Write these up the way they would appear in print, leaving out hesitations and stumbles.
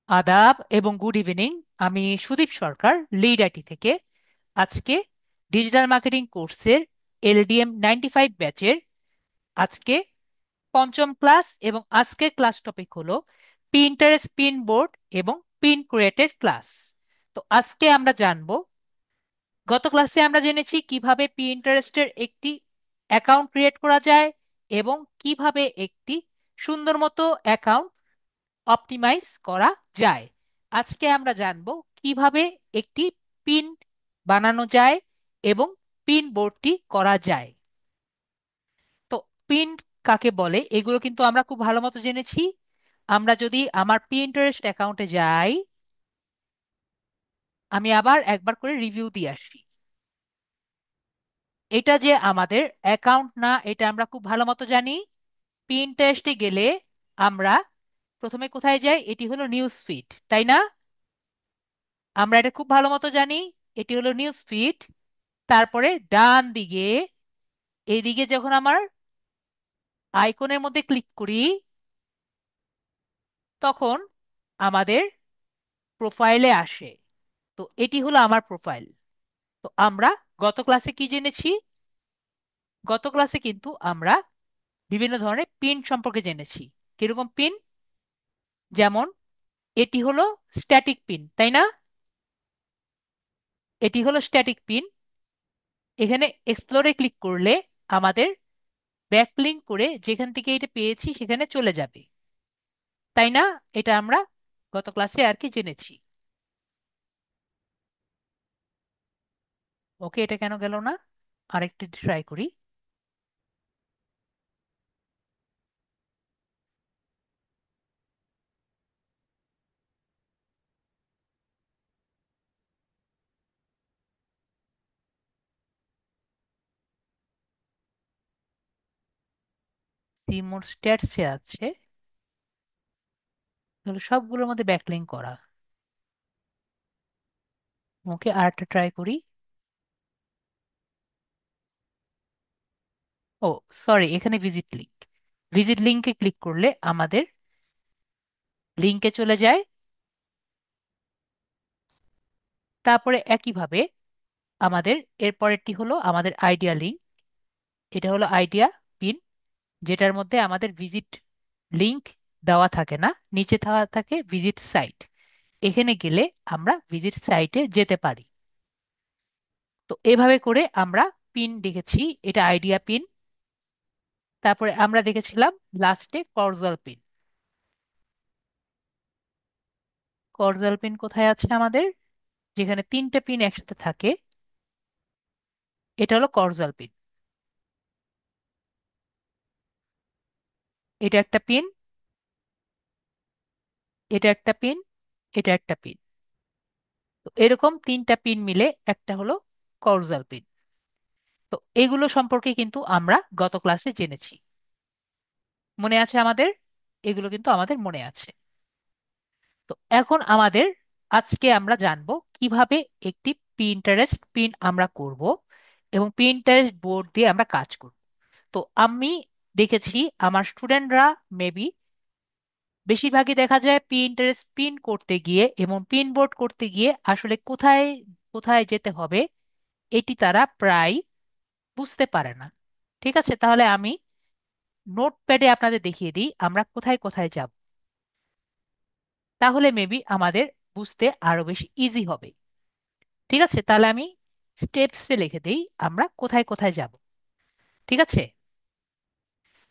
আদাব এবং good evening. আমি সুদীপ সরকার, লিড আইটি থেকে। আজকে ডিজিটাল মার্কেটিং কোর্সের LDM 95 ব্যাচের আজকে পঞ্চম ক্লাস, এবং আজকের ক্লাস টপিক হলো পিন্টারেস্ট পিন বোর্ড এবং পিন ক্রিয়েটের ক্লাস। তো আজকে আমরা জানবো, গত ক্লাসে আমরা জেনেছি কিভাবে পিন্টারেস্টের একটি অ্যাকাউন্ট ক্রিয়েট করা যায় এবং কিভাবে একটি সুন্দর মতো অ্যাকাউন্ট অপটিমাইজ করা যায়। আজকে আমরা জানব কিভাবে একটি পিন বানানো যায় এবং পিন বোর্ডটি করা যায়। তো পিন কাকে বলে এগুলো কিন্তু আমরা খুব ভালো মতো জেনেছি। আমরা যদি আমার পিন্টারেস্ট অ্যাকাউন্টে যাই, আমি আবার একবার করে রিভিউ দিয়ে আসি। এটা যে আমাদের অ্যাকাউন্ট না, এটা আমরা খুব ভালো মতো জানি। পিন্টারেস্টে গেলে আমরা প্রথমে কোথায় যাই? এটি হলো নিউজ ফিড, তাই না? আমরা এটা খুব ভালো মতো জানি। এটি হলো নিউজ ফিড। তারপরে ডান দিকে, এইদিকে যখন আমার আইকনের মধ্যে ক্লিক করি, তখন আমাদের প্রোফাইলে আসে। তো এটি হলো আমার প্রোফাইল। তো আমরা গত ক্লাসে কি জেনেছি? গত ক্লাসে কিন্তু আমরা বিভিন্ন ধরনের পিন সম্পর্কে জেনেছি। কিরকম পিন? যেমন এটি হলো স্ট্যাটিক পিন, তাই না? এটি হলো স্ট্যাটিক পিন। এখানে এক্সপ্লোরে ক্লিক করলে আমাদের ব্যাকলিঙ্ক করে যেখান থেকে এটা পেয়েছি সেখানে চলে যাবে, তাই না? এটা আমরা গত ক্লাসে আর কি জেনেছি। ওকে, এটা কেন গেল না? আরেকটি ট্রাই করি। সিমোর স্ট্যাটসে আছে, তাহলে সবগুলোর মধ্যে ব্যাকলিঙ্ক করা। ওকে, আরেকটা ট্রাই করি। ও, সরি, এখানে ভিজিট লিঙ্ক। ভিজিট লিঙ্কে ক্লিক করলে আমাদের লিঙ্কে চলে যায়। তারপরে একইভাবে আমাদের এরপরেরটি হলো আমাদের আইডিয়া লিঙ্ক। এটা হলো আইডিয়া পিন, যেটার মধ্যে আমাদের ভিজিট লিংক দেওয়া থাকে না, নিচে দেওয়া থাকে ভিজিট সাইট। এখানে গেলে আমরা ভিজিট সাইটে যেতে পারি। তো এভাবে করে আমরা পিন দেখেছি। এটা আইডিয়া পিন। তারপরে আমরা দেখেছিলাম লাস্টে কর্জাল পিন। কর্জাল পিন কোথায় আছে আমাদের? যেখানে তিনটে পিন একসাথে থাকে, এটা হলো কর্জাল পিন। এটা একটা পিন, এটা একটা পিন, এটা একটা পিন। তো এরকম তিনটা পিন মিলে একটা হলো কর্জাল পিন। তো এগুলো সম্পর্কে কিন্তু আমরা গত ক্লাসে জেনেছি। মনে আছে আমাদের? এগুলো কিন্তু আমাদের মনে আছে। তো এখন আমাদের, আজকে আমরা জানবো কিভাবে একটি পিন্টারেস্ট পিন আমরা করব এবং পিন্টারেস্ট বোর্ড দিয়ে আমরা কাজ করব। তো আমি দেখেছি আমার স্টুডেন্টরা মেবি বেশিরভাগই দেখা যায় পিন্টারেস্ট পিন করতে গিয়ে এবং পিন বোর্ড করতে গিয়ে আসলে কোথায় কোথায় যেতে হবে এটি তারা প্রায় বুঝতে পারে না। ঠিক আছে, তাহলে আমি নোটপ্যাডে আপনাদের দেখিয়ে দিই আমরা কোথায় কোথায় যাব। তাহলে মেবি আমাদের বুঝতে আরো বেশি ইজি হবে। ঠিক আছে, তাহলে আমি স্টেপসে লিখে দেই আমরা কোথায় কোথায় যাব। ঠিক আছে।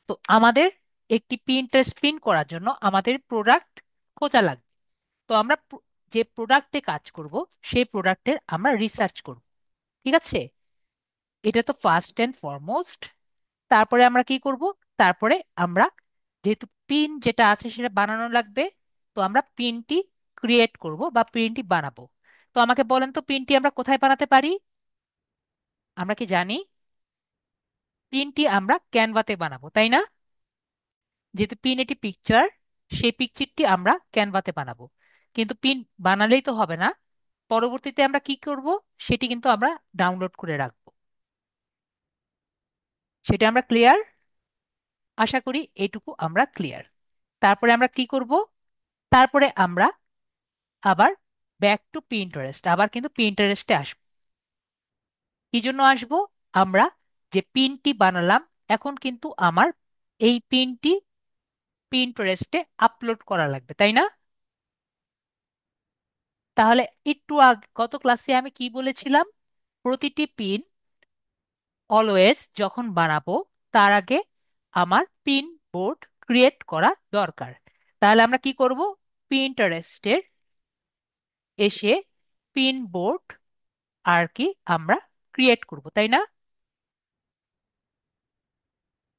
তো আমাদের একটি পিন্টারেস্ট পিন করার জন্য আমাদের প্রোডাক্ট খোঁজা লাগবে। তো আমরা যে প্রোডাক্টে কাজ করব সেই প্রোডাক্টের আমরা রিসার্চ করব। ঠিক আছে, এটা তো ফার্স্ট এন্ড ফরমোস্ট। তারপরে আমরা কি করব? তারপরে আমরা, যেহেতু পিন যেটা আছে সেটা বানানো লাগবে, তো আমরা পিনটি ক্রিয়েট করব বা পিনটি বানাবো। তো আমাকে বলেন তো পিনটি আমরা কোথায় বানাতে পারি? আমরা কি জানি পিনটি আমরা ক্যানভাতে বানাবো, তাই না? যেহেতু পিন এটি পিকচার, সেই পিকচারটি আমরা ক্যানভাতে বানাবো। কিন্তু পিন বানালেই তো হবে না, পরবর্তীতে আমরা কি করব সেটি কিন্তু আমরা ডাউনলোড করে রাখবো। সেটা আমরা ক্লিয়ার? আশা করি এটুকু আমরা ক্লিয়ার। তারপরে আমরা কি করব? তারপরে আমরা আবার ব্যাক টু পিন্টারেস্ট, আবার কিন্তু পিন্টারেস্টে আসবো। কি জন্য আসবো? আমরা যে পিনটি বানালাম, এখন কিন্তু আমার এই পিনটি পিন্টারেস্টে আপলোড করা লাগবে, তাই না? তাহলে একটু আগে গত ক্লাসে আমি কি বলেছিলাম? প্রতিটি পিন অলওয়েজ যখন বানাবো তার আগে আমার পিন বোর্ড ক্রিয়েট করা দরকার। তাহলে আমরা কি করব? পিন্টারেস্টের এসে পিন বোর্ড আর কি আমরা ক্রিয়েট করব, তাই না?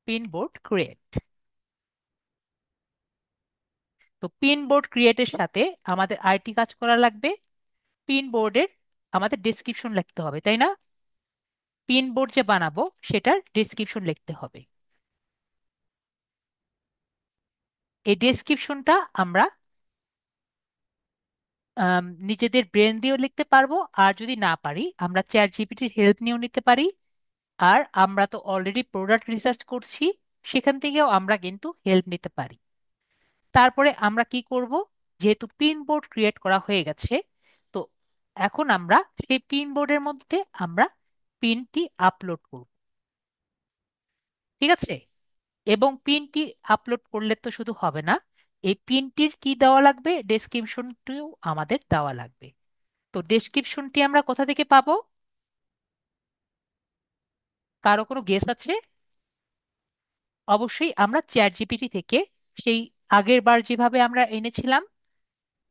Pin board create. তো পিন বোর্ড ক্রিয়েটের সাথে আমাদের আরেকটি কাজ করা লাগবে। পিন বোর্ডের আমাদের ডেসক্রিপশন লিখতে হবে, তাই না? পিন বোর্ড যে বানাবো সেটার ডেসক্রিপশন লিখতে হবে। এই ডেসক্রিপশনটা আমরা নিজেদের ব্রেন দিয়েও লিখতে পারবো, আর যদি না পারি আমরা চ্যাট জিপিটির হেল্প নিয়েও নিতে পারি। আর আমরা তো অলরেডি প্রোডাক্ট রিসার্চ করছি, সেখান থেকেও আমরা কিন্তু হেল্প নিতে পারি। তারপরে আমরা কি করব? যেহেতু পিন বোর্ড ক্রিয়েট করা হয়ে গেছে, তো এখন আমরা সেই পিন বোর্ডের মধ্যে আমরা পিনটি আপলোড করব। ঠিক আছে? এবং পিনটি আপলোড করলে তো শুধু হবে না, এই পিনটির কি দেওয়া লাগবে? ডেসক্রিপশনটিও আমাদের দেওয়া লাগবে। তো ডেসক্রিপশনটি আমরা কোথা থেকে পাবো? কারো কোনো গেস আছে? অবশ্যই আমরা চ্যাট জিপিটি থেকে, সেই আগের বার যেভাবে আমরা এনেছিলাম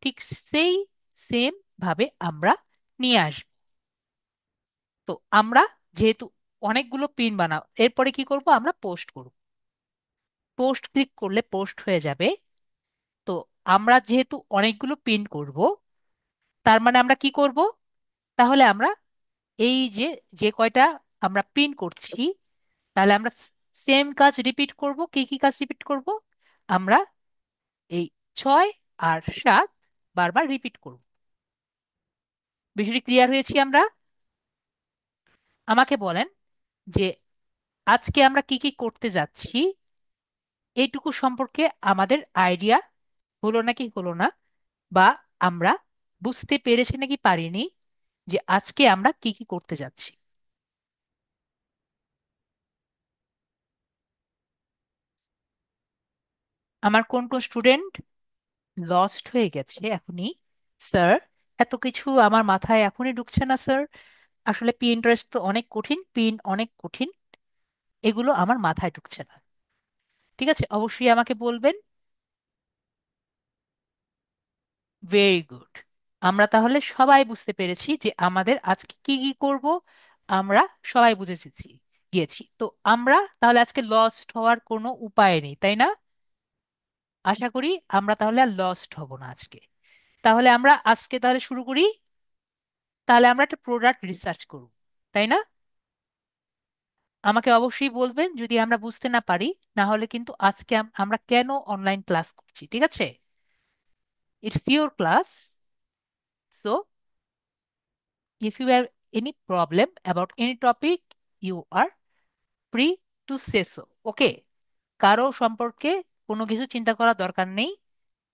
ঠিক সেই সেম ভাবে আমরা নিয়ে আসব। তো আমরা যেহেতু অনেকগুলো পিন বানাও, এরপরে কি করব? আমরা পোস্ট করব। পোস্ট ক্লিক করলে পোস্ট হয়ে যাবে। তো আমরা যেহেতু অনেকগুলো পিন করব, তার মানে আমরা কি করব? তাহলে আমরা এই যে যে কয়টা আমরা পিন করছি, তাহলে আমরা সেম কাজ রিপিট করব। কি কি কাজ রিপিট করব? আমরা এই 6 আর 7 বারবার রিপিট করব। বিষয়টি ক্লিয়ার হয়েছি আমরা? আমাকে বলেন যে আজকে আমরা কি কি করতে যাচ্ছি, এইটুকু সম্পর্কে আমাদের আইডিয়া হলো নাকি হলো না, বা আমরা বুঝতে পেরেছি নাকি পারিনি যে আজকে আমরা কি কি করতে যাচ্ছি। আমার কোন কোন স্টুডেন্ট লস্ট হয়ে গেছে এখনই? স্যার, এত কিছু আমার মাথায় এখনই ঢুকছে না স্যার। আসলে পিন্টারেস্ট তো অনেক কঠিন, পিন অনেক কঠিন, এগুলো আমার মাথায় ঢুকছে না। ঠিক আছে, অবশ্যই আমাকে বলবেন। Very good. আমরা তাহলে সবাই বুঝতে পেরেছি যে আমাদের আজকে কি কি করব। আমরা সবাই বুঝেছি গিয়েছি। তো আমরা তাহলে আজকে লস্ট হওয়ার কোনো উপায় নেই, তাই না? আশা করি আমরা তাহলে আর লস্ট হব না আজকে। তাহলে আমরা আজকে তাহলে শুরু করি। তাহলে আমরা একটা প্রোডাক্ট রিসার্চ করব, তাই না? আমাকে অবশ্যই বলবেন যদি আমরা বুঝতে না পারি। না হলে কিন্তু আজকে আমরা কেন অনলাইন ক্লাস করছি, ঠিক আছে? It's your class. So if you have any problem about any topic, you are free to say so. ওকে? কারো সম্পর্কে কোনো কিছু চিন্তা করার দরকার নেই,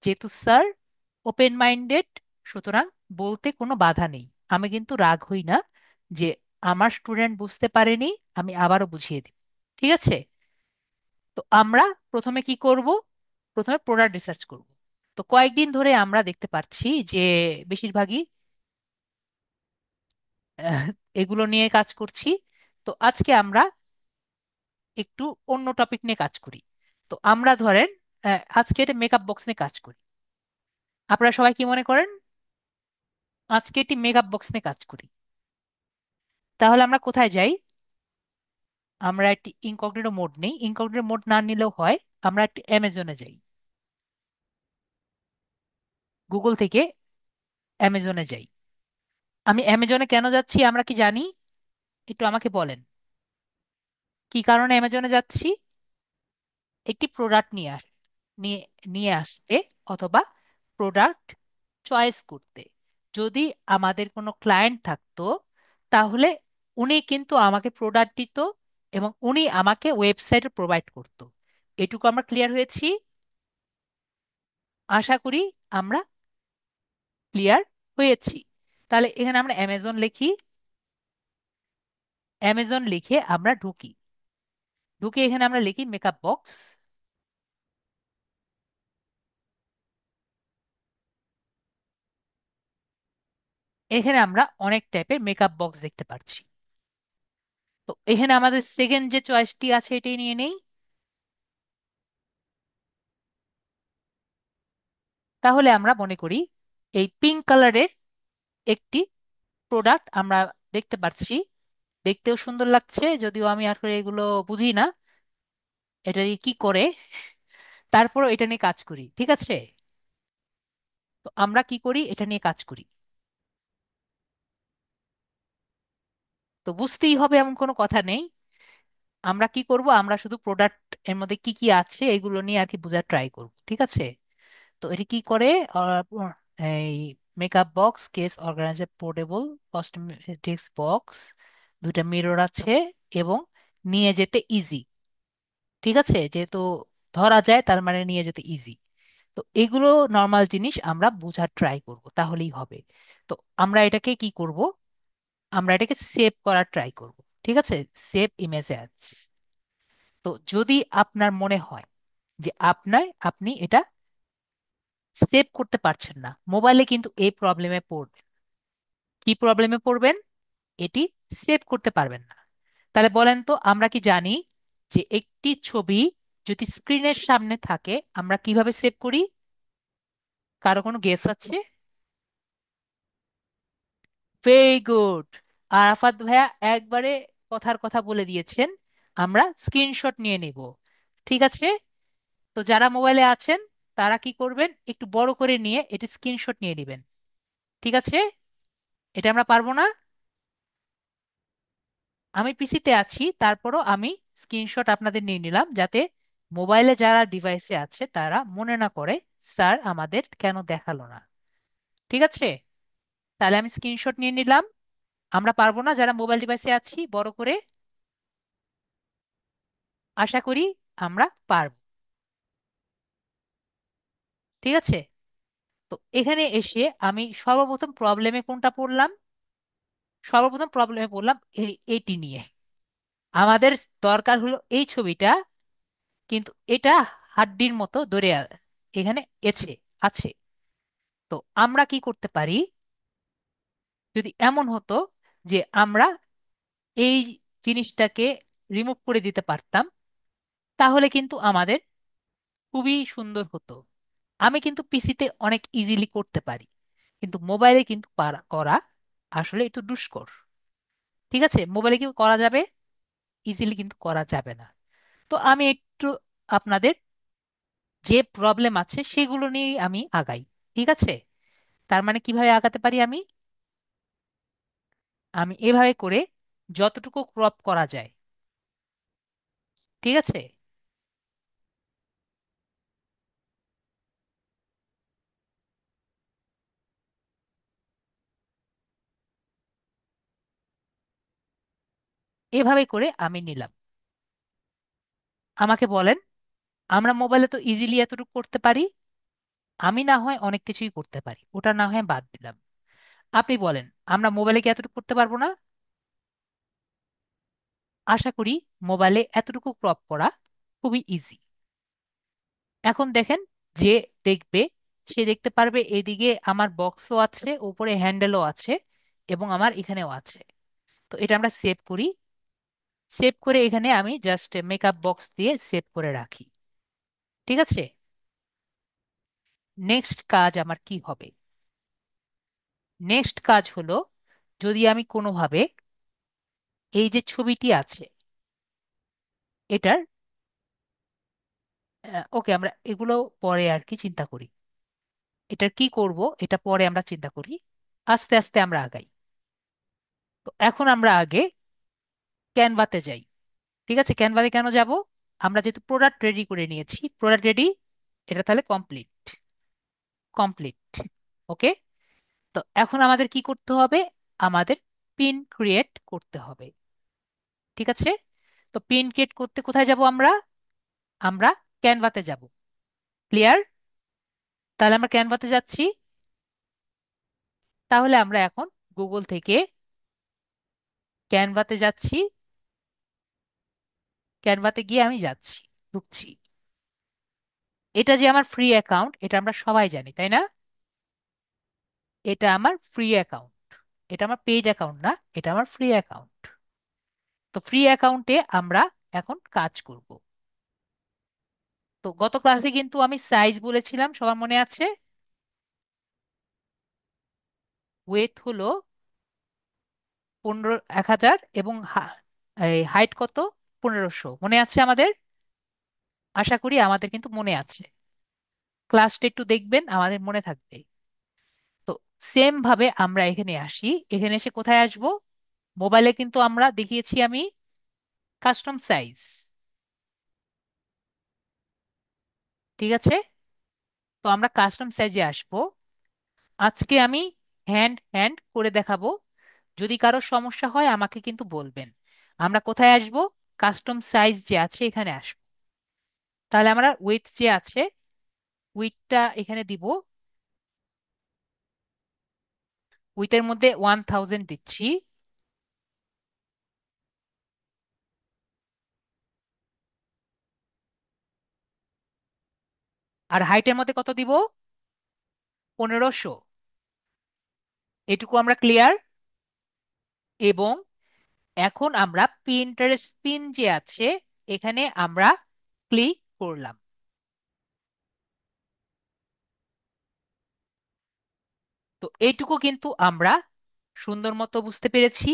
যেহেতু স্যার ওপেন মাইন্ডেড, সুতরাং বলতে কোনো বাধা নেই। আমি কিন্তু রাগ হই না যে আমার স্টুডেন্ট বুঝতে পারেনি, আমি আবারও বুঝিয়ে দিই। ঠিক আছে? তো আমরা প্রথমে কি করব? প্রথমে প্রোডাক্ট রিসার্চ করব। তো কয়েকদিন ধরে আমরা দেখতে পাচ্ছি যে বেশিরভাগই আহ, এগুলো নিয়ে কাজ করছি। তো আজকে আমরা একটু অন্য টপিক নিয়ে কাজ করি। তো আমরা ধরেন আজকে এটা মেকআপ বক্স নিয়ে কাজ করি। আপনারা সবাই কি মনে করেন? আজকে একটি মেকআপ বক্স নিয়ে কাজ করি। তাহলে আমরা কোথায় যাই? আমরা একটি ইনকগনিটো মোড নেই, ইনকগনিটো মোড না নিলেও হয়। আমরা একটি অ্যামাজনে যাই, গুগল থেকে অ্যামাজনে যাই। আমি অ্যামাজনে কেন যাচ্ছি আমরা কি জানি? একটু আমাকে বলেন কি কারণে অ্যামাজনে যাচ্ছি? একটি প্রোডাক্ট নিয়ে নিয়ে আসতে, অথবা প্রোডাক্ট চয়েস করতে। যদি আমাদের কোনো ক্লায়েন্ট থাকতো, তাহলে উনি কিন্তু আমাকে প্রোডাক্ট দিত এবং উনি আমাকে ওয়েবসাইট প্রোভাইড করতো। এটুকু আমরা ক্লিয়ার হয়েছি? আশা করি আমরা ক্লিয়ার হয়েছি। তাহলে এখানে আমরা অ্যামাজন লিখি, অ্যামাজন লিখে আমরা ঢুকি, ঢুকে এখানে আমরা লিখি মেকআপ বক্স। এখানে আমরা অনেক টাইপের মেকআপ বক্স দেখতে পাচ্ছি। তো এখানে আমাদের সেকেন্ড যে চয়েসটি আছে এটাই নিয়ে নেই। তাহলে আমরা মনে করি এই পিঙ্ক কালারের একটি প্রোডাক্ট আমরা দেখতে পাচ্ছি, দেখতেও সুন্দর লাগছে, যদিও আমি আসলে এগুলো বুঝি না এটা দিয়ে কি করে, তারপরও এটা নিয়ে কাজ করি, ঠিক আছে? তো আমরা কি করি, এটা নিয়ে কাজ করি। তো বুঝতেই হবে এমন কোনো কথা নেই। আমরা কি করব, আমরা শুধু প্রোডাক্ট এর মধ্যে কি কি আছে এগুলো নিয়ে আর কি বোঝার ট্রাই করব, ঠিক আছে? তো এটি কি করে, এই makeup box, case organizer, portable cosmetics box, দুইটা মিরর আছে এবং নিয়ে যেতে ইজি, ঠিক আছে? যেহেতু ধরা যায় তার মানে নিয়ে যেতে ইজি। তো এগুলো নর্মাল জিনিস আমরা বোঝার ট্রাই করব, তাহলেই হবে। তো আমরা এটাকে কি করব, আমরা এটাকে সেভ করার ট্রাই করব, ঠিক আছে? Save image as. তো যদি আপনার মনে হয় যে আপনি এটা সেভ করতে পারছেন না, মোবাইলে কিন্তু এই প্রবলেমে পড়বেন। কি প্রবলেমে পড়বেন? এটি সেভ করতে পারবেন না। তাহলে বলেন তো, আমরা কি জানি যে একটি ছবি যদি স্ক্রিনের সামনে থাকে আমরা কিভাবে সেভ করি? কারো কোনো গেস আছে? ভেরি গুড, আরাফাত ভাইয়া একবারে কথার কথা বলে দিয়েছেন। আমরা স্ক্রিনশট নিয়ে নিব, ঠিক আছে? তো যারা মোবাইলে আছেন তারা কি করবেন, একটু বড় করে নিয়ে এটি স্ক্রিনশট নিয়ে নেবেন, ঠিক আছে? এটা আমরা পারবো না? আমি পিসিতে আছি, তারপরও আমি স্ক্রিনশট আপনাদের নিয়ে নিলাম যাতে মোবাইলে যারা ডিভাইসে আছে তারা মনে না করে স্যার আমাদের কেন দেখালো না, ঠিক আছে? তাহলে আমি স্ক্রিনশট নিয়ে নিলাম। আমরা পারবো না যারা মোবাইল ডিভাইসে আছি বড় করে? আশা করি আমরা পারবো, ঠিক আছে? তো এখানে এসে আমি সর্বপ্রথম প্রবলেমে কোনটা পড়লাম? সর্বপ্রথম প্রবলেমে পড়লাম এইটি নিয়ে। আমাদের দরকার হলো এই ছবিটা, কিন্তু এটা হাড্ডির মতো এখানে এছে আছে। তো আমরা কি করতে পারি, যদি এমন হতো যে আমরা এই জিনিসটাকে রিমুভ করে দিতে পারতাম, তাহলে কিন্তু আমাদের খুবই সুন্দর হতো। আমি কিন্তু পিসিতে অনেক ইজিলি করতে পারি, কিন্তু মোবাইলে কিন্তু করা আসলে একটু দুষ্কর, ঠিক আছে? মোবাইলে কি করা যাবে? ইজিলি কিন্তু করা যাবে না। তো আমি একটু আপনাদের যে প্রবলেম আছে সেগুলো নিয়ে আমি আগাই, ঠিক আছে? তার মানে কিভাবে আগাতে পারি আমি? আমি এভাবে করে যতটুকু ক্রপ করা যায়, ঠিক আছে? এভাবে করে আমি নিলাম। আমাকে বলেন, আমরা মোবাইলে তো ইজিলি এতটুকু করতে পারি, আমি না হয় অনেক কিছুই করতে পারি, ওটা না হয় বাদ দিলাম। আপনি বলেন, আমরা মোবাইলে কি এতটুকু করতে পারবো না? আশা করি মোবাইলে এতটুকু ক্রপ করা খুবই ইজি। এখন দেখেন, যে দেখবে সে দেখতে পারবে এদিকে আমার বক্সও আছে, উপরে হ্যান্ডেলও আছে এবং আমার এখানেও আছে। তো এটা আমরা সেভ করি। সেভ করে এখানে আমি জাস্ট মেকআপ বক্স দিয়ে সেভ করে রাখি, ঠিক আছে? নেক্সট কাজ আমার কি হবে? নেক্সট কাজ হলো, যদি আমি কোনোভাবে এই যে ছবিটি আছে এটার, ওকে আমরা এগুলো পরে আর কি চিন্তা করি, এটার কি করব এটা পরে আমরা চিন্তা করি, আস্তে আস্তে আমরা আগাই। তো এখন আমরা আগে ক্যানভাতে যাই, ঠিক আছে? ক্যানভাতে কেন যাব? আমরা যেহেতু প্রোডাক্ট রেডি করে নিয়েছি, প্রোডাক্ট রেডি, এটা তাহলে কমপ্লিট, কমপ্লিট, ওকে। তো এখন আমাদের কি করতে হবে? আমাদের পিন ক্রিয়েট করতে হবে, ঠিক আছে? তো পিন ক্রিয়েট করতে কোথায় যাব আমরা? আমরা ক্যানভাতে যাব। ক্লিয়ার? তাহলে আমরা ক্যানভাতে যাচ্ছি। তাহলে আমরা এখন গুগল থেকে ক্যানভাতে যাচ্ছি। ক্যানভাতে গিয়ে আমি যাচ্ছি, ঢুকছি। এটা যে আমার ফ্রি অ্যাকাউন্ট এটা আমরা সবাই জানি, তাই না? এটা আমার ফ্রি অ্যাকাউন্ট, এটা আমার পেইড অ্যাকাউন্ট না, এটা আমার ফ্রি অ্যাকাউন্ট। তো ফ্রি অ্যাকাউন্টে আমরা এখন কাজ করব। তো গত ক্লাসে কিন্তু আমি সাইজ বলেছিলাম, সবার মনে আছে? ওয়েট হলো 15,000 এবং হাইট কত? 1500, মনে আছে আমাদের? আশা করি আমাদের কিন্তু মনে আছে। ক্লাসটা একটু দেখবেন, আমাদের মনে থাকবে। তো সেম ভাবে আমরা এখানে আসি। এখানে এসে কোথায় আসব? মোবাইলে কিন্তু আমরা দেখিয়েছি আমি কাস্টম সাইজ, ঠিক আছে? তো আমরা কাস্টম সাইজে আসব। আজকে আমি হ্যান্ড হ্যান্ড করে দেখাবো। যদি কারো সমস্যা হয় আমাকে কিন্তু বলবেন। আমরা কোথায় আসব? কাস্টম সাইজ যে আছে এখানে আসবো। তাহলে আমরা উইথ যে আছে, উইথটা এখানে দিব। উইথের মধ্যে 1000 দিচ্ছি। আর হাইটের মধ্যে কত দিব? 1500। এটুকু আমরা ক্লিয়ার। এবং এখন আমরা পিন্টারেস্ট পিন যে আছে এখানে আমরা ক্লিক করলাম। তো এইটুকু কিন্তু আমরা সুন্দর মতো বুঝতে পেরেছি।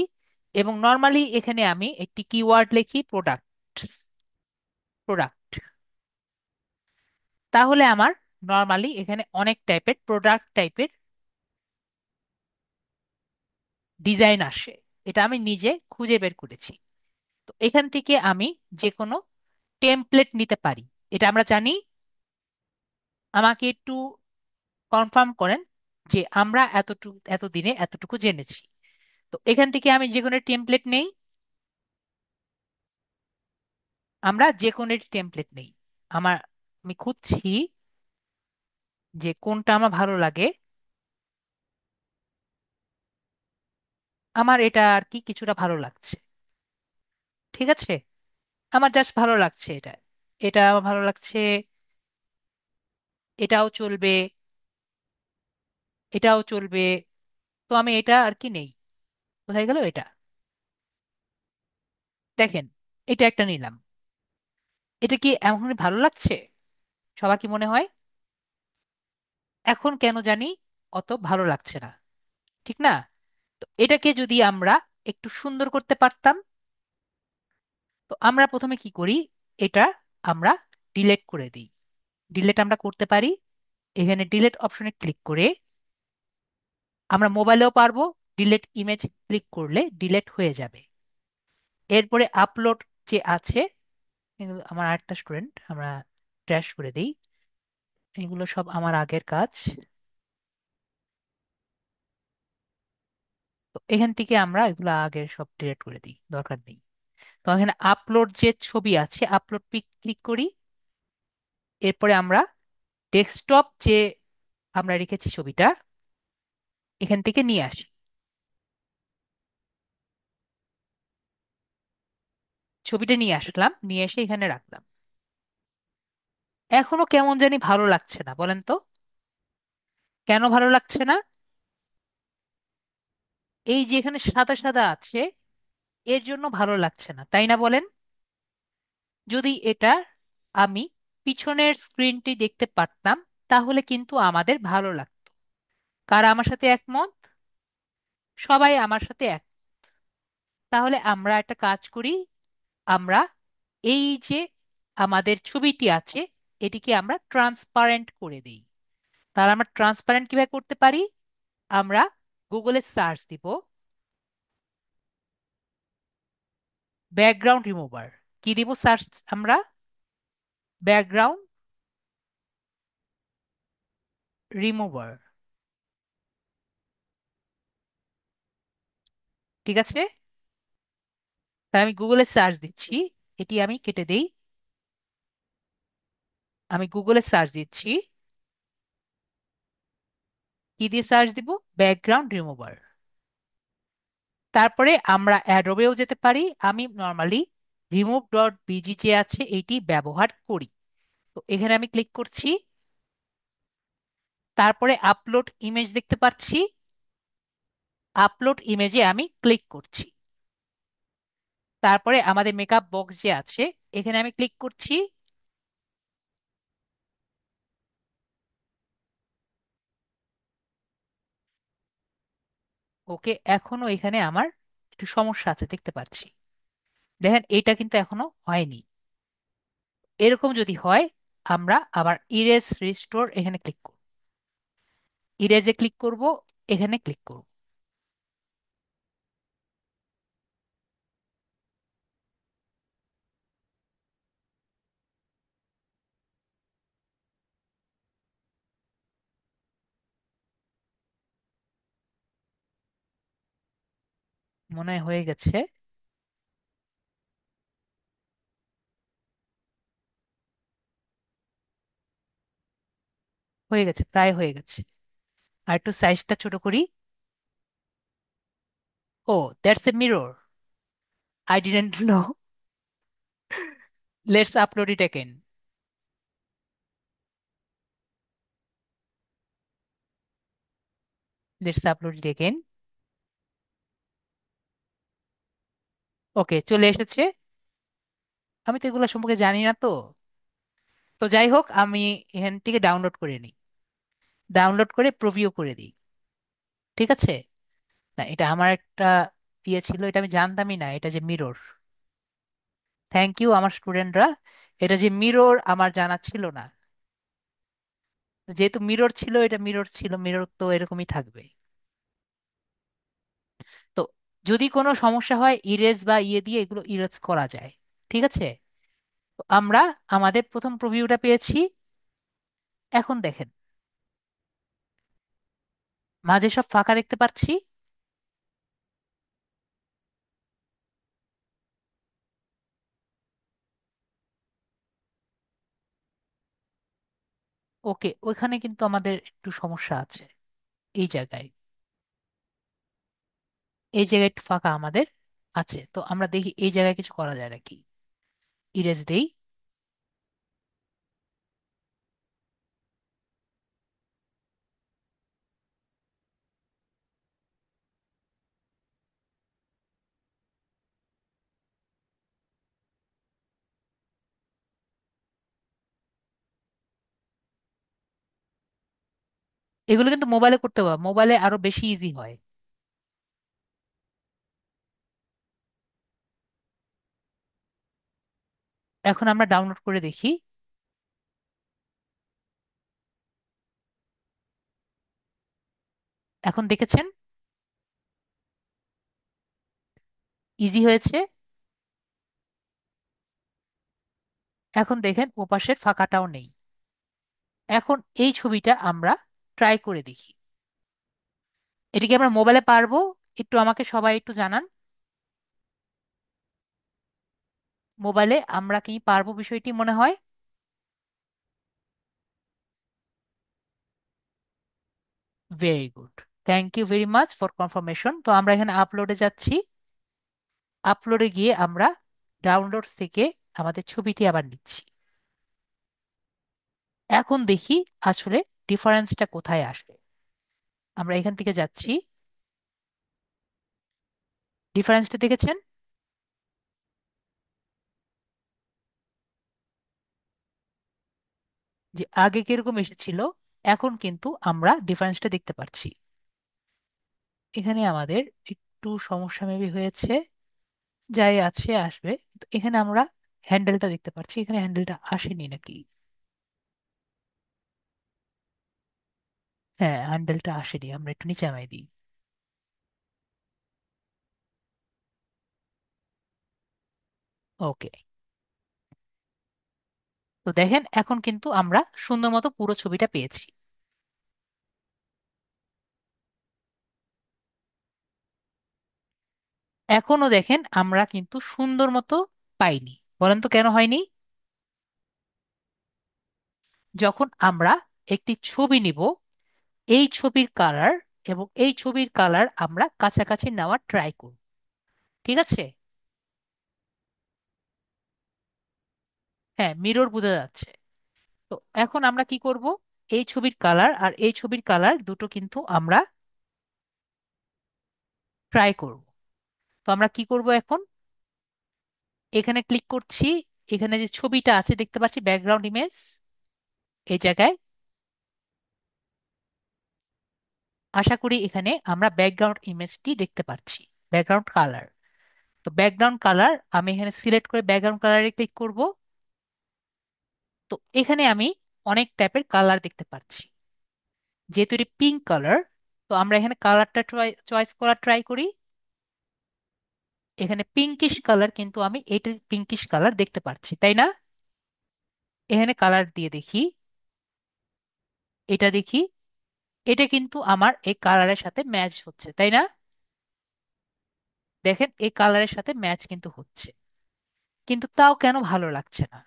এবং নর্মালি এখানে আমি একটি কিওয়ার্ড লিখি, প্রোডাক্ট। প্রোডাক্ট। তাহলে আমার নর্মালি এখানে অনেক টাইপের প্রোডাক্ট টাইপের ডিজাইন আসে। এটা আমি নিজে খুঁজে বের করেছি। তো এখান থেকে আমি যে কোনো টেমপ্লেট নিতে পারি, এটা আমরা জানি। আমাকে একটু কনফার্ম করেন যে আমরা এতদিনে এতটুকু জেনেছি। তো এখান থেকে আমি যে কোনো টেমপ্লেট নেই। আমরা যে কোনো টেমপ্লেট নেই। আমার, আমি খুঁজছি যে কোনটা আমার ভালো লাগে। আমার এটা আর কি কিছুটা ভালো লাগছে, ঠিক আছে? আমার জাস্ট ভালো লাগছে এটা। এটা আমার ভালো লাগছে। এটাও চলবে, এটাও চলবে। তো আমি এটা আর কি নেই। কোথায় গেল এটা? দেখেন, এটা একটা নিলাম। এটা কি এমন ভালো লাগছে? সবার কি মনে হয়? এখন কেন জানি অত ভালো লাগছে না, ঠিক না? তো এটাকে যদি আমরা একটু সুন্দর করতে পারতাম। তো আমরা প্রথমে কি করি? এটা আমরা ডিলেট করে দিই। ডিলেট আমরা করতে পারি। এখানে ডিলেট অপশনে ক্লিক করে আমরা মোবাইলেও পারবো। ডিলেট ইমেজ ক্লিক করলে ডিলেট হয়ে যাবে। এরপরে আপলোড যে আছে, এগুলো আমার আরেকটা স্টুডেন্ট, আমরা ট্র্যাশ করে দিই। এগুলো সব আমার আগের কাজ। তো এখান থেকে আমরা এগুলো আগের সব ডিলিট করে দিই, দরকার নেই। তো এখানে আপলোড যে ছবি আছে, আপলোড পিক ক্লিক করি। এরপরে আমরা ডেস্কটপ যে আমরা রেখেছি ছবিটা, এখান থেকে নিয়ে আসি। ছবিটা নিয়ে আসলাম, নিয়ে এসে এখানে রাখলাম। এখনো কেমন জানি ভালো লাগছে না, বলেন তো? কেন ভালো লাগছে না? এই যে এখানে সাদা সাদা আছে, এর জন্য ভালো লাগছে না, তাই না বলেন? যদি এটা আমি পিছনের স্ক্রিনটি দেখতে পারতাম তাহলে কিন্তু আমাদের ভালো লাগতো। কারা আমার সাথে একমত? সবাই আমার সাথে এক। তাহলে আমরা একটা কাজ করি। আমরা এই যে আমাদের ছবিটি আছে এটিকে আমরা ট্রান্সপারেন্ট করে দিই। তাহলে আমরা ট্রান্সপারেন্ট কিভাবে করতে পারি? আমরা গুগলে সার্চ দিব ব্যাকগ্রাউন্ড রিমুভার। কি দিব সার্চ আমরা? ব্যাকগ্রাউন্ড রিমুভার, ঠিক আছে? তাহলে আমি গুগলে সার্চ দিচ্ছি। এটি আমি কেটে দেই। আমি গুগলে সার্চ দিচ্ছি কি দিয়ে সার্চ দিব? Background remover. তারপরে আমরা অ্যাডোবেও যেতে পারি। আমি নর্মালি remove.bg যে আছে এটি ব্যবহার করি। তো এখানে আমি ক্লিক করছি। তারপরে আপলোড ইমেজ দেখতে পাচ্ছি। আপলোড ইমেজে আমি ক্লিক করছি। তারপরে আমাদের মেকআপ বক্স যে আছে এখানে আমি ক্লিক করছি। ওকে, এখনো এখানে আমার একটু সমস্যা আছে দেখতে পাচ্ছি। দেখেন এটা কিন্তু এখনো হয়নি। এরকম যদি হয় আমরা আবার ইরেজ রিস্টোর এখানে ক্লিক করব। ইরেজে ক্লিক করব, এখানে ক্লিক করব। মনে হয় হয়ে গেছে। হয়ে গেছে, প্রায় হয়ে গেছে। আর একটু সাইজটা ছোট করি। Oh, that's a mirror. I didn't know. Let's upload it again. Let's upload it again. Okay, চলে এসেছে। আমি তো এগুলো সম্পর্কে জানি না তো। তো যাই হোক, আমি এখান থেকে ডাউনলোড করে নিই। ডাউনলোড করে প্রিভিউ করে দিই। ঠিক আছে। না, এটা আমার একটা ইয়ে ছিল, এটা আমি জানতামই না এটা যে মিরর। থ্যাংক ইউ আমার স্টুডেন্টরা। এটা যে মিরর আমার জানা ছিল না। যেহেতু মিরর ছিল, এটা মিরর ছিল, মিরর তো এরকমই থাকবে। তো যদি কোনো সমস্যা হয় ইরেজ বা ইয়ে দিয়ে এগুলো ইরেজ করা যায়। ঠিক আছে। তো আমরা আমাদের প্রথম প্রিভিউটা পেয়েছি। এখন দেখেন, মাঝে সব ফাঁকা দেখতে পাচ্ছি। ওকে, ওইখানে কিন্তু আমাদের একটু সমস্যা আছে। এই জায়গায়, এই জায়গায় একটু ফাঁকা আমাদের আছে। তো আমরা দেখি এই জায়গায় কিছু করা যায় নাকি। ইরেজ দেই। এগুলো কিন্তু মোবাইলে করতে পারবো, মোবাইলে আরো বেশি ইজি হয়। এখন আমরা ডাউনলোড করে দেখি। এখন দেখেছেন ইজি হয়েছে। এখন দেখেন ওপাশের ফাঁকাটাও নেই। এখন এই ছবিটা আমরা ট্রাই করে দেখি। এটা কি আমরা মোবাইলে পারবো? একটু আমাকে সবাই একটু জানান। মোবাইলে আমরা কি পারবো বিষয়টি মনে হয়? Very good. Thank you very much for confirmation. তো আমরা এখানে আপলোডে যাচ্ছি। আপলোডে গিয়ে আমরা ডাউনলোডস থেকে আমাদের ছবিটি আবার নিচ্ছি। এখন দেখি আসলে ডিফারেন্সটা কোথায় আসবে। আমরা এখান থেকে যাচ্ছি। ডিফারেন্সটা দেখেছেন? যে আগে কিরকম এসেছিল, এখন কিন্তু আমরা ডিফারেন্সটা দেখতে পাচ্ছি। এখানে আমাদের একটু সমস্যা মেবি হয়েছে। যাই আছে আসবে, কিন্তু এখানে আমরা হ্যান্ডেলটা দেখতে পাচ্ছি, এখানে হ্যান্ডেলটা আসেনি নাকি? হ্যাঁ, হ্যান্ডেলটা আসেনি। আমরা একটু নিচে নামাই দিই। ওকে। তো দেখেন এখন কিন্তু আমরা সুন্দর মতো পুরো ছবিটা পেয়েছি। এখনো দেখেন আমরা কিন্তু সুন্দর মতো পাইনি। বলেন তো কেন হয়নি? যখন আমরা একটি ছবি নিব, এই ছবির কালার এবং এই ছবির কালার আমরা কাছাকাছি নেওয়ার ট্রাই করব। ঠিক আছে? হ্যাঁ, মিরর বোঝা যাচ্ছে। তো এখন আমরা কি করব? এই ছবির কালার আর এই ছবির কালার দুটো কিন্তু আমরা ট্রাই করব। তো আমরা কি করব এখন? এখানে ক্লিক করছি। এখানে যে ছবিটা আছে দেখতে পাচ্ছি ব্যাকগ্রাউন্ড ইমেজ, এই জায়গায় আশা করি এখানে আমরা ব্যাকগ্রাউন্ড ইমেজটি দেখতে পাচ্ছি, ব্যাকগ্রাউন্ড কালার। তো ব্যাকগ্রাউন্ড কালার আমি এখানে সিলেক্ট করে ব্যাকগ্রাউন্ড কালারে ক্লিক করব। তো এখানে আমি অনেক টাইপের কালার দেখতে পাচ্ছি। যেহেতু এটি পিঙ্ক কালার, তো আমরা এখানে কালারটা চয়েস করা ট্রাই করি। এখানে পিঙ্কিশ কালার, কিন্তু আমি এটা পিঙ্কিশ কালার দেখতে পাচ্ছি, তাই না? এখানে কালার দিয়ে দেখি, এটা দেখি, এটা কিন্তু আমার এই কালারের সাথে ম্যাচ হচ্ছে, তাই না? দেখেন এই কালারের সাথে ম্যাচ কিন্তু হচ্ছে। কিন্তু তাও কেন ভালো লাগছে না?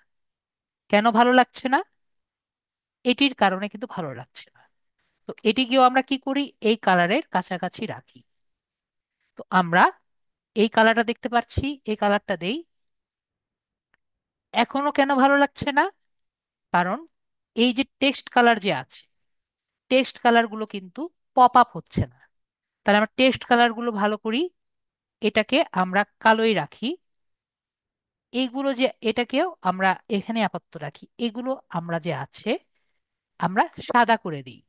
কেন ভালো লাগছে না? এটির কারণে কিন্তু ভালো লাগছে না। তো এটিকেও আমরা কি করি? এই কালারের কাছাকাছি রাখি। তো আমরা এই কালারটা দেখতে পাচ্ছি, এই কালারটা দেই। এখনো কেন ভালো লাগছে না? কারণ এই যে টেক্সট কালার যে আছে, টেক্সট কালার গুলো কিন্তু পপ আপ হচ্ছে না। তাহলে আমরা টেক্সট কালার গুলো ভালো করি, এটাকে আমরা কালোই রাখি। এইগুলো যে, এটাকেও আমরা এখানে আপাতত রাখি। এগুলো আমরা যে আছে আমরা সাদা করে দিই।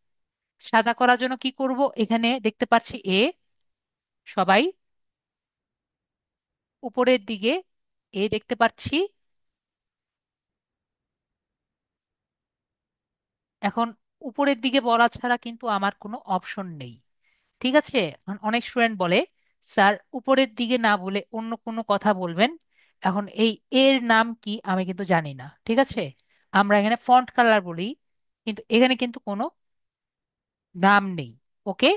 সাদা করার জন্য কি করব? এখানে দেখতে পাচ্ছি সবাই উপরের দিকে দেখতে পাচ্ছি। এখন উপরের দিকে বলা ছাড়া কিন্তু আমার কোনো অপশন নেই। ঠিক আছে? অনেক স্টুডেন্ট বলে, স্যার উপরের দিকে না বলে অন্য কোনো কথা বলবেন। এখন এই এর নাম কি আমি কিন্তু জানি না। ঠিক আছে? আমরা এখানে ফন্ট কালার বলি, কিন্তু এখানে কিন্তু কোনো নাম নেই। ওকে?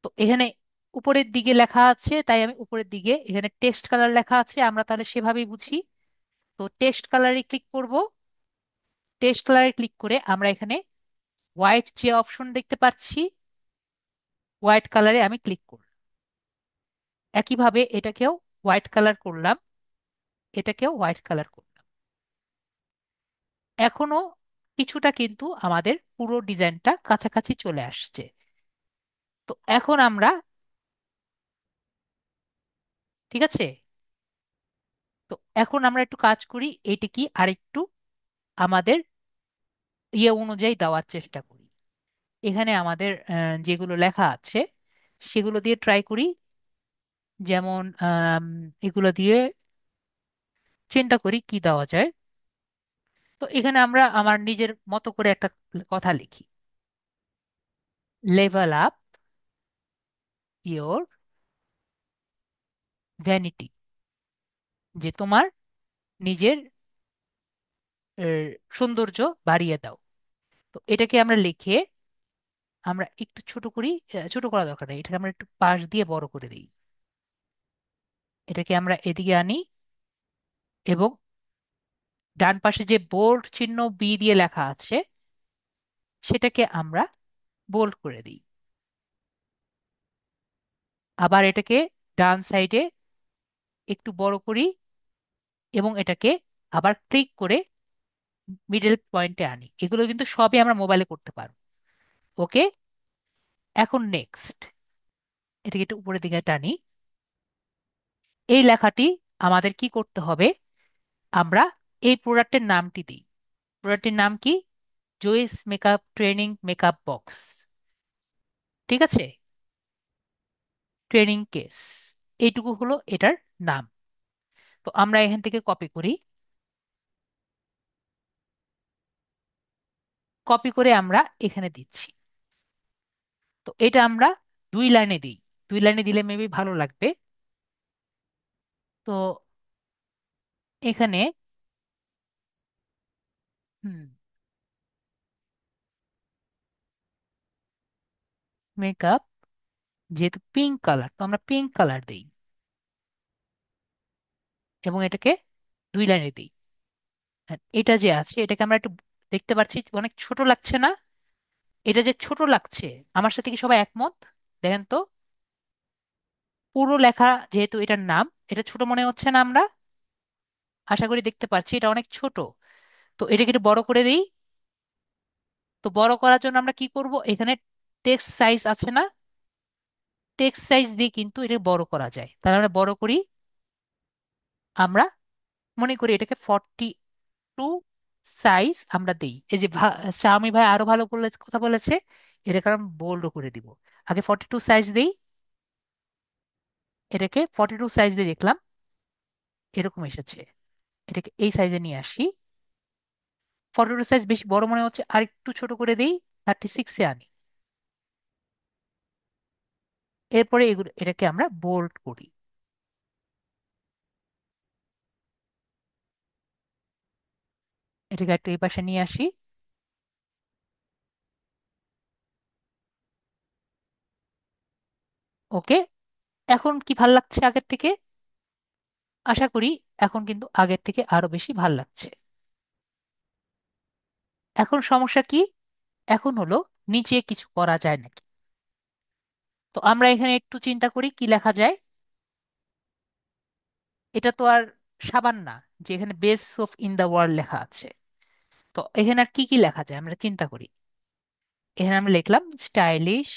তো এখানে উপরের দিকে লেখা আছে, তাই আমি উপরের দিকে, এখানে টেক্সট কালার লেখা আছে, আমরা তাহলে সেভাবেই বুঝি। তো টেক্সট কালারে ক্লিক করব। টেক্সট কালারে ক্লিক করে আমরা এখানে হোয়াইট যে অপশন দেখতে পাচ্ছি, হোয়াইট কালারে আমি ক্লিক করব। একইভাবে এটাকেও হোয়াইট কালার করলাম, এটাকেও হোয়াইট কালার করলাম। এখনো কিছুটা কিন্তু আমাদের পুরো ডিজাইনটা কাছাকাছি চলে আসছে। তো এখন আমরা, ঠিক আছে, তো এখন আমরা একটু কাজ করি, এইটা কি আরেকটু আমাদের অনুযায়ী দেওয়ার চেষ্টা করি। এখানে আমাদের যেগুলো লেখা আছে সেগুলো দিয়ে ট্রাই করি। যেমন এগুলো দিয়ে চিন্তা করি কি দেওয়া যায়। তো এখানে আমরা আমার নিজের মতো করে একটা কথা লিখি: লেভেল আপ ইয়োর ভ্যানিটি। যে তোমার নিজের সৌন্দর্য বাড়িয়ে দাও। তো এটাকে আমরা লিখে আমরা একটু ছোট করি। ছোট করা দরকার নেই, এটাকে আমরা একটু পাশ দিয়ে বড় করে দিই। এটাকে আমরা এদিকে আনি এবং ডান পাশে যে বোল্ড চিহ্ন বি দিয়ে লেখা আছে সেটাকে আমরা বোল্ড করে দিই। আবার এটাকে ডান সাইডে একটু বড় করি এবং এটাকে আবার ক্লিক করে মিডল পয়েন্টে আনি। এগুলো কিন্তু সবই আমরা মোবাইলে করতে পারবো। ওকে? এখন নেক্সট এটাকে একটু উপরের দিকে টানি। এই লেখাটি আমাদের কি করতে হবে? আমরা এই প্রোডাক্টের নামটি দিই। প্রোডাক্টের নাম কি? Joyce makeup training makeup box. ঠিক আছে? ট্রেনিং কেস, এইটুকু হলো এটার নাম। তো আমরা এখান থেকে কপি করি। কপি করে আমরা এখানে দিচ্ছি। তো এটা আমরা 2 লাইনে দিই। 2 লাইনে দিলে মেবি ভালো লাগবে। তো এখানে মেকআপ, যেহেতু পিঙ্ক কালার তো আমরা পিঙ্ক কালার দিই এবং এটাকে 2 লাইনে দিই। আর এটা যে আছে এটাকে আমরা একটু দেখতে পাচ্ছি অনেক ছোট লাগছে না? এটা যে ছোট লাগছে, আমার সাথে কি সবাই একমত? দেখেন তো, পুরো লেখা যেহেতু এটার নাম, এটা ছোট মনে হচ্ছে না? আমরা আশা করি দেখতে পাচ্ছি এটা অনেক ছোট। তো এটাকে একটু বড় করে দিই। তো বড় করার জন্য আমরা কি করব, এখানে টেক্সট সাইজ আছে না? টেক্সট সাইজ দিয়ে কিন্তু এটা বড় করা যায়। তাহলে আমরা বড় করি। আমরা মনে করি এটাকে 42 সাইজ আমরা দেই। এই যে শাওমি ভাই আরো ভালো বলে কথা বলেছে, এটা কারণ বোল্ড করে দিব। আগে 42 সাইজ দেই। এটাকে 42 সাইজ দিয়ে দেখলাম এরকম এসেছে। এটাকে এই সাইজে নিয়ে আসি। 42 সাইজ বেশি বড় মনে হচ্ছে, আর একটু ছোট করে দিই, 36-এ আনি। এরপরে এগুলো এটাকে আমরা বোল্ড করি। এটাকে একটু এই পাশে নিয়ে আসি। ওকে। এখন কি ভাল লাগছে আগের থেকে? আশা করি এখন কিন্তু আগের থেকে আরো বেশি ভাল লাগছে। এখন সমস্যা কি? এখন হলো নিচে কিছু করা যায় নাকি। তো আমরা এখানে একটু চিন্তা করি কি লেখা যায়। এটা তো আর সাবান না যে এখানে best soap in the world লেখা আছে। তো এখানে আর কি কি লেখা যায় আমরা চিন্তা করি। এখানে আমরা লিখলাম স্টাইলিশ,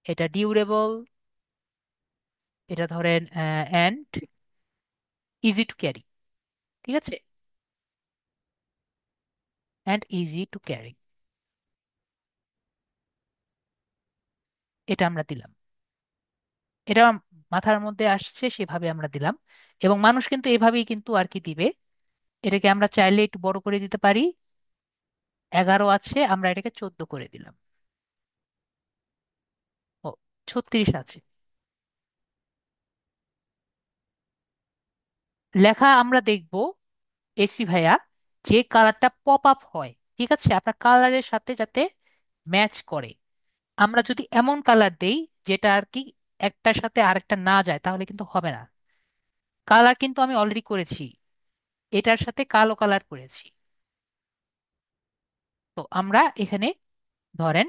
এটা ডিউরেবল, এটা ধরেন অ্যান্ড ইজি টু ক্যারি। ঠিক আছে, অ্যান্ড ইজি টু ক্যারি, এটা আমরা দিলাম। এটা মাথার মধ্যে আসছে সেভাবে আমরা দিলাম। এবং মানুষ কিন্তু এভাবেই কিন্তু আর কি দিবে। এটাকে আমরা চাইলে একটু বড় করে দিতে পারি। 11 আছে, আমরা এটাকে 14 করে দিলাম। ও, 36 আছে। লেখা আমরা দেখব এসপি ভাইয়া, যে কালারটা পপ আপ হয়, ঠিক আছে, আপনার কালারের সাথে যাতে ম্যাচ করে। আমরা যদি এমন কালার দেই যেটা আর কি একটার সাথে আরেকটা না যায়, তাহলে কিন্তু হবে না। কালার কিন্তু আমি অলরেডি করেছি, এটার সাথে কালো কালার করেছি। তো আমরা এখানে ধরেন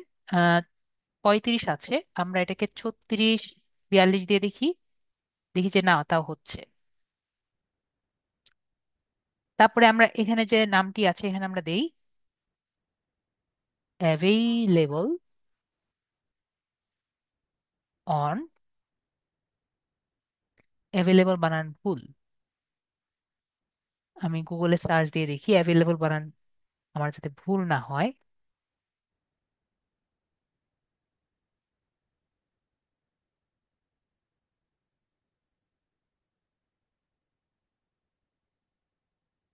35 আছে, আমরা এটাকে 36-42 দিয়ে দেখি। দেখি যে না, তাও হচ্ছে। তারপরে আমরা এখানে যে নামটি আছে এখানে আমরা দেই অ্যাভেইলেবল অন, অ্যাভেলেবল বানান ভুল। আমি গুগলে সার্চ দিয়ে দেখি অ্যাভেলেবল বানান আমার যাতে ভুল না হয়।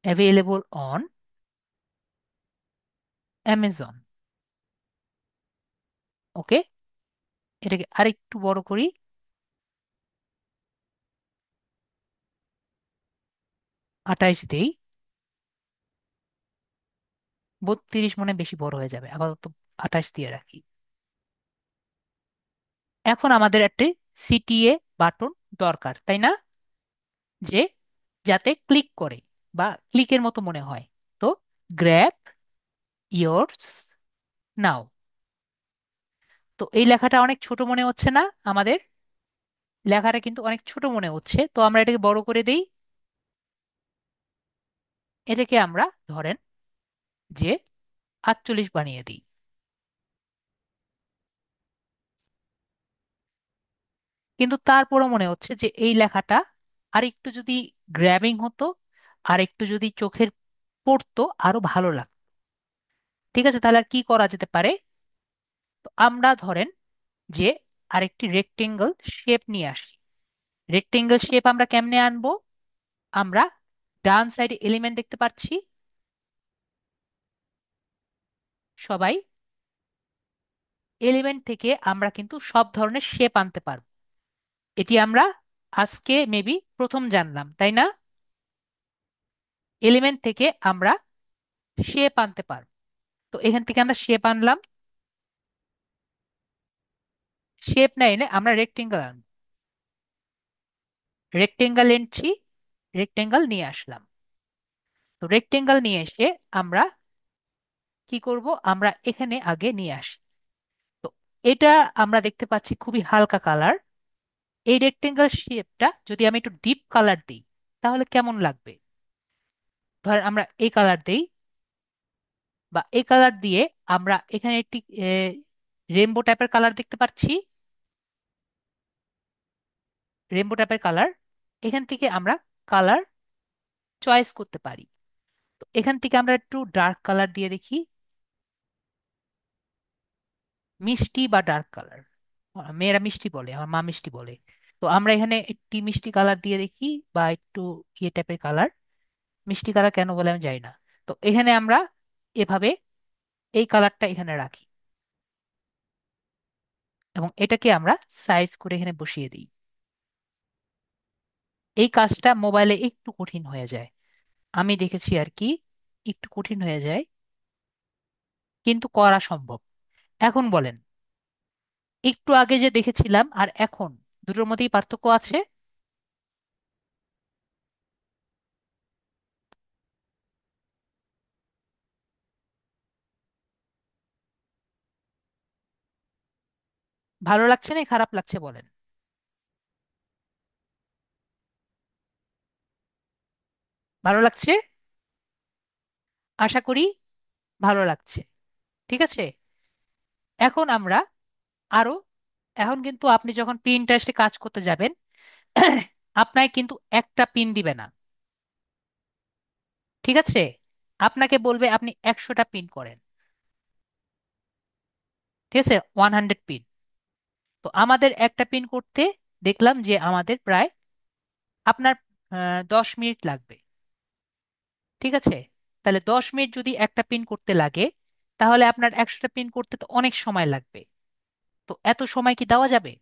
Available on Amazon. ওকে, এটাকে আরেকটু বড় করি। 28 দেই। 32 মনে হয় বেশি বড় হয়ে যাবে, আপাতত 28 দিয়ে রাখি। এখন আমাদের একটি সিটিএ বাটন দরকার, তাই না? যে যাতে ক্লিক করে বা ক্লিকের মতো মনে হয়। তো গ্র্যাব ইয়োরস নাও। তো এই লেখাটা অনেক ছোট মনে হচ্ছে না আমাদের? লেখাটা কিন্তু অনেক ছোট মনে হচ্ছে, তো আমরা এটাকে বড় করে দেই। এটাকে আমরা ধরেন যে 48 বানিয়ে দিই। কিন্তু তারপরও মনে হচ্ছে যে এই লেখাটা আর একটু যদি গ্র্যাবিং হতো, আর একটু যদি চোখের পড়তো, আরো ভালো লাগতো। ঠিক আছে, তাহলে আর কি করা যেতে পারে? তো আমরা ধরেন যে আরেকটি রেক্টেঙ্গল শেপ নিয়ে আসি। রেক্টেঙ্গল শেপ আমরা কেমনে আনবো? আমরা ডান সাইডে এলিমেন্ট দেখতে পাচ্ছি সবাই। এলিমেন্ট থেকে আমরা কিন্তু সব ধরনের শেপ আনতে পারবো। এটি আমরা আজকে মেবি প্রথম জানলাম, তাই না? এলিমেন্ট থেকে আমরা শেপ আনতে পারবো। তো এখান থেকে আমরা শেপ আনলাম। শেপ না এনে আমরা রেক্টেঙ্গেল আনবো। রেক্টেঙ্গেল এনেছি, রেক্টেঙ্গেল নিয়ে আসলাম। তো রেক্টেঙ্গেল নিয়ে এসে আমরা কি করব, আমরা এখানে আগে নিয়ে আসি। তো এটা আমরা দেখতে পাচ্ছি খুবই হালকা কালার। এই রেক্টেঙ্গেল শেপটা যদি আমি একটু ডিপ কালার দিই তাহলে কেমন লাগবে? ধর আমরা এই কালার দেই, বা এই কালার দিয়ে আমরা এখানে একটি রেনবো টাইপের কালার দেখতে পাচ্ছি। রেনবো টাইপের কালার, এখান থেকে আমরা কালার চয়েস করতে পারি। তো এখান থেকে আমরা একটু ডার্ক কালার দিয়ে দেখি, মিষ্টি বা ডার্ক কালার। মেয়েরা মিষ্টি বলে, আমার মা মিষ্টি বলে। তো আমরা এখানে একটি মিষ্টি কালার দিয়ে দেখি, বা একটু ইয়ে টাইপের কালার। মিষ্টি কালার কেন বলে আমি জানি না। তো এখানে আমরা এভাবে এই কালারটা এখানে রাখি, এবং এটাকে আমরা সাইজ করে এখানে বসিয়ে দিই। এই কাজটা মোবাইলে একটু কঠিন হয়ে যায়, আমি দেখেছি আর কি, একটু কঠিন হয়ে যায়, কিন্তু করা সম্ভব। এখন বলেন, একটু আগে যে দেখেছিলাম আর এখন, দুটোর মধ্যেই পার্থক্য আছে। ভালো লাগছে না খারাপ লাগছে বলেন? ভালো লাগছে, আশা করি ভালো লাগছে। ঠিক আছে, এখন আমরা আরো, এখন কিন্তু আপনি যখন পিনটারেস্টে কাজ করতে যাবেন, আপনাকে কিন্তু একটা পিন দিবে না। ঠিক আছে, আপনাকে বলবে আপনি 100টা পিন করেন। ঠিক আছে, 100 পিন। তো আমাদের একটা পিন করতে দেখলাম যে আমাদের প্রায় আপনার 10 মিনিট লাগবে। ঠিক আছে, তাহলে 10 মিনিট যদি একটা পিন করতে লাগে, তাহলে আপনার 100টা পিন করতে তো অনেক সময় লাগবে। তো এত সময় কি দেওয়া যাবে?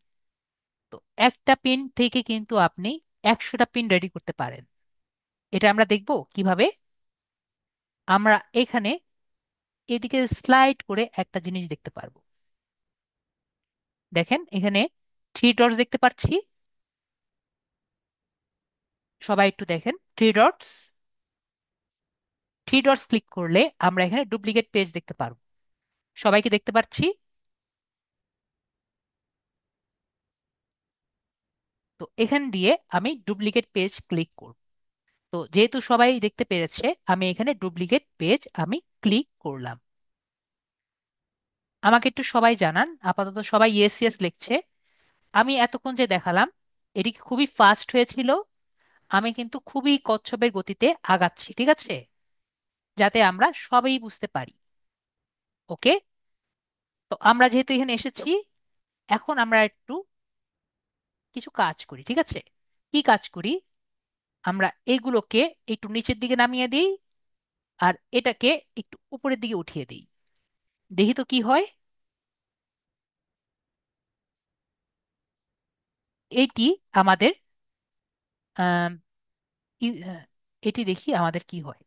তো একটা পিন থেকে কিন্তু আপনি 100টা পিন রেডি করতে পারেন। এটা আমরা দেখব কিভাবে। আমরা এখানে এদিকে স্লাইড করে একটা জিনিস দেখতে পারবো। দেখেন এখানে থ্রি ডটস দেখতে পাচ্ছি। সবাই একটু দেখেন three dots. Three dots click করলে আমরা এখানে ডুপ্লিকেট পেজ দেখতে পারবো। সবাইকে দেখতে পাচ্ছি। তো এখান দিয়ে আমি ডুপ্লিকেট পেজ ক্লিক করব। তো যেহেতু সবাই দেখতে পেরেছে, আমি এখানে ডুপ্লিকেট পেজ আমি ক্লিক করলাম। আমাকে একটু সবাই জানান, আপাতত সবাই ইয়েস ইয়েস লিখছে। আমি এতক্ষণ যে দেখালাম, এটি কি খুবই ফাস্ট হয়েছিল? আমি কিন্তু খুবই কচ্ছপের গতিতে আগাচ্ছি, ঠিক আছে, যাতে আমরা সবাই বুঝতে পারি। ওকে, তো আমরা যেহেতু এখানে এসেছি, এখন আমরা একটু কিছু কাজ করি। ঠিক আছে, কি কাজ করি? আমরা এগুলোকে একটু নিচের দিকে নামিয়ে দিই, আর এটাকে একটু উপরের দিকে উঠিয়ে দিই। দেখি তো কি হয়। এটি আমাদের আম, এটি দেখি আমাদের কি হয়।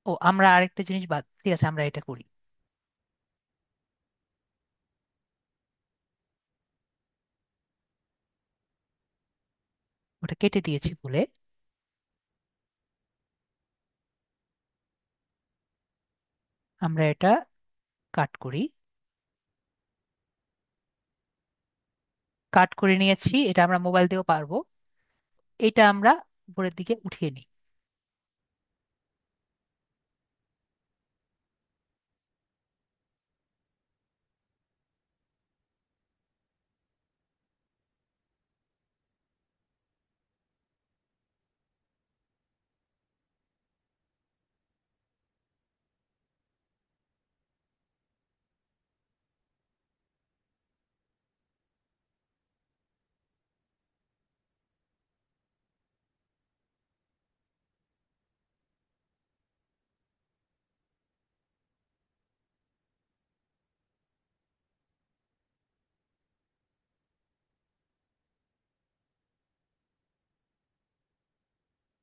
ও, আমরা আরেকটা জিনিস বাদ, ঠিক আছে আমরা এটা করি। ওটা কেটে দিয়েছি বলে আমরা এটা কাট করি। কাট করে নিয়েছি, এটা আমরা মোবাইল দিয়েও পারবো। এটা আমরা উপরের দিকে উঠিয়ে নিই।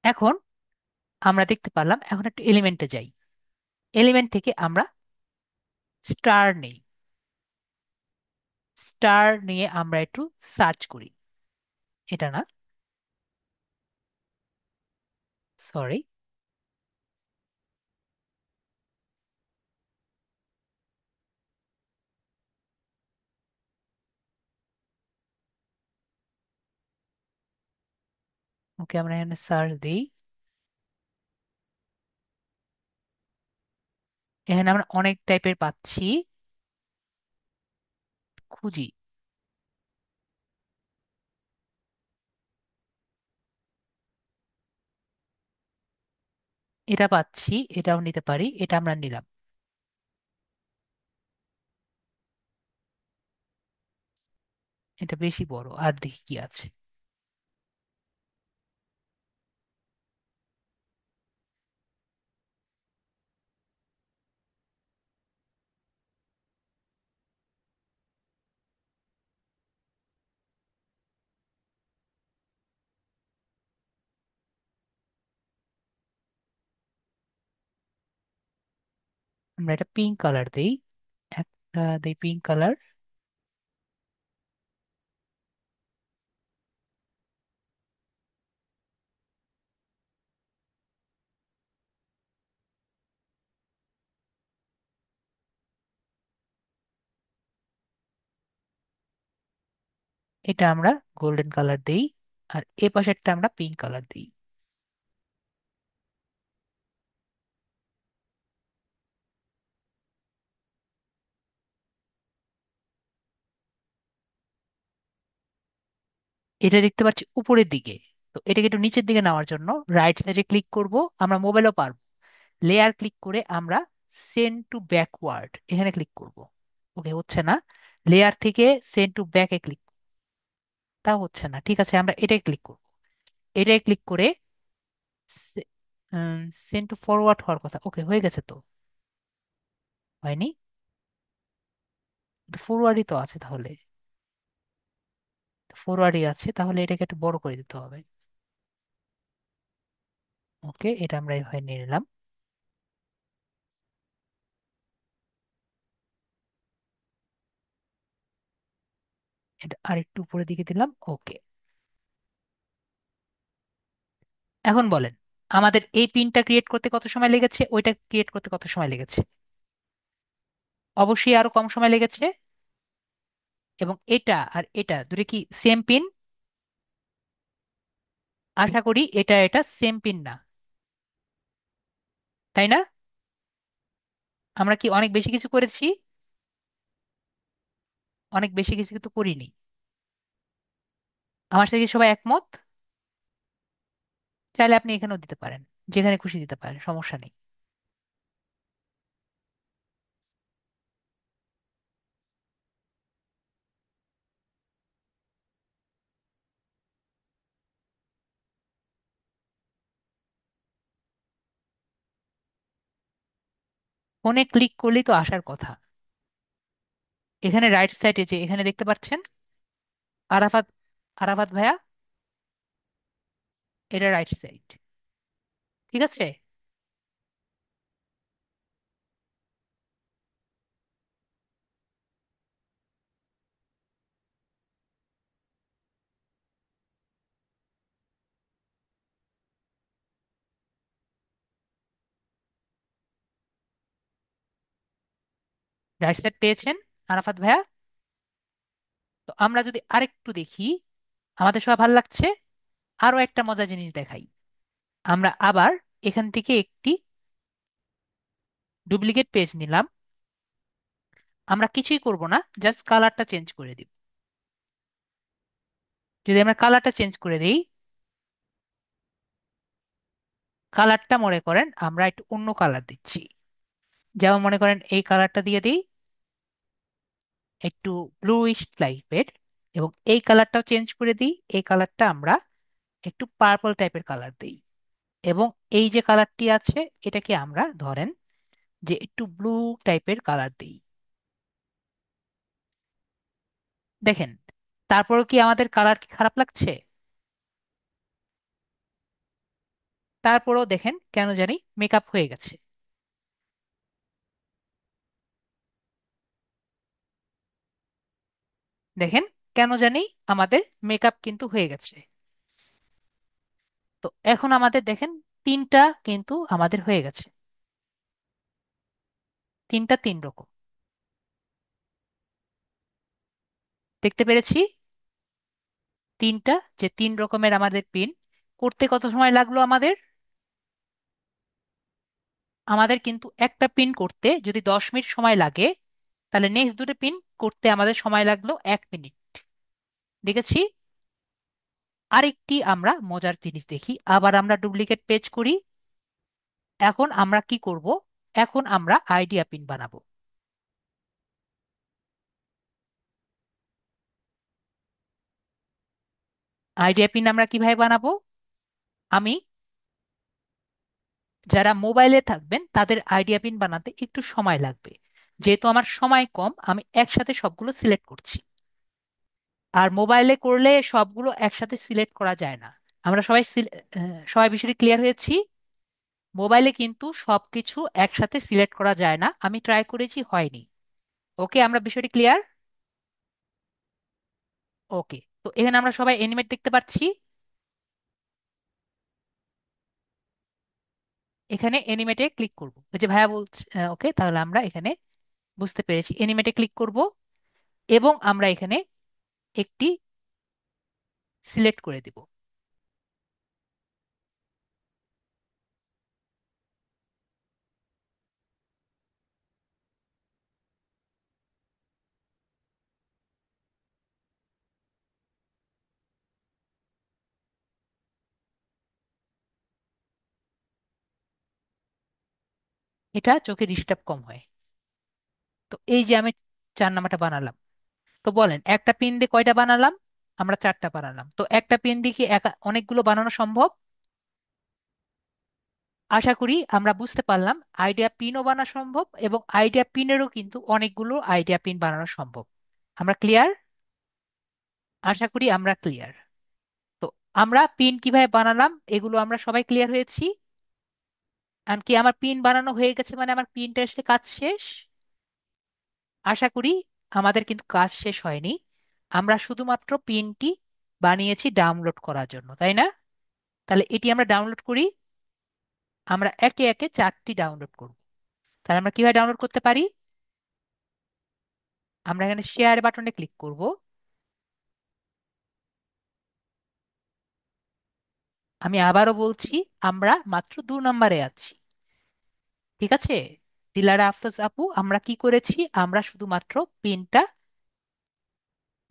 এখন আমরা দেখতে পারলাম, এখন একটু এলিমেন্টে যাই। এলিমেন্ট থেকে আমরা স্টার নেই। স্টার নিয়ে আমরা একটু সার্চ করি। এটা না, সরি, ওকে, আমরা এখানে সার্চ দিই। এখানে আমরা অনেক টাইপের পাচ্ছি, খুঁজি। এটা পাচ্ছি, এটাও নিতে পারি, এটা আমরা নিলাম। এটা বেশি বড়, আর দেখি কি আছে। আমরা এটা পিঙ্ক কালার দেই, একটা দেই পিঙ্ক কালার। এটা আমরা গোল্ডেন কালার দেই, আর এ পাশেরটা আমরা পিঙ্ক কালার দিই। এটা দেখতে পাচ্ছি উপরের দিকে। তো এটাকে একটু নিচের দিকে নেওয়ার জন্য রাইট সাইডে ক্লিক করব। আমরা মোবাইলও পারবো। লেয়ার ক্লিক করে আমরা সেন্ড টু ব্যাকওয়ার্ড এখানে ক্লিক করব। ওকে, হচ্ছে না। লেয়ার থেকে সেন্ড টু ব্যাকে ক্লিক, তা হচ্ছে না। ঠিক আছে, আমরা এটাই ক্লিক করব। এটাই ক্লিক করে সেন্ড টু ফরওয়ার্ড হওয়ার কথা। ওকে, হয়ে গেছে তো। হয়নি? ফরওয়ার্ডই তো আছে তাহলে। ফরওয়ার্ডই আছে, তাহলে এটাকে একটু বড় করে দিতে হবে। ওকে, এটা আমরা এভাবে নিয়ে নিলাম। এটা আরেকটু উপরের দিকে দিলাম। ওকে, এখন বলেন, আমাদের এই পিনটা ক্রিয়েট করতে কত সময় লেগেছে, ওইটা ক্রিয়েট করতে কত সময় লেগেছে? অবশ্যই আরো কম সময় লেগেছে। এবং এটা আর এটা দুটো কি সেম পিন? আশা করি এটা এটা সেম পিন না, তাই না? আমরা কি অনেক বেশি কিছু করেছি? অনেক বেশি কিছু কিন্তু করিনি। আমার সাথে কি সবাই একমত? চাইলে আপনি এখানেও দিতে পারেন, যেখানে খুশি দিতে পারেন, সমস্যা নেই। ফোনে ক্লিক করলেই তো আসার কথা। এখানে রাইট সাইডে যে এখানে দেখতে পাচ্ছেন আরাফাত, আরাফাত ভাইয়া, এটা রাইট সাইড। ঠিক আছে। রাইট সাইড পেয়েছেন আরাফাত ভাইয়া? তো আমরা যদি আরেকটু দেখি, আমাদের সবাই ভালো লাগছে। আরো একটা মজার জিনিস দেখাই। আমরা আবার এখান থেকে একটি ডুপ্লিকেট পেজ নিলাম। আমরা কিছুই করব না, জাস্ট কালারটা চেঞ্জ করে দিব। যদি আমরা কালারটা চেঞ্জ করে দিই, কালারটা মনে করেন আমরা একটু অন্য কালার দিচ্ছি। যেমন মনে করেন এই কালারটা দিয়ে দিই, একটু ব্লুইশ টাইপের। এবং এই কালারটাও চেঞ্জ করে দিই, এই কালারটা আমরা একটু পার্পল টাইপের কালার দিই। এবং এই যে কালারটি আছে, এটাকে আমরা ধরেন যে একটু ব্লু টাইপের কালার দিই। দেখেন, তারপরেও কি আমাদের কালার কি খারাপ লাগছে? তারপরেও দেখেন কেন জানি মেকআপ হয়ে গেছে। দেখেন, কেন জানি আমাদের মেকআপ কিন্তু হয়ে গেছে। তো এখন আমাদের দেখেন তিনটা কিন্তু আমাদের হয়ে গেছে। তিনটা তিন রকম। দেখতে পেরেছি? তিনটা, যে তিন রকমের আমাদের পিন, করতে কত সময় লাগলো আমাদের? আমাদের কিন্তু একটা পিন করতে যদি 10 মিনিট সময় লাগে, তাহলে নেক্সট দুটো পিন করতে আমাদের সময় লাগলো 1 মিনিট। দেখেছি। আরেকটি আমরা মজার জিনিস দেখি, আবার আমরা ডুপ্লিকেট পেজ করি। এখন আমরা কি করব? এখন আমরা আইডিয়া পিন বানাবো। আইডিয়া পিন আমরা কিভাবে বানাবো? আমি, যারা মোবাইলে থাকবেন তাদের আইডিয়া পিন বানাতে একটু সময় লাগবে। যেহেতু আমার সময় কম, আমি একসাথে সবগুলো সিলেক্ট করছি। আর মোবাইলে করলে সবগুলো একসাথে সিলেক্ট করা যায় না। আমরা সবাই বিষয়টি ক্লিয়ার হয়েছি। মোবাইলে কিন্তু সবকিছু একসাথে সিলেক্ট করা যায় না, আমি ট্রাই করেছি, হয়নি। ওকে, আমরা বিষয়টি ক্লিয়ার। ওকে, তো এখানে আমরা সবাই এনিমেট দেখতে পাচ্ছি। এখানে এনিমেটে ক্লিক করব, ওই যে ভাইয়া বলছে। ওকে, তাহলে আমরা এখানে বুঝতে পেরেছি, এনিমেটে ক্লিক করব এবং আমরা এখানে একটি সিলেক্ট করে দিব। এটা চোখে ডিস্টার্ব কম হয়। তো এই যে আমি 4 নাম্বারটা বানালাম। তো বলেন, একটা পিন দিয়ে কয়টা বানালাম? আমরা 4টা বানালাম। তো একটা পিন দিয়ে কি অনেকগুলো বানানো সম্ভব? আশা করি আমরা বুঝতে পারলাম আইডিয়া পিনও বানানো সম্ভব এবং আইডিয়া পিনেরও কিন্তু অনেকগুলো আইডিয়া পিন বানানো সম্ভব। আমরা ক্লিয়ার? আশা করি আমরা ক্লিয়ার। তো আমরা পিন কিভাবে বানালাম এগুলো আমরা সবাই ক্লিয়ার হয়েছি। এমনকি আমার পিন বানানো হয়ে গেছে, মানে আমার পিনটা আসলে কাজ শেষ। আশা করি আমাদের কিন্তু কাজ শেষ হয়নি। আমরা শুধুমাত্র পিনটি বানিয়েছি ডাউনলোড করার জন্য, তাই না? তাহলে এটি আমরা ডাউনলোড করি। আমরা একে একে 4টি ডাউনলোড করব। তাহলে আমরা কিভাবে ডাউনলোড করতে পারি? আমরা এখানে শেয়ার বাটনে ক্লিক করব। আমি আবারও বলছি, আমরা মাত্র 2 নম্বরে আছি। ঠিক আছে দিলারা আফরোজ আপু, আমরা কি করেছি? আমরা শুধুমাত্র পিনটা,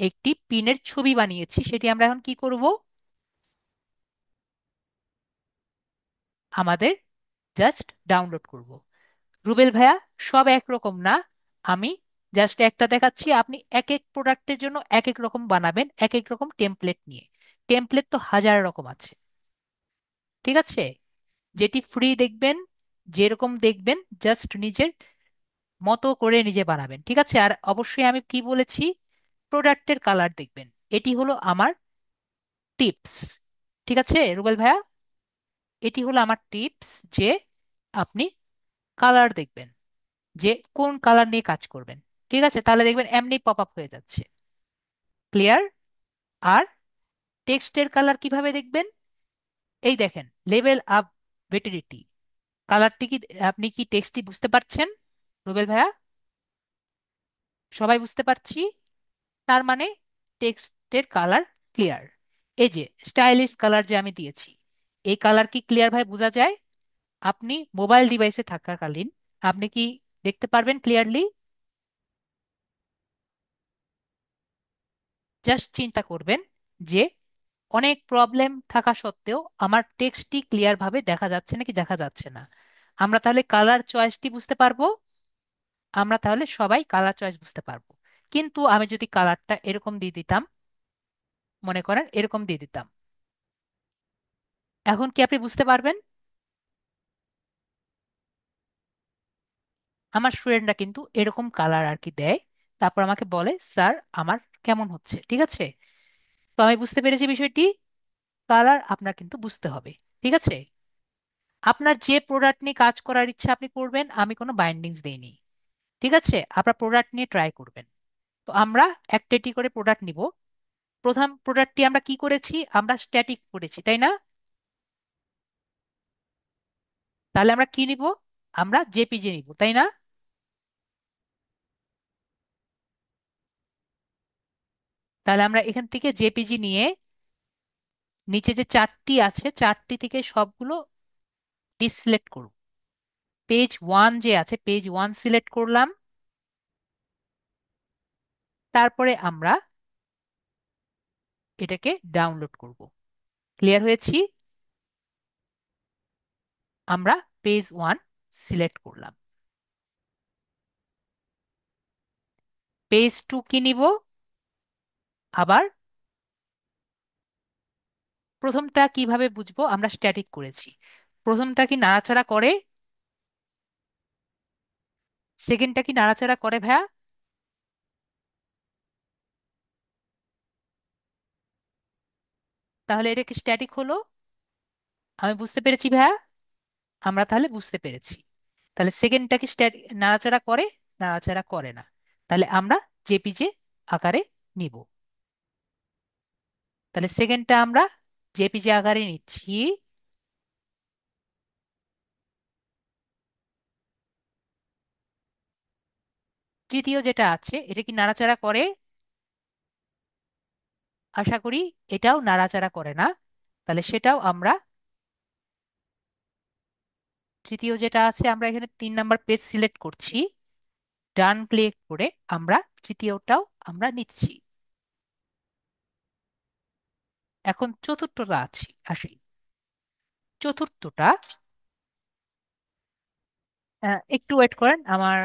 একটি পিনের ছবি বানিয়েছি, সেটি আমরা এখন কি করব? আমাদের জাস্ট ডাউনলোড করব। রুবেল ভাইয়া, সব একরকম না। আমি জাস্ট একটা দেখাচ্ছি, আপনি এক এক প্রোডাক্টের জন্য এক এক রকম বানাবেন, এক এক রকম টেমপ্লেট নিয়ে। টেমপ্লেট তো হাজার রকম আছে। ঠিক আছে, যেটি ফ্রি দেখবেন, যেরকম দেখবেন জাস্ট নিজের মতো করে নিজে বানাবেন। ঠিক আছে, আর অবশ্যই আমি কি বলেছি, প্রোডাক্টের কালার দেখবেন। এটি হলো আমার টিপস। ঠিক আছে রুবেল ভাইয়া, এটি হলো আমার টিপস যে আপনি কালার দেখবেন, যে কোন কালার নিয়ে কাজ করবেন। ঠিক আছে, তাহলে দেখবেন এমনি পপ আপ হয়ে যাচ্ছে। ক্লিয়ার? আর টেক্সটের কালার কিভাবে দেখবেন? এই দেখেন, লেভেল আপ ভেটিডিটি কালারটি কি, আপনি কি টেক্সটটি বুঝতে পারছেন রুবেল ভাইয়া? সবাই বুঝতে পারছি। তার মানে টেক্সটের কালার ক্লিয়ার। এই যে স্টাইলিশ কালার যে আমি দিয়েছি, এই কালার কি ক্লিয়ার ভাবে বোঝা যায়? আপনি মোবাইল ডিভাইসে থাকাকালীন আপনি কি দেখতে পারবেন ক্লিয়ারলি? জাস্ট চিন্তা করবেন যে অনেক প্রবলেম থাকা সত্ত্বেও আমার টেক্সটটি ক্লিয়ার ভাবে দেখা যাচ্ছে নাকি দেখা যাচ্ছে না। আমরা তাহলে কালার চয়েসটি বুঝতে পারবো। আমরা তাহলে সবাই কালার চয়েস বুঝতে পারবো। কিন্তু আমি যদি কালারটা এরকম দিয়ে দিতাম, মনে করেন এরকম দিয়ে দিতাম, এখন কি আপনি বুঝতে পারবেন? আমার স্টুডেন্টরা কিন্তু এরকম কালার আর কি দেয়, তারপর আমাকে বলে স্যার আমার কেমন হচ্ছে। ঠিক আছে, তো আমি বুঝতে পেরেছি বিষয়টি। কালার আপনার কিন্তু বুঝতে হবে। ঠিক আছে, আপনার যে প্রোডাক্ট নিয়ে কাজ করার ইচ্ছা আপনি করবেন, আমি কোনো বাইন্ডিংস দেইনি। ঠিক আছে, আপনার প্রোডাক্ট নিয়ে ট্রাই করবেন। তো আমরা একটা একটি করে প্রোডাক্ট নিব। প্রথম প্রোডাক্টটি আমরা কি করেছি? আমরা স্ট্যাটিক করেছি, তাই না? তাহলে আমরা কি নিব? আমরা জেপিজি নিব, তাই না? তাহলে আমরা এখান থেকে জেপিজি নিয়ে নিচে যে চারটি আছে চারটি থেকে সবগুলো ডিসিলেক্ট করব। পেজ ওয়ান যে আছে পেজ ওয়ান সিলেক্ট করলাম। তারপরে আমরা এটাকে ডাউনলোড করব। ক্লিয়ার হয়েছি? আমরা পেজ ওয়ান সিলেক্ট করলাম। পেজ টু কি নিব? আবার প্রথমটা কিভাবে বুঝবো? আমরা স্ট্যাটিক করেছি। প্রথমটা কি নাড়াচাড়া করে? সেকেন্ডটা কি নাড়াচাড়া করে ভাইয়া? তাহলে এটা কি স্ট্যাটিক হলো? আমি বুঝতে পেরেছি ভাইয়া। আমরা তাহলে বুঝতে পেরেছি। তাহলে সেকেন্ডটা কি নাড়াচাড়া করে? নাড়াচাড়া করে না। তাহলে আমরা জেপিজে আকারে নিব। তাহলে সেকেন্ডটা আমরা জেপিজে আকারে নিচ্ছি। তৃতীয় যেটা আছে এটা কি নাড়াচাড়া করে? আশা করি এটাও নাড়াচাড়া করে না। তাহলে সেটাও আমরা, তৃতীয় যেটা আছে আমরা এখানে 3 নাম্বার পেজ সিলেক্ট করছি। ডান ক্লিক করে আমরা তৃতীয়টাও আমরা নিচ্ছি। এখন চতুর্থটা আছি আসি। চতুর্থটা, একটু ওয়েট করেন, আমার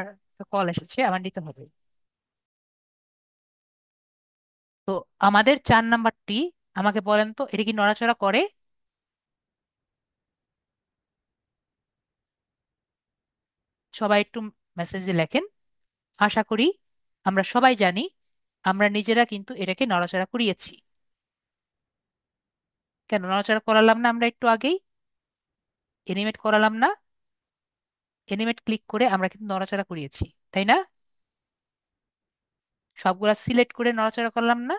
কল এসেছে, আমার নিতে হবে। তো আমাদের 4 নাম্বারটি, আমাকে বলেন তো এটা কি নড়াচড়া করে? সবাই একটু মেসেজে লেখেন। আশা করি আমরা সবাই জানি আমরা নিজেরা কিন্তু এটাকে নড়াচড়া করিয়েছি। কেন নড়াচড়া করালাম না আমরা একটু আগেই? এনিমেট করালাম না? এনিমেট ক্লিক করে আমরা কিন্তু নড়াচড়া করিয়েছি, তাই না? সবগুলা সিলেক্ট করে নড়াচড়া করলাম না?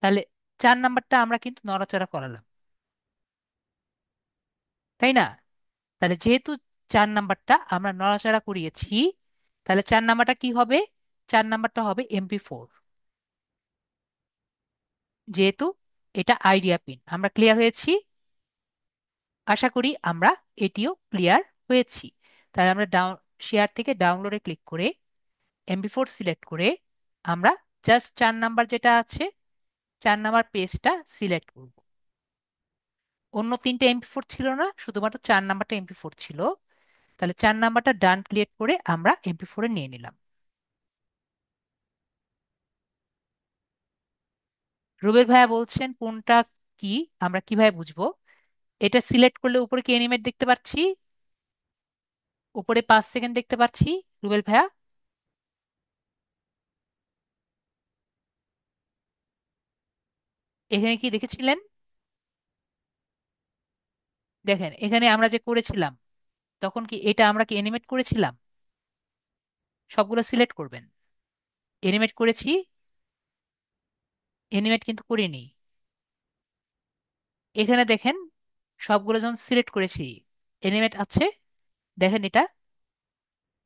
তাহলে 4 নাম্বারটা আমরা কিন্তু নড়াচড়া করালাম, তাই না? তাহলে যেহেতু 4 নাম্বারটা আমরা নড়াচড়া করিয়েছি, তাহলে 4 নাম্বারটা কি হবে? 4 নাম্বারটা হবে MP4। যেহেতু এটা আইডিয়া পিন, আমরা ক্লিয়ার হয়েছি। আশা করি আমরা এটিও ক্লিয়ার হয়েছি। তাহলে আমরা শেয়ার থেকে ডাউনলোডে ক্লিক করে MP4 সিলেক্ট করে আমরা জাস্ট 4 নাম্বার যেটা আছে 4 নাম্বার পেজটা সিলেক্ট করব। অন্য তিনটে MP4 ছিল না, শুধুমাত্র 4 নাম্বারটা MP4 ছিল। তাহলে 4 নাম্বারটা ডান ক্লিক করে আমরা MP4 এ নিয়ে নিলাম। রুবেল ভাইয়া বলছেন কোনটা কি, আমরা কিভাবে বুঝবো? এটা সিলেক্ট করলে উপরে কি অ্যানিমেট দেখতে পাচ্ছি? উপরে 5 সেকেন্ড দেখতে পাচ্ছি। রুবেল ভাইয়া, এখানে কি দেখেছিলেন? দেখেন এখানে আমরা যে করেছিলাম, তখন কি এটা আমরা কি অ্যানিমেট করেছিলাম? সবগুলো সিলেক্ট করবেন। অ্যানিমেট করেছি? অ্যানিমেট কিন্তু করিনি। এখানে দেখেন সবগুলো যখন সিলেক্ট করেছি অ্যানিমেট আছে, দেখেন এটা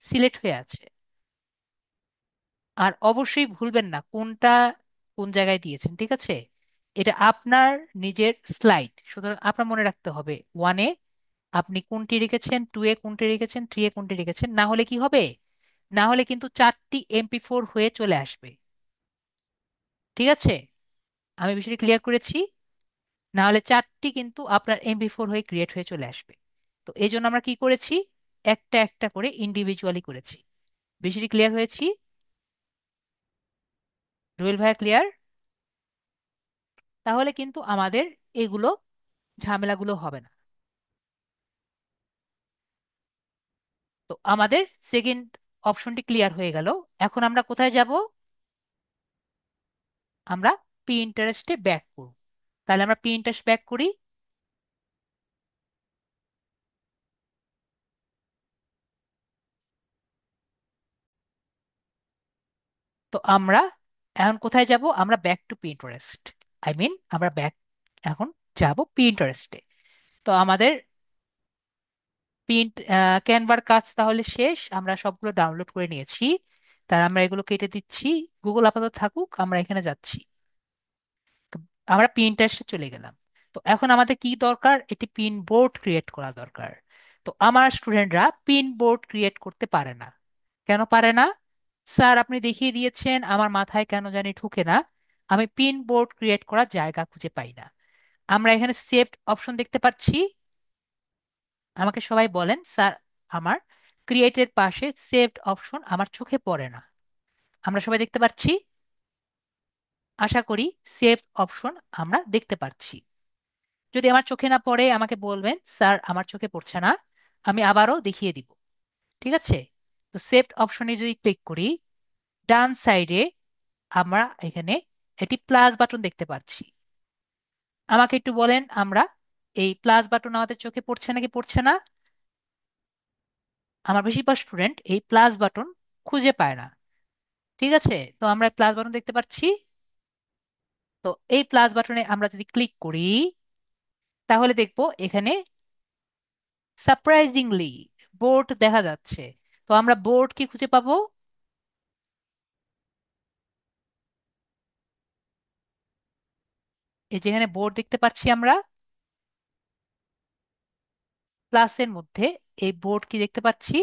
সিলেক্ট হয়ে আছে। আর অবশ্যই ভুলবেন না কোনটা কোন জায়গায় দিয়েছেন, ঠিক আছে? এটা আপনার নিজের স্লাইড, সুতরাং আপনার মনে রাখতে হবে ওয়ানে আপনি কোনটি রেখেছেন, টু এ কোনটি রেখেছেন, থ্রি এ কোনটি রেখেছেন। না হলে কি হবে? না হলে কিন্তু 4টি MP4 হয়ে চলে আসবে। ঠিক আছে? আমি বিষয়টি ক্লিয়ার করেছি। না হলে 4টি কিন্তু আপনার MP4 হয়ে ক্রিয়েট হয়ে চলে আসবে। তো এই জন্য আমরা কি করেছি? একটা একটা করে ইন্ডিভিজুয়ালি করেছি। বিষয়টি ক্লিয়ার হয়েছি? রুয়েল ভাইয়া ক্লিয়ার? তাহলে কিন্তু আমাদের এগুলো ঝামেলাগুলো হবে না। তো আমাদের সেকেন্ড অপশনটি ক্লিয়ার হয়ে গেল। এখন আমরা কোথায় যাব? আমরা পিন্টারেস্টে ব্যাক করব। তাহলে আমরা পিন্টারেস্ট ব্যাক করি। তো আমরা এখন কোথায় যাব? আমরা ব্যাক টু পিন্টারেস্ট, আমরা ব্যাক এখন যাব পিন্টারেস্টে। তো আমাদের ক্যানভার কাজ তাহলে শেষ, আমরা সবগুলো ডাউনলোড করে নিয়েছি। তার আমরা এগুলো কেটে দিচ্ছি। গুগল আপাতত থাকুক, আমরা এখানে যাচ্ছি। তো আমরা পিনটারেস্টে চলে গেলাম। তো এখন আমাদের কি দরকার, একটি পিন বোর্ড ক্রিয়েট করা দরকার। তো আমার স্টুডেন্টরা পিন বোর্ড ক্রিয়েট করতে পারে না। কেন পারে না? স্যার আপনি দেখিয়ে দিয়েছেন, আমার মাথায় কেন জানি ঢুকে না। আমি পিন বোর্ড ক্রিয়েট করার জায়গা খুঁজে পাই না। আমরা এখানে সেভড অপশন দেখতে পাচ্ছি। আমাকে সবাই বলেন স্যার, আমার ক্রিয়েটের পাশে সেভড অপশন আমার চোখে পড়ে না। আমরা সবাই দেখতে পাচ্ছি? আশা করি সেভ অপশন আমরা দেখতে পাচ্ছি। যদি আমার চোখে না পড়ে আমাকে বলবেন স্যার আমার চোখে পড়ছে না, আমি আবারও দেখিয়ে দিব। ঠিক আছে? তো সেভড অপশনে যদি ক্লিক করি, ডান সাইডে আমরা এখানে একটি প্লাস বাটন দেখতে পাচ্ছি। আমাকে একটু বলেন, আমরা এই প্লাস বাটন আমাদের চোখে পড়ছে নাকি পড়ছে না? আমার বেশিরভাগ স্টুডেন্ট এই প্লাস বাটন খুঁজে পায় না। ঠিক আছে, তো আমরা প্লাস বাটন দেখতে পাচ্ছি। তো এই প্লাস বাটনে আমরা যদি ক্লিক করি, তাহলে দেখবো এখানে সারপ্রাইজিংলি বোর্ড দেখা যাচ্ছে। তো আমরা বোর্ড কি খুঁজে পাবো? এই যেখানে বোর্ড দেখতে পাচ্ছি আমরা প্লাসের মধ্যে, এই বোর্ড কি দেখতে পাচ্ছি?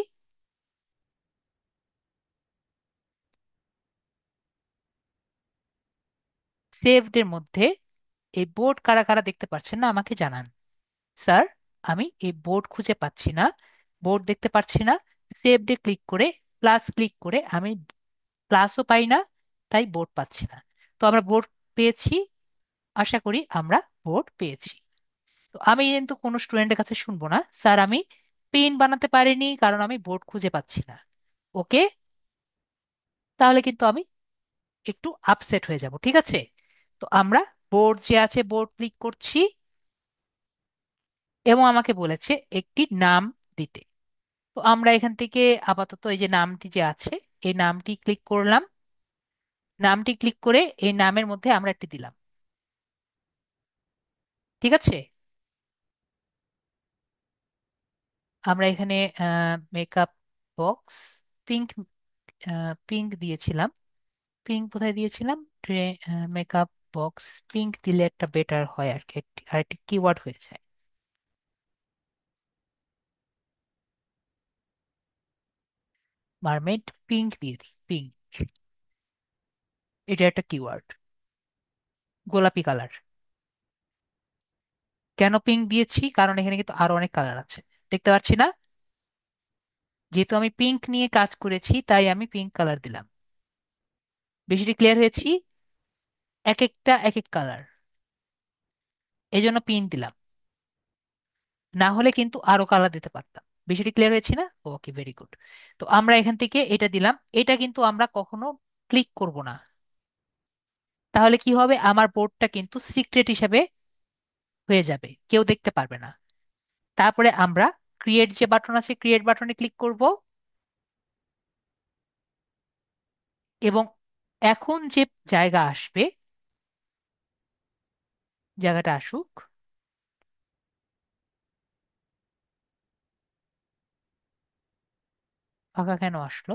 সেভড এর মধ্যে এই বোর্ড কারা কারা দেখতে পাচ্ছেন না আমাকে জানান। স্যার আমি এই বোর্ড খুঁজে পাচ্ছি না, বোর্ড দেখতে পাচ্ছি না। সেভড এ ক্লিক করে, প্লাস ক্লিক করে আমি প্লাসও পাই না, তাই বোর্ড পাচ্ছি না। তো আমরা বোর্ড পেয়েছি, আশা করি আমরা বোর্ড পেয়েছি। তো আমি কিন্তু কোনো স্টুডেন্টের কাছে শুনবো না স্যার আমি পেন বানাতে পারিনি কারণ আমি বোর্ড খুঁজে পাচ্ছি না। ওকে, তাহলে কিন্তু আমি একটু আপসেট হয়ে যাব। ঠিক আছে, তো আমরা বোর্ড যে আছে বোর্ড ক্লিক করছি, এবং আমাকে বলেছে একটি নাম দিতে। তো আমরা এখান থেকে আপাতত এই যে নামটি যে আছে, এই নামটি ক্লিক করলাম। নামটি ক্লিক করে এই নামের মধ্যে আমরা একটি দিলাম। ঠিক আছে, আমরা এখানে মেকআপ বক্স পিঙ্ক, পিঙ্ক দিয়েছিলাম। পিঙ্ক কোথায় দিয়েছিলাম? মেকআপ বক্স পিঙ্ক দিলে একটা বেটার হয় আর কি, আর একটি কিওয়ার্ড হয়ে যায়। মারমেড পিঙ্ক দিয়ে দিই, পিঙ্ক, এটা একটা কিওয়ার্ড। গোলাপি কালার। কেন পিঙ্ক দিয়েছি? কারণ এখানে কিন্তু আরো অনেক কালার আছে, দেখতে পাচ্ছি না? যেহেতু আমি পিঙ্ক নিয়ে কাজ করেছি তাই আমি পিঙ্ক কালার দিলাম। বেশি ক্লিয়ার হয়েছি? এক একটা এক এক কালার, এই জন্য পিঙ্ক দিলাম। না হলে কিন্তু আরো কালার দিতে পারতাম। বিষয়টি ক্লিয়ার হয়েছে না? ওকে, ভেরি গুড। তো আমরা এখান থেকে এটা দিলাম। এটা কিন্তু আমরা কখনো ক্লিক করব না। তাহলে কি হবে, আমার বোর্ডটা কিন্তু সিক্রেট হিসেবে হয়ে যাবে, কেউ দেখতে পারবে না। তারপরে আমরা ক্রিয়েট যে বাটন আছে, ক্রিয়েট বাটনে ক্লিক করব, এবং এখন যে জায়গা আসবে, জায়গাটা আসুক। ফাঁকা কেন আসলো?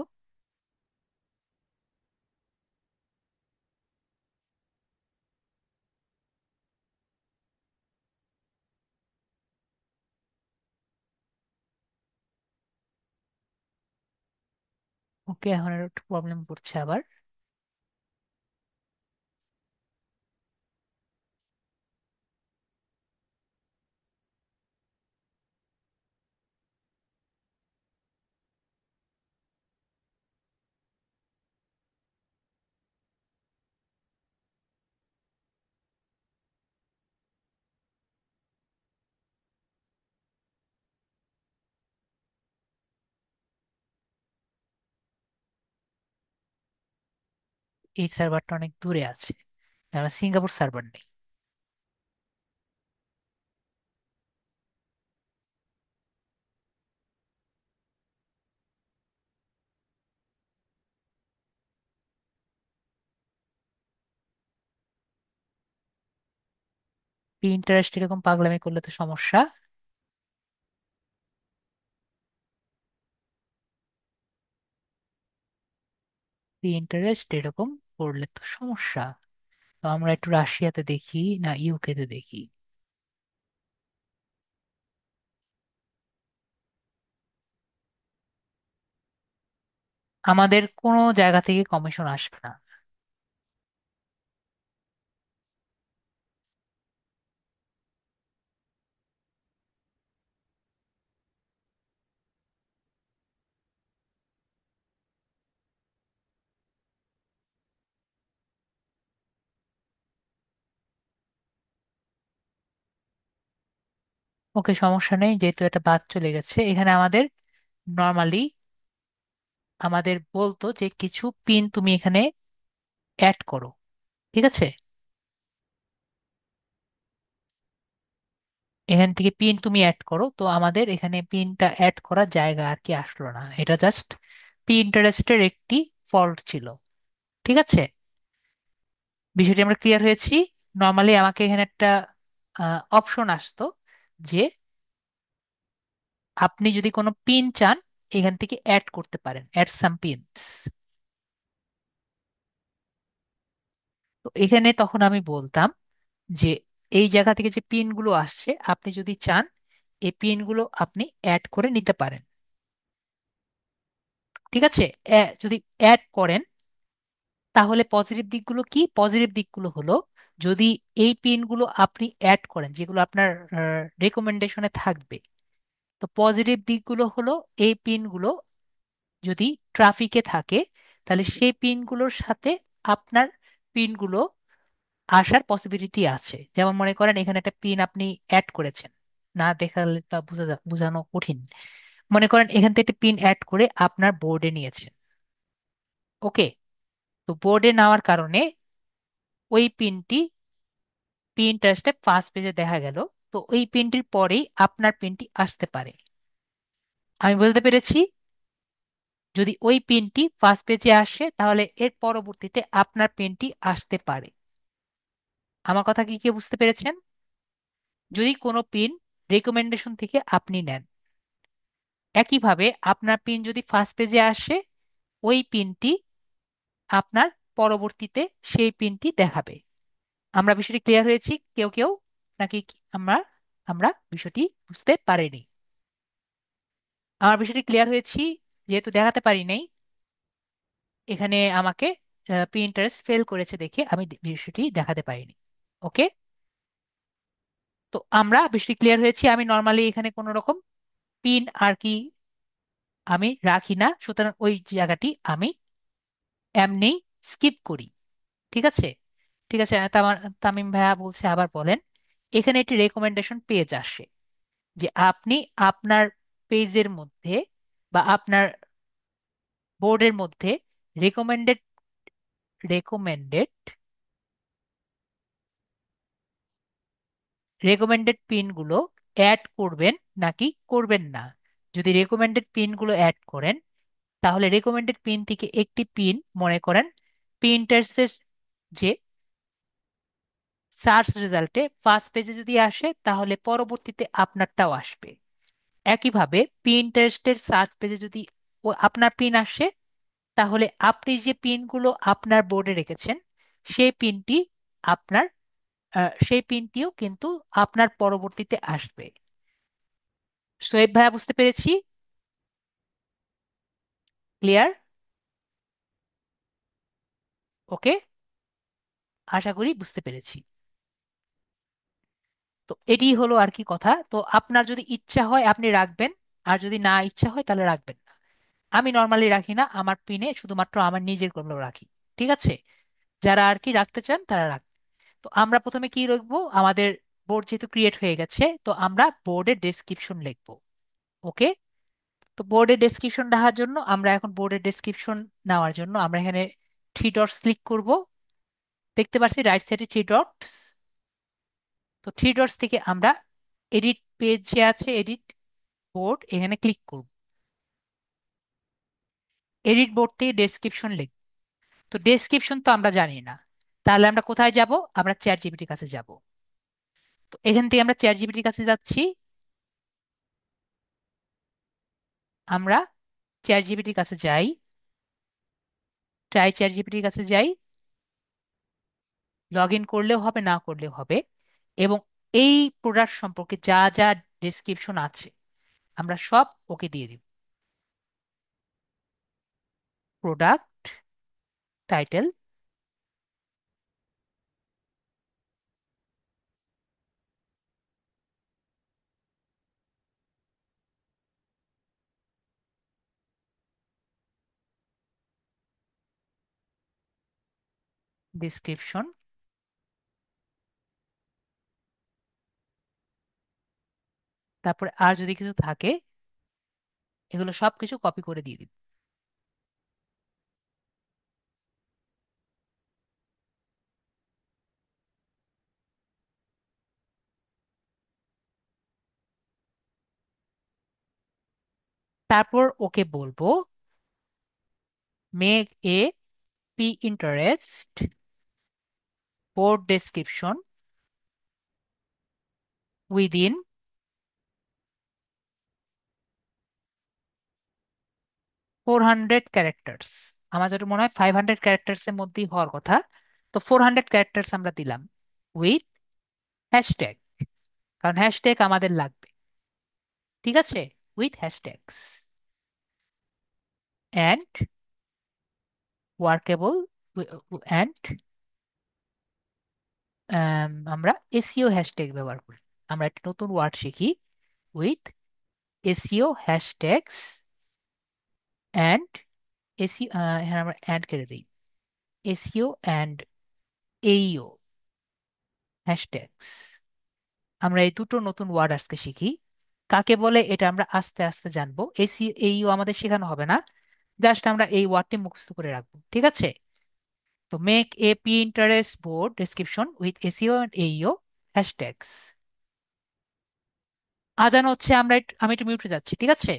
ওকে, এখন আর একটু প্রবলেম করছে আবার। এই সার্ভারটা অনেক দূরে আছে, আমার সিঙ্গাপুর সার্ভার নেই। ইন্টারেস্ট এরকম পাগলামি করলে তো সমস্যা। ইন্টারেস্ট এরকম করলে তো সমস্যা। তো আমরা একটু রাশিয়াতে দেখি না ইউকে তে দেখি। আমাদের কোনো জায়গা থেকে কমিশন আসবে না। ওকে, সমস্যা নেই, যেহেতু এটা বাদ চলে গেছে। এখানে আমাদের নর্মালি আমাদের বলতো যে কিছু পিন তুমি এখানে অ্যাড করো। ঠিক আছে, এখান থেকে পিন তুমি অ্যাড করো, তো আমাদের এখানে পিনটা অ্যাড করার জায়গা আর কি আসলো না। এটা জাস্ট পিন্টারেস্টের একটি ফল্ট ছিল। ঠিক আছে, বিষয়টি আমরা ক্লিয়ার হয়েছি। নর্মালি আমাকে এখানে একটা অপশন আসতো যে আপনি যদি কোনো পিন চান এখান থেকে অ্যাড করতে পারেন, অ্যাড সাম পিনস। তো এখানে তখন আমি বলতাম যে এই জায়গা থেকে যে পিনগুলো আসছে আপনি যদি চান এই পিনগুলো আপনি অ্যাড করে নিতে পারেন। ঠিক আছে, যদি অ্যাড করেন তাহলে পজিটিভ দিকগুলো কি? পজিটিভ দিকগুলো হলো, যদি এই পিনগুলো আপনি অ্যাড করেন যেগুলো আপনার রেকমেন্ডেশনে থাকবে, তো পজিটিভ দিকগুলো হলো এই পিনগুলো যদি ট্রাফিকে থাকে তাহলে সেই পিনগুলোর সাথে আপনার পিনগুলো আসার পসিবিলিটি আছে। যেমন মনে করেন এখানে একটা পিন আপনি অ্যাড করেছেন, না দেখালে তা বোঝানো কঠিন। মনে করেন এখান থেকে একটা পিন অ্যাড করে আপনার বোর্ডে নিয়েছেন। ওকে, তো বোর্ডে নেওয়ার কারণে ওই পিনটি পিনটারেস্টে ফার্স্ট পেজে দেখা গেল, তো ওই পিনটির পরেই আপনার পিনটি আসতে পারে। আমি বলতে পেরেছি, যদি ওই পিনটি ফার্স্ট পেজে আসে তাহলে এর পরবর্তীতে আপনার পিনটি আসতে পারে। আমার কথা কি কি বুঝতে পেরেছেন? যদি কোনো পিন রেকমেন্ডেশন থেকে আপনি নেন, একইভাবে আপনার পিন যদি ফার্স্ট পেজে আসে ওই পিনটি আপনার পরবর্তীতে সেই পিনটি দেখাবে। আমরা বিষয়টি ক্লিয়ার হয়েছি কেউ কেউ, নাকি আমরা আমরা বিষয়টি বুঝতে পারিনি? আমার বিষয়টি ক্লিয়ার হয়েছি, যেহেতু দেখাতে পারি নাই এখানে আমাকে পিন্টারেস্ট ফেল করেছে দেখে আমি বিষয়টি দেখাতে পারিনি। ওকে, তো আমরা বিষয়টি ক্লিয়ার হয়েছি। আমি নর্মালি এখানে কোনো রকম পিন আর কি আমি রাখি না, সুতরাং ওই জায়গাটি আমি এমনি স্কিপ করি। ঠিক আছে, ঠিক আছে। তামিম ভাইয়া বলছে আবার বলেন। এখানে একটি রেকমেন্ডেশন পেজ আসে যে আপনি আপনার পেজের মধ্যে বা আপনার বোর্ডের মধ্যে রেকমেন্ডেড রেকমেন্ডেড রেকমেন্ডেড পিনগুলো অ্যাড করবেন নাকি করবেন না। যদি রেকমেন্ডেড পিনগুলো অ্যাড করেন তাহলে রেকমেন্ডেড পিন থেকে একটি পিন, মনে করেন প্রিন্টার্সের যে সার্চ রেজাল্টে ফার্স্ট পেজে যদি আসে তাহলে পরবর্তীতে আপনারটাও আসবে। একইভাবে পিন্টারেস্টের সার্চ পেজে যদি আপনার পিন আসে তাহলে আপনি যে পিনগুলো আপনার বোর্ডে রেখেছেন সেই পিনটি আপনার সেই পিনটিও কিন্তু আপনার পরবর্তীতে আসবে। সোয়েব ভাইয়া বুঝতে পেরেছি? ক্লিয়ার? ওকে, আশা করি বুঝতে পেরেছি। তো এটি হলো আর কি কথা। তো আপনার যদি ইচ্ছা হয় আপনি রাখবেন, আর যদি না ইচ্ছা হয় তাহলে রাখবেন না। আমি নর্মালি রাখি না, আমার পিনে শুধুমাত্র আমার নিজের গুলো রাখি। ঠিক আছে, যারা আর কি রাখতে চান তারা রাখ। তো আমরা প্রথমে কি লিখবো? আমাদের বোর্ড যেহেতু ক্রিয়েট হয়ে গেছে তো আমরা বোর্ডের ডেসক্রিপশন লিখবো। ওকে, তো বোর্ডের ডেসক্রিপশন দেওয়ার জন্য আমরা এখন বোর্ডের ডেসক্রিপশন নেওয়ার জন্য আমরা এখানে থ্রি ডটস ক্লিক করব। দেখতে পাচ্ছি রাইট সাইডে থ্রি ডটস। তো থ্রি ডটস থেকে আমরা এডিট পেজ যে আছে, এডিট বোর্ড, এখানে ক্লিক করব। এডিট বোর্ড থেকে ডেসক্রিপশন লিখব। তো ডেসক্রিপশন তো আমরা জানি না, তাহলে আমরা কোথায় যাব? আমরা চ্যাট জিপিটির কাছে যাব। তো এখান থেকে আমরা চ্যাট জিপিটির কাছে যাচ্ছি। আমরা চ্যাট জিপিটির কাছে যাই, ট্রাই চ্যাট জিপিটির কাছে যাই। লগ ইন করলেও হবে, না করলেও হবে। এবং এই প্রোডাক্ট সম্পর্কে যা যা ডেসক্রিপশন আছে আমরা সব ওকে দিয়ে দিব। প্রোডাক্ট টাইটেল, ডিসক্রিপশন, তারপরে আর যদি কিছু থাকে এগুলো সব কিছু কপি করে দিয়ে দিব। তারপর ওকে বলবো make a Pinterest board description within 400 characters. আমার যেটা মনে হয় 500 ক্যারেক্টার্স এর মধ্যেই হওয়ার কথা। তো 400 ক্যারেক্টার্স আমরা দিলাম উইথ হ্যাশট্যাগ, কারণ হ্যাশট্যাগ আমাদের লাগবে। ঠিক আছে, with hashtags and workable and আমরা এসইও হ্যাশট্যাগ ব্যবহার করি। আমরা একটা নতুন ওয়ার্ড শিখি, with SEO hashtags and SEO, এখানে আমরা অ্যান্ড কেটে দিই, এসইও অ্যান্ড এইও হ্যাশট্যাগস। আমরা এই দুটো নতুন ওয়ার্ড আজকে শিখি। কাকে বলে এটা আমরা আস্তে আস্তে জানবো, এসিও এইও আমাদের শেখানো হবে না, জাস্ট আমরা এই ওয়ার্ডটি মুখস্থ করে রাখবো। ঠিক আছে, তো make a Pinterest board description with SEO and AEO hashtags. আজান হচ্ছে, আমি একটু মিউটে যাচ্ছি, ঠিক আছে।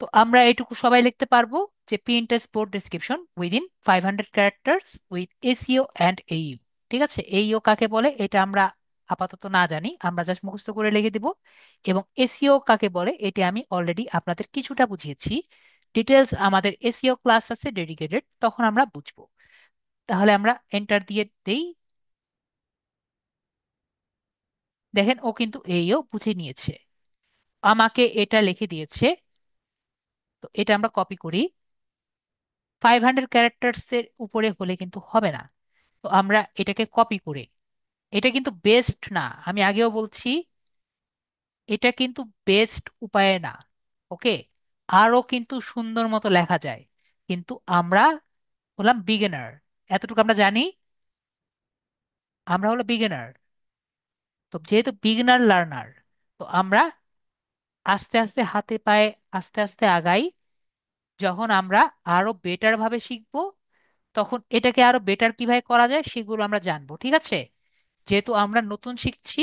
তো আমরা এটুকু সবাই লিখতে পারবো যে Pinterest board description within 500 characters with SEO and AEO. ঠিক আছে, এইইও কাকে বলে এটা আমরা আপাতত না জানি, আমরা জাস্ট মুখস্থ করে লিখে দিব। এবং এসইও কাকে বলে এটা আমি অলরেডি আপনাদের কিছুটা বুঝিয়েছি। ডিটেলস আমাদের এসইও ক্লাস আছে ডেডিকেটেড, তখন আমরা বুঝবো। তাহলে আমরা এন্টার দিয়ে দেই। দেখেন ও কিন্তু এইও বুঝে নিয়েছে, আমাকে এটা লিখে দিয়েছে। তো এটা আমরা কপি করি। 500 ক্যারেক্টার্স এর উপরে হলে কিন্তু হবে না, তো আমরা এটাকে কপি করে, এটা কিন্তু বেস্ট না, আমি আগেও বলছি, এটা কিন্তু বেস্ট উপায় না। ওকে, আরো কিন্তু সুন্দর মতো লেখা যায়, কিন্তু আমরা হলাম বিগিনার, এতটুকু আমরা জানি, আমরা হলো বিগিনার। তো যেহেতু বিগিনার লার্নার, তো আমরা আস্তে আস্তে হাতে পায়ে আস্তে আস্তে আগাই। যখন আমরা আরো বেটার ভাবে শিখবো, তখন এটাকে আরো বেটার কিভাবে করা যায় সেগুলো আমরা জানবো। ঠিক আছে, যেহেতু আমরা নতুন শিখছি,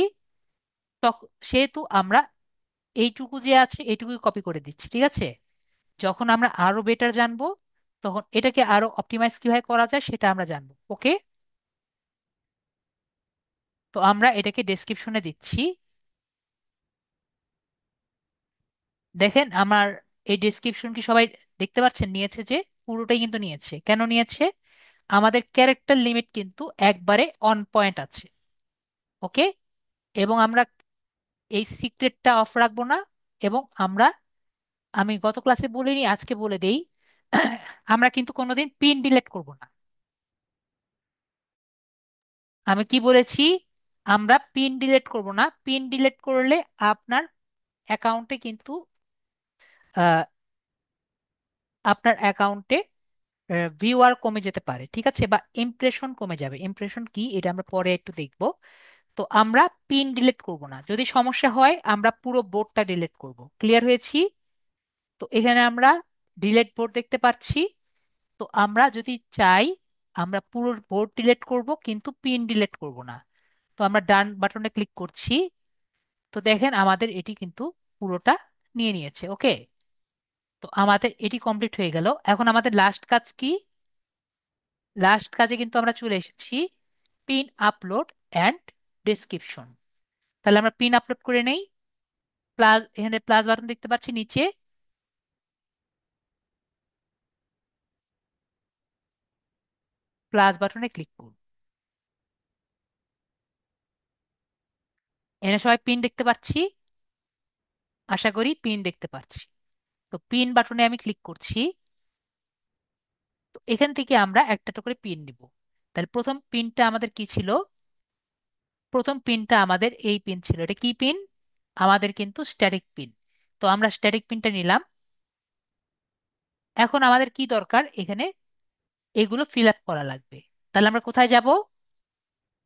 তখন সেহেতু আমরা এইটুকু যে আছে এইটুকুই কপি করে দিচ্ছি। ঠিক আছে, যখন আমরা আরো বেটার জানবো, তখন এটাকে আরো অপটিমাইজ কিভাবে করা যায় সেটা আমরা জানবো। ওকে, তো আমরা এটাকে ডেসক্রিপশনে দিচ্ছি। দেখেন আমার এই ডেসক্রিপশন কি সবাই দেখতে পাচ্ছেন? নিয়েছে যে, পুরোটাই কিন্তু নিয়েছে। কেন নিয়েছে? আমাদের ক্যারেক্টার লিমিট কিন্তু একবারে অন পয়েন্ট আছে। ওকে, এবং আমরা এই সিক্রেটটা অফ রাখবো না। এবং আমরা, আমি গত ক্লাসে বলিনি, আজকে বলে দেই, আমরা কিন্তু কোনোদিন পিন ডিলিট করব না। আমি কি বলেছি? আমরা পিন ডিলিট করব না। পিন ডিলিট করলে আপনার অ্যাকাউন্টে কিন্তু আপনার অ্যাকাউন্টে ভিউয়ার কমে যেতে পারে। ঠিক আছে, বা ইমপ্রেশন কমে যাবে। ইমপ্রেশন কি এটা আমরা পরে একটু দেখব। তো আমরা পিন ডিলিট করব না, যদি সমস্যা হয় আমরা পুরো বোর্ডটা ডিলিট করব। ক্লিয়ার হয়েছি? তো এখানে আমরা ডিলিট বোর্ড দেখতে পাচ্ছি। তো আমরা যদি চাই আমরা পুরো বোর্ড ডিলিট করব, কিন্তু পিন ডিলিট করব না। তো আমরা ডান বাটনে ক্লিক করছি। তো দেখেন আমাদের এটি কিন্তু পুরোটা নিয়ে নিয়েছে। ওকে, তো আমাদের এটি কমপ্লিট হয়ে গেল। এখন আমাদের লাস্ট কাজ কি? লাস্ট কাজে কিন্তু আমরা চলে এসেছি, পিন আপলোড অ্যান্ড ডেসক্রিপশন। তাহলে আমরা পিন আপলোড করে নেই। প্লাস, এখানে প্লাস বাটন দেখতে পাচ্ছি নিচে। প্লাস বাটনে ক্লিক করুন। এখানে সবাই পিন দেখতে পাচ্ছি, আশা করি পিন দেখতে পাচ্ছি। তো পিন বাটনে আমি ক্লিক করছি। তো এখান থেকে আমরা একটা একটা করে পিন নিব। তাহলে প্রথম পিনটা আমাদের কি ছিল? প্রথম পিনটা আমাদের এই পিন ছিল। এটা কি পিন? আমাদের কিন্তু স্ট্যাটিক পিন। তো আমরা স্ট্যাটিক পিনটা নিলাম। এখন আমাদের কি দরকার এখানে? এগুলো ফিল আপ করা লাগবে। তাহলে আমরা কোথায় যাব?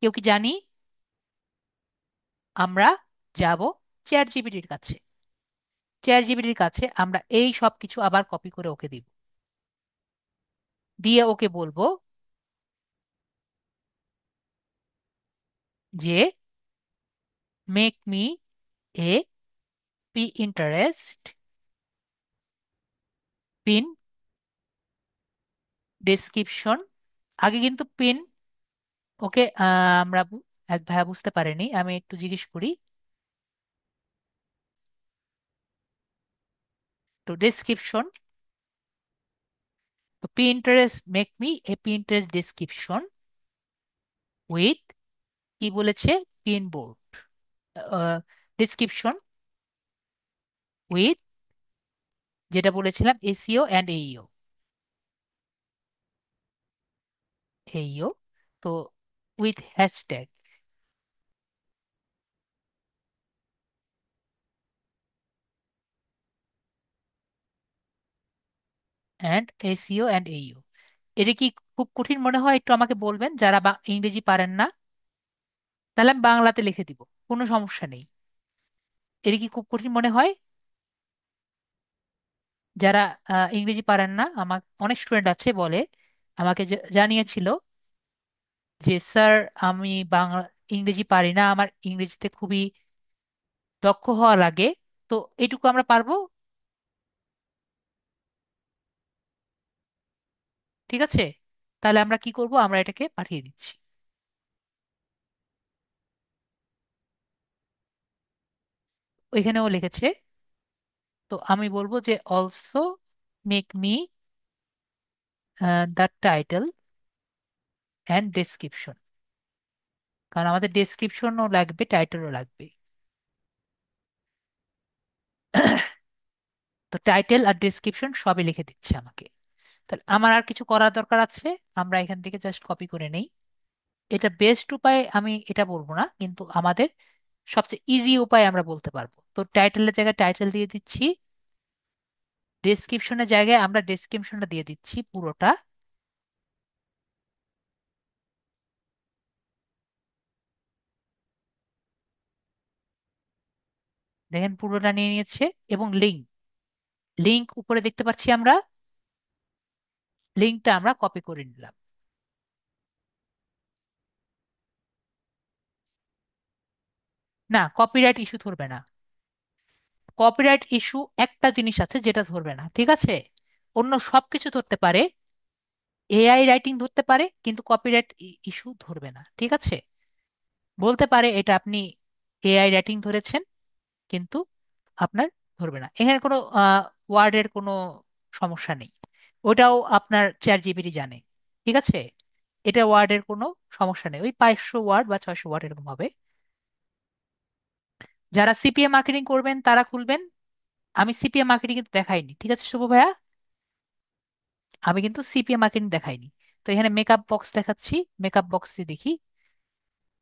কেউ কি জানি? আমরা যাব চ্যাট জিপিটির কাছে। চ্যাট জিপিটির কাছে আমরা এই সব কিছু আবার কপি করে ওকে দিব। দিয়ে ওকে বলবো যে make me a interest pin description. আগে কিন্তু পিন, ওকে, আমরা এক ভাইয়া বুঝতে পারেনি, আমি একটু জিজ্ঞেস করি। তো ডেসক্রিপশন, তো Pinterest make me a Pinterest description with, কি বলেছে, পিন বোর্ড ডেসক্রিপশন উইথ, যেটা বলেছিলাম এসইও অ্যান্ড এইও, এইও, তো with hashtag and SEO and AEO. এটা কি খুব কঠিন মনে হয়? একটু আমাকে বলবেন যারা ইংরেজি পারেন না। তাহলে আমি বাংলাতে লিখে দিব, কোনো সমস্যা নেই। এটা কি খুব কঠিন মনে হয়? যারা ইংরেজি পারেন না, আমার অনেক স্টুডেন্ট আছে বলে, আমাকে জানিয়েছিল যে স্যার আমি বাংলা ইংরেজি পারি না, আমার ইংরেজিতে খুবই দক্ষ হওয়া লাগে। তো এটুকু আমরা পারবো। ঠিক আছে, তাহলে আমরা কি করব, আমরা এটাকে পাঠিয়ে দিচ্ছি। ওইখানেও লিখেছে। তো আমি বলবো যে also make me the title and description, কারণ আমাদের ডেসক্রিপশনও লাগবে, টাইটেলও লাগবে। তো টাইটেল আর ডেসক্রিপশন সবই লিখে দিচ্ছে আমাকে। তাহলে আমার আর কিছু করার দরকার আছে? আমরা এখান থেকে জাস্ট কপি করে নেই। এটা বেস্ট উপায় আমি এটা বলবো না, কিন্তু আমাদের সবচেয়ে ইজি উপায় আমরা বলতে পারবো। তো টাইটেলের জায়গায় টাইটেল দিয়ে দিচ্ছি, ডেসক্রিপশনের জায়গায় আমরা ডেসক্রিপশনটা দিয়ে দিচ্ছি পুরোটা। দেখেন পুরোটা নিয়ে নিয়েছে। এবং লিঙ্ক, লিঙ্ক উপরে দেখতে পাচ্ছি আমরা, লিঙ্কটা আমরা কপি করে নিলাম। না, কপিরাইট ইস্যু ধরবে না। কপিরাইট ইস্যু একটা জিনিস আছে যেটা ধরবে না, ঠিক আছে? অন্য সবকিছু ধরতে পারে, এআই রাইটিং ধরতে পারে, কিন্তু কপিরাইট ইস্যু ধরবে না, ঠিক আছে? বলতে পারে এটা আপনি এআই রাইটিং ধরেছেন, কিন্তু আপনার ধরবে না। এখানে কোনো ওয়ার্ডের কোনো সমস্যা নেই, ওটাও আপনার চ্যাট জিপিটি জানে, ঠিক আছে? এটা ওয়ার্ডের কোনো সমস্যা নেই, ওই 500 ওয়ার্ড বা 600 ওয়ার্ড এরকম হবে। যারা সিপিএ মার্কেটিং করবেন তারা খুলবেন। আমি সিপিএ মার্কেটিং কিন্তু দেখাইনি, ঠিক আছে শুভ ভাইয়া? আমি কিন্তু সিপিএ মার্কেটিং দেখাইনি। তো এখানে মেকআপ বক্স দেখাচ্ছি, মেকআপ বক্স দিয়ে দেখি।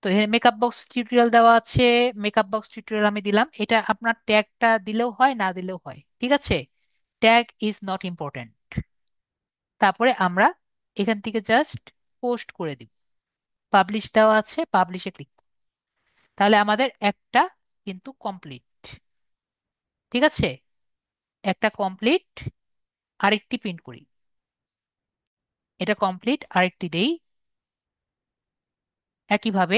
তো এখানে মেকআপ বক্স টিউটোরিয়াল দেওয়া আছে। মেকআপ বক্স টিউটোরিয়াল আমি দিলাম, এটা আপনার ট্যাগটা দিলেও হয়, না দিলেও হয়, ঠিক আছে? Tag is not important. তারপরে আমরা এখান থেকে জাস্ট পোস্ট করে দিব। পাবলিশ দেওয়া আছে, পাবলিশে ক্লিক। তাহলে আমাদের একটা কিন্তু কমপ্লিট, ঠিক আছে? একটা কমপ্লিট। আরেকটি প্রিন্ট করি, এটা কমপ্লিট, আরেকটি দেই একইভাবে।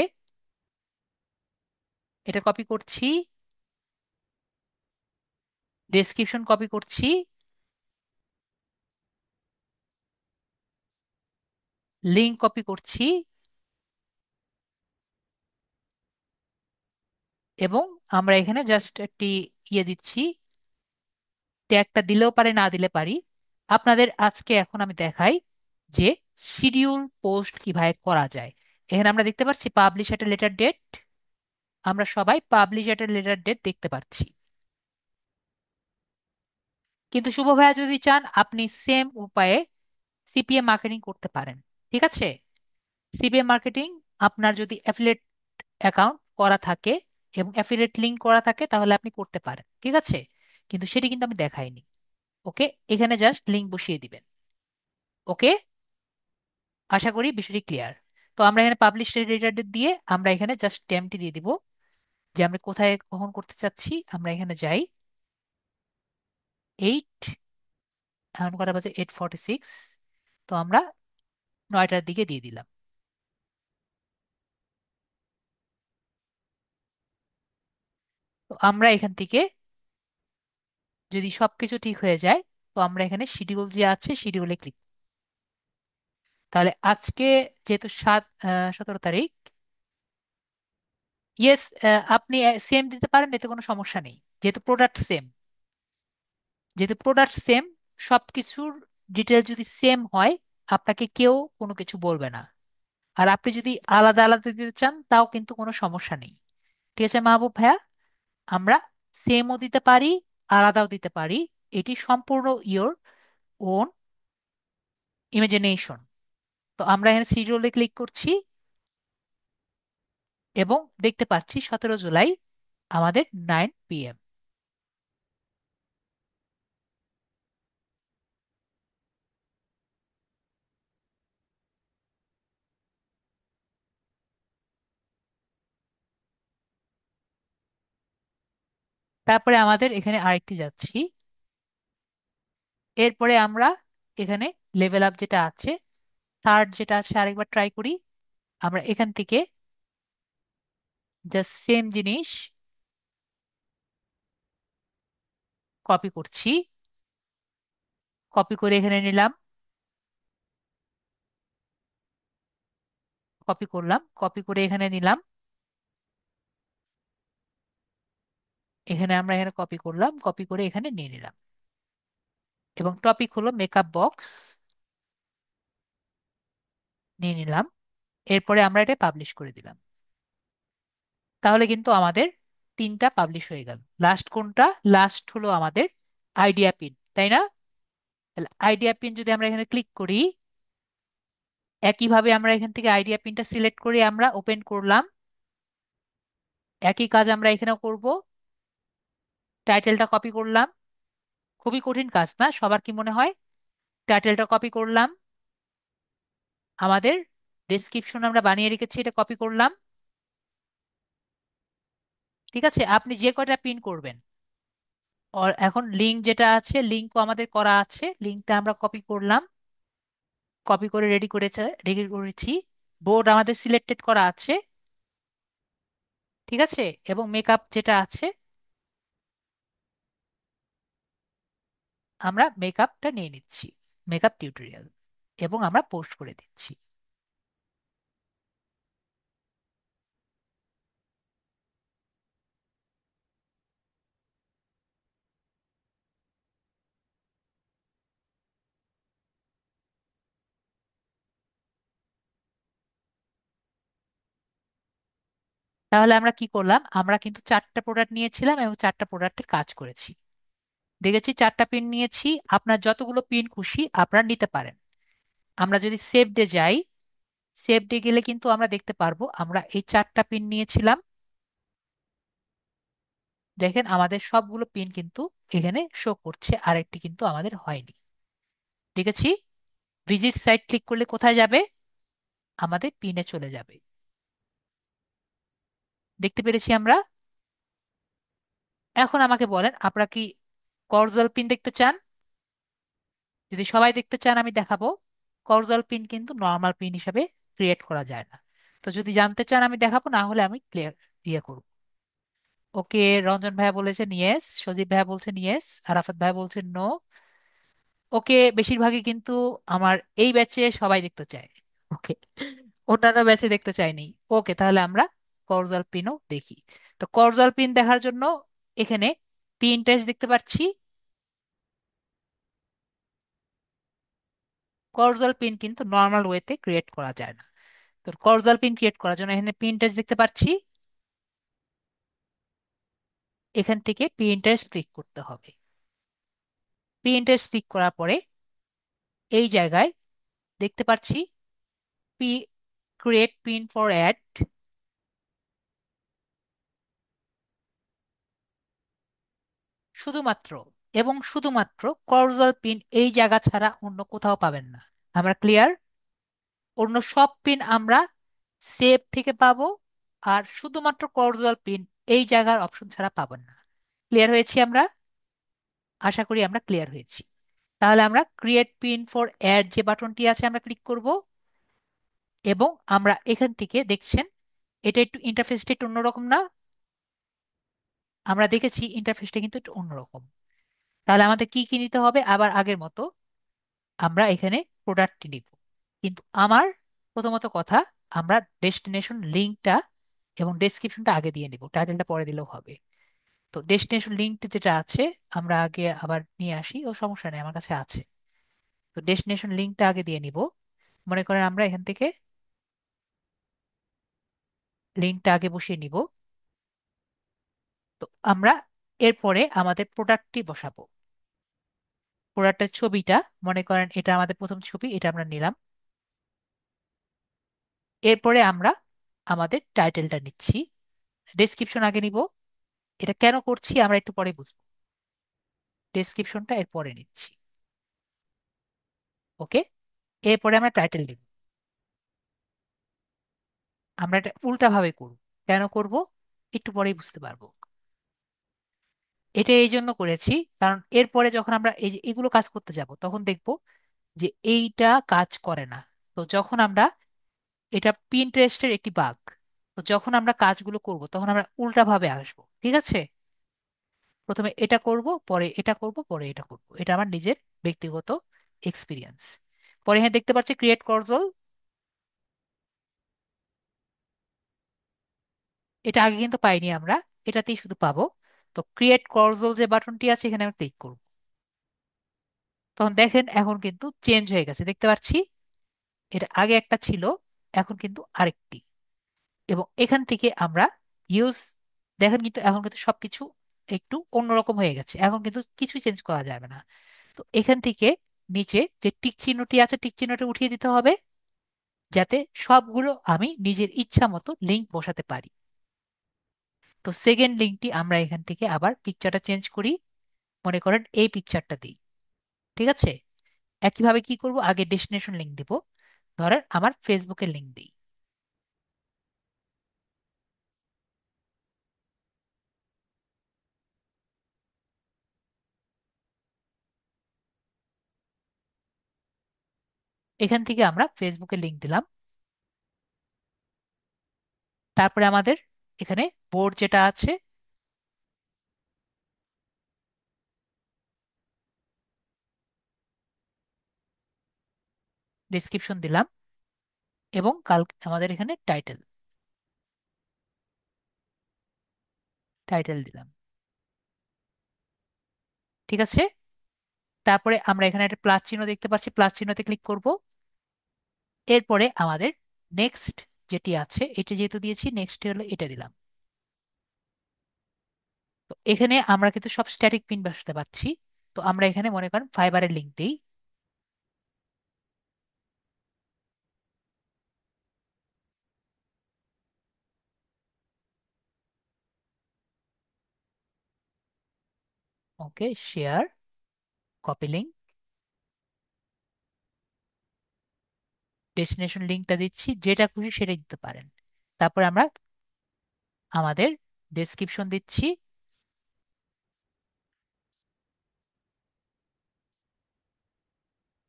এটা কপি করছি, ডেসক্রিপশন কপি করছি, লিঙ্ক কপি করছি, এবং আমরা এখানে জাস্ট একটি ইয়ে দিচ্ছি, ট্যাগটা দিলেও পারে, না দিলে পারি। আপনাদের আজকে এখন আমি দেখাই যে শিডিউল পোস্ট কিভাবে করা যায়। এখানে আমরা দেখতে পাচ্ছি পাবলিশ এট লেটার ডেট। আমরা সবাই পাবলিশ এট লেটার ডেট দেখতে পাচ্ছি। কিন্তু শুভ ভাইয়া যদি চান আপনি সেম উপায়ে সিপিএম মার্কেটিং করতে পারেন। ঠিক আছে, সিপিএম মার্কেটিং আপনার যদি অ্যাফিলিয়েট অ্যাকাউন্ট করা থাকে এবং অ্যাফিলিয়েট লিংক করা থাকে তাহলে আপনি করতে পারেন। ঠিক আছে, কিন্তু সেটি কিন্তু আমি দেখাইনি। ওকে, এখানে জাস্ট লিংক বসিয়ে দিবেন। ওকে, আশা করি বিষয়টি ক্লিয়ার। তো আমরা এখানে পাবলিশ রেটার্ডের দিয়ে আমরা এখানে জাস্ট টেমটি দিয়ে দিব যে আমরা কোথায় কখন করতে চাচ্ছি। আমরা এখানে যাই, 8, এখন কটা বাজে 8:46। তো আমরা 9টার দিকে দিয়ে দিলাম। তো আমরা এখান থেকে যদি সবকিছু ঠিক হয়ে যায় তো আমরা এখানে শিডিউল যে আছে শিডিউলে ক্লিক। তাহলে আজকে যেহেতু 17 তারিখ, ইয়েস, আপনি সেম দিতে পারেন, এতে কোনো সমস্যা নেই। যেহেতু প্রোডাক্ট সেম, যেহেতু প্রোডাক্ট সেম, সবকিছুর ডিটেল যদি সেম হয় আপনাকে কেউ কোনো কিছু বলবে না। আর আপনি যদি আলাদা আলাদা দিতে চান তাও কিন্তু কোনো সমস্যা নেই। ঠিক আছে মাহবুব ভাইয়া, আমরা সেমও দিতে পারি, আলাদাও দিতে পারি। এটি সম্পূর্ণ ইওর ওন ইমাজিনেশন। তো আমরা এখানে সিরিয়ালে ক্লিক করছি এবং দেখতে পাচ্ছি 17 জুলাই আমাদের 9 PM। তারপরে আমাদের এখানে আরেকটি যাচ্ছি। এরপরে আমরা এখানে লেভেল আপ যেটা আছে, থার্ড যেটা আছে আরেকবার ট্রাই করি। আমরা এখান থেকে জাস্ট সেম জিনিস কপি করছি, কপি করে এখানে নিলাম, কপি করলাম, কপি করে এখানে নিলাম, এখানে আমরা এখানে কপি করলাম, কপি করে এখানে নিয়ে নিলাম। এবং টপিক হলো মেকআপ বক্স, নিয়ে নিলাম। এরপরে আমরা এটা পাবলিশ করে দিলাম। তাহলে কিন্তু আমাদের 3টা পাবলিশ হয়ে গেল। লাস্ট কোনটা? লাস্ট হলো আমাদের আইডিয়া পিন, তাই না? তাহলে আইডিয়া পিন যদি আমরা এখানে ক্লিক করি, একইভাবে আমরা এখান থেকে আইডিয়া পিনটা সিলেক্ট করে আমরা ওপেন করলাম। একই কাজ আমরা এখানেও করব, টাইটেলটা কপি করলাম। খুবই কঠিন কাজ না, সবার কি মনে হয়? টাইটেলটা কপি করলাম, আমাদের ডেসক্রিপশন আমরা বানিয়ে রেখেছি এটা কপি করলাম। ঠিক আছে, আপনি যে কয়টা পিন করবেন, আর এখন লিঙ্ক যেটা আছে লিঙ্কও আমাদের করা আছে, লিঙ্কটা আমরা কপি করলাম, কপি করে রেডি করেছি। বোর্ড আমাদের সিলেক্টেড করা আছে। ঠিক আছে, এবং মেকআপ যেটা আছে আমরা মেকআপটা নিয়ে নিচ্ছি, মেকআপ টিউটোরিয়াল, এবং আমরা পোস্ট করে দিচ্ছি। তাহলে আমরা কি করলাম? আমরা কিন্তু 4টা প্রোডাক্ট নিয়েছিলাম এবং 4টা প্রোডাক্টের কাজ করেছি। দেখেছি 4টা পিন নিয়েছি, আপনার যতগুলো পিন খুশি আপনারা নিতে পারেন। আমরা যদি সেভ ডে যাই, সেভ ডে গেলে কিন্তু আমরা দেখতে পারবো আমরা এই 4টা পিন নিয়েছিলাম। দেখেন আমাদের সবগুলো পিন কিন্তু এখানে শো করছে, আরেকটি কিন্তু আমাদের হয়নি। দেখেছি, ভিজিট সাইট ক্লিক করলে কোথায় যাবে? আমাদের পিনে চলে যাবে। দেখতে পেরেছি আমরা। এখন আমাকে বলেন আপনারা কি কর্জাল পিন দেখতে চান? যদি সবাই দেখতে চান আমি দেখাবো। কর্জাল পিন কিন্তু নর্মাল পিন হিসাবে ক্রিয়েট করা যায় না। তো যদি জানতে চান আমি দেখাবো, না হলে আমি ক্লিয়ার ইয়ে করবো। ওকে, রঞ্জন ভাইয়া বলেছেন ইয়েস, সজীব ভাইয়া বলছেন ইয়েস, আরাফাত ভাইয়া বলছেন নো। ওকে, বেশিরভাগই কিন্তু আমার এই ব্যাচে সবাই দেখতে চায়। ওকে, অন্যান্য ব্যাচে দেখতে চাইনি। ওকে, তাহলে আমরা কর্জাল পিনও দেখি। তো কর্জাল পিন দেখার জন্য এখানে পিন টেস্ট দেখতে পাচ্ছি। কর্জাল পিন কিন্তু নর্মাল ওয়েতে ক্রিয়েট করা যায় না। তো কর্জাল পিন ক্রিয়েট করার জন্য এখানে পিন টেক্সট দেখতে পাচ্ছি, এখান থেকে পিন টেক্সট ক্লিক করতে হবে। পিন টেক্সট ক্লিক করার পরে এই জায়গায় দেখতে পাচ্ছি P create pin for ad, শুধুমাত্র এবং শুধুমাত্র কর্জাল পিন এই জায়গা ছাড়া অন্য কোথাও পাবেন না। আমরা ক্লিয়ার? অন্য সব পিন আমরা সেভ থেকে পাবো, আর শুধুমাত্র কর্জুয়াল পিন এই জায়গার অপশন ছাড়া পাবেন না। ক্লিয়ার হয়েছি আমরা? আশা করি আমরা ক্লিয়ার হয়েছি। তাহলে আমরা ক্রিয়েট পিন ফর অ্যাড যে বাটনটি আছে আমরা ক্লিক করব, এবং আমরা এখান থেকে দেখছেন এটা একটু ইন্টারফেসটা একটু অন্যরকম না? আমরা দেখেছি ইন্টারফেসটা কিন্তু একটু অন্যরকম। তাহলে আমাদের কি কি নিতে হবে? আবার আগের মতো আমরা এখানে প্রোডাক্টটি নিব, কিন্তু আমার প্রথমত কথা, আমরা ডেস্টিনেশন লিঙ্কটা এবং ডেসক্রিপশনটা আগে দিয়ে নিব, টাইটেলটা পরে দিলেও হবে। তো ডেস্টিনেশন লিঙ্ক যেটা আছে আমরা আগে আবার নিয়ে আসি, ও সমস্যা নেই, আমার কাছে আছে। তো ডেস্টিনেশন লিঙ্কটা আগে দিয়ে নিব। মনে করেন আমরা এখান থেকে লিঙ্কটা আগে বসিয়ে নিব। তো আমরা এরপরে আমাদের প্রোডাক্টটি বসাবো। প্রোডাক্টের ছবিটা, মনে করেন এটা আমাদের প্রথম ছবি, এটা আমরা নিলাম। এরপরে আমরা আমাদের টাইটেলটা নিচ্ছি, ডেসক্রিপশন আগে নিব। এটা কেন করছি আমরা একটু পরে বুঝবো। ডেসক্রিপশনটা এর পরে নিচ্ছি। ওকে, এরপরে আমরা টাইটেল দিব। আমরা এটা উল্টা ভাবে করব। কেন করব একটু পরেই বুঝতে পারবো। এটা এই জন্য করেছি কারণ এরপরে যখন আমরা এই যে এগুলো কাজ করতে যাব তখন দেখব যে এইটা কাজ করে না। তো যখন আমরা, এটা পিন্টারেস্টের একটি বাগ, তো যখন আমরা কাজগুলো করব তখন আমরা উল্টা ভাবে আসবো, ঠিক আছে? প্রথমে এটা করব, পরে এটা করব, পরে এটা করব। এটা আমার নিজের ব্যক্তিগত এক্সপিরিয়েন্স। পরে হ্যাঁ দেখতে পাচ্ছি ক্রিয়েট কর্সল, এটা আগে কিন্তু পাইনি আমরা, এটাতেই শুধু পাবো। তো ক্রিয়েট কর্সল যে বাটনটি আছে এখানে আমি ক্লিক করব। তখন দেখেন এখন কিন্তু চেঞ্জ হয়ে গেছে, দেখতে পাচ্ছি এটা আগে একটা ছিল, এখন কিন্তু আরেকটি। এবং এখান থেকে আমরা ইউজ, দেখেন কিন্তু এখন কিন্তু সবকিছু একটু অন্যরকম হয়ে গেছে, এখন কিন্তু কিছু চেঞ্জ করা যাবে না। তো এখান থেকে নিচে যে টিক চিহ্নটি আছে টিক চিহ্নটি উঠিয়ে দিতে হবে, যাতে সবগুলো আমি নিজের ইচ্ছা মতো লিঙ্ক বসাতে পারি। তো সেকেন্ড লিঙ্কটি আমরা এখান থেকে আবার পিকচারটা চেঞ্জ করি, মনে করেন এই পিকচারটা দিই, ঠিক আছে? একইভাবে কি করব, আগে ডেস্টিনেশন লিঙ্ক দিব, ধরেন আমার ফেসবুকের লিঙ্ক দিই। এখান থেকে আমরা ফেসবুকের লিঙ্ক দিলাম। তারপরে আমাদের এখানে বোর্ড যেটা আছে, ডিসক্রিপশন দিলাম, এবং কাল আমাদের এখানে টাইটেল, টাইটেল দিলাম, ঠিক আছে? তারপরে আমরা এখানে একটা প্লাস চিহ্ন দেখতে পাচ্ছি, প্লাস চিহ্নতে ক্লিক করব। এরপরে আমাদের নেক্সট যেটি আছে, এটা যেহেতু দিয়েছি, নেক্সট হলো এটা দিলাম। তো এখানে আমরা কিন্তু সব স্ট্যাটিক পিন বসাতে পারছি। তো আমরা এখানে মনে করেন ফাইবারের লিঙ্ক দিই। ওকে, শেয়ার, কপি লিঙ্ক, ডেস্টিনেশন লিঙ্কটা দিচ্ছি, যেটা খুশি সেটাই দিতে পারেন। তারপর আমরা আমাদের ডেসক্রিপশন দিচ্ছি,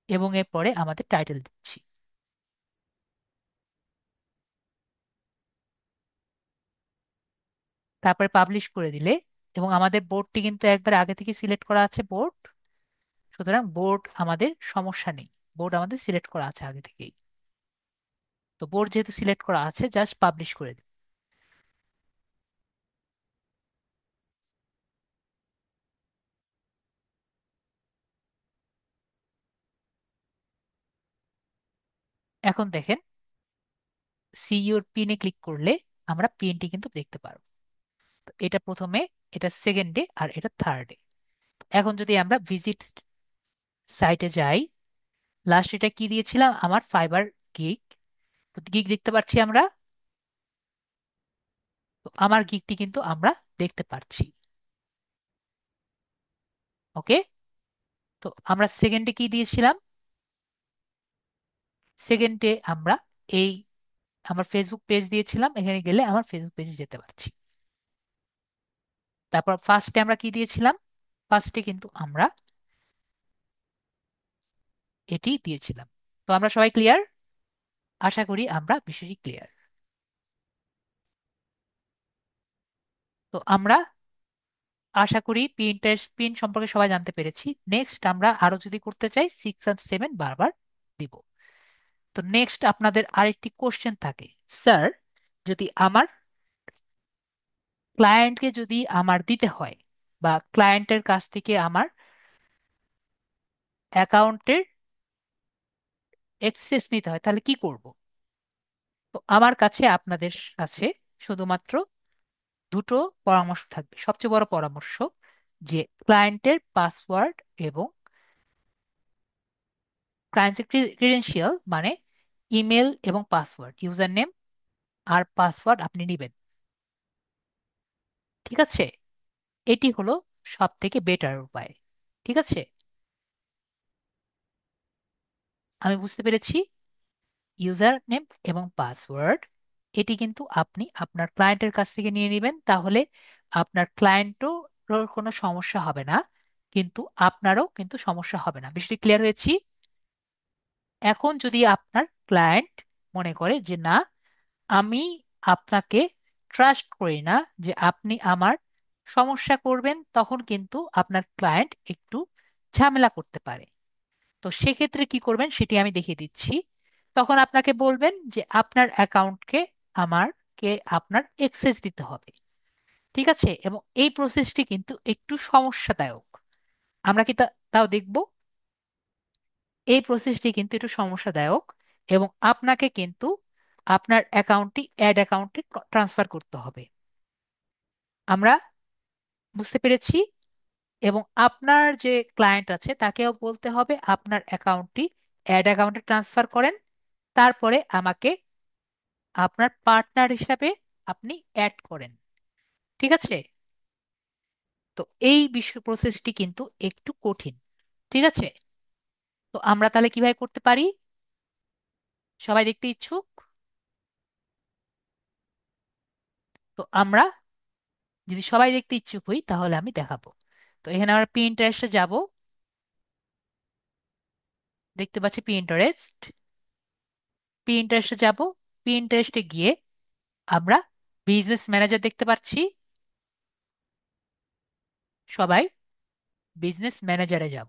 এবং এরপরে আমাদের টাইটেল দিচ্ছি। তারপরে পাবলিশ করে দিলে, এবং আমাদের বোর্ডটি কিন্তু একবার আগে থেকে সিলেক্ট করা আছে বোর্ড, সুতরাং বোর্ড আমাদের সমস্যা নেই, বোর্ড আমাদের সিলেক্ট করা আছে আগে থেকেই। তো বোর্ড যেহেতু সিলেক্ট করা আছে, জাস্ট পাবলিশ করে দিই। এখন দেখেন, সি ইউর পিনে ক্লিক করলে আমরা পিনটি কিন্তু দেখতে পারবো। তো এটা প্রথমে, এটা সেকেন্ডে, আর এটা থার্ডে। এখন যদি আমরা ভিজিট সাইটে যাই, লাস্ট এটা কি দিয়েছিলাম, আমার ফাইবার গিগ। গিগ দেখতে পাচ্ছি আমরা। তো আমার গিগটি কিন্তু আমরা দেখতে পাচ্ছি। ওকে। তো আমরা সেকেন্ডে কি দিয়েছিলাম, সেকেন্ডে আমরা এই আমার ফেসবুক পেজ দিয়েছিলাম, এখানে গেলে আমার ফেসবুক পেজে যেতে পারছি। তারপর ফার্স্টে আমরা কি দিয়েছিলাম, ফার্স্টে কিন্তু আমরা এটি দিয়েছিলাম। তো আমরা সবাই ক্লিয়ার? আশা করি আমরা বিষয়টি ক্লিয়ার। তো আমরা আশা করি পিন সম্পর্কে সবাই জানতে পেরেছি। নেক্সট আমরা আরো যদি করতে চাই, 6 আর 7 বারবার দিব। তো নেক্সট আপনাদের আরেকটি কোশ্চেন থাকে, স্যার যদি আমার ক্লায়েন্টকে যদি আমার দিতে হয়, বা ক্লায়েন্টের কাছ থেকে আমার অ্যাকাউন্টের অ্যাক্সেস নিতে হয়, তাহলে কি করব? তো আমার কাছে আপনাদের কাছে শুধুমাত্র দুটো পরামর্শ থাকবে। সবচেয়ে বড় পরামর্শ, যে ক্লায়েন্টের পাসওয়ার্ড এবং ক্লায়েন্টের ক্রিডেন্সিয়াল, মানে ইমেল এবং পাসওয়ার্ড, ইউজার নেম আর পাসওয়ার্ড আপনি নেবেন। ঠিক আছে? এটি হলো সব থেকে বেটার উপায়। ঠিক আছে? আমি বুঝতে পেরেছি। ইউজার নেম এবং পাসওয়ার্ড, এটি কিন্তু আপনি আপনার ক্লায়েন্টের কাছ থেকে নিয়ে নেবেন, তাহলে আপনার ক্লায়েন্টও কোনো সমস্যা হবে না, কিন্তু আপনারও কিন্তু সমস্যা হবে না। বিষয়টি ক্লিয়ার হয়েছি? এখন যদি আপনার ক্লায়েন্ট মনে করে যে না, আমি আপনাকে ট্রাস্ট করি না, যে আপনি আমার সমস্যা করবেন, তখন কিন্তু আপনার ক্লায়েন্ট একটু ঝামেলা করতে পারে। তো সেক্ষেত্রে কি করবেন সেটি আমি দেখিয়ে দিচ্ছি। তখন আপনাকে বলবেন যে আপনার অ্যাকাউন্টকে আমারকে আপনার অ্যাক্সেস দিতে হবে। ঠিক আছে? এবং এই প্রসেসটি কিন্তু একটু সমস্যাদায়ক। আমরা কি তাও দেখব। এই প্রসেসটি কিন্তু একটু সমস্যাদায়ক, এবং আপনাকে কিন্তু আপনার অ্যাকাউন্টটি অ্যাড অ্যাকাউন্টে ট্রান্সফার করতে হবে। আমরা বুঝতে পেরেছি। এবং আপনার যে ক্লায়েন্ট আছে তাকেও বলতে হবে আপনার অ্যাকাউন্টটি অ্যাড অ্যাকাউন্টে ট্রান্সফার করেন, তারপরে আমাকে আপনার পার্টনার হিসাবে আপনি অ্যাড করেন। ঠিক আছে? তো এই বিষয় প্রসেসটি কিন্তু একটু কঠিন। ঠিক আছে? তো আমরা তাহলে কিভাবে করতে পারি? সবাই দেখতে ইচ্ছুক? তো আমরা যদি সবাই দেখতে ইচ্ছুক হই, তাহলে আমি দেখাবো। তো এখানে আমরা পিন্টারেস্টে যাব। দেখতে পাচ্ছি পিন্টারেস্ট। পিন্টারেস্টে যাব। পিন্টারেস্টে গিয়ে আমরা বিজনেস ম্যানেজার দেখতে পাচ্ছি। সবাই বিজনেস ম্যানেজারে যাব।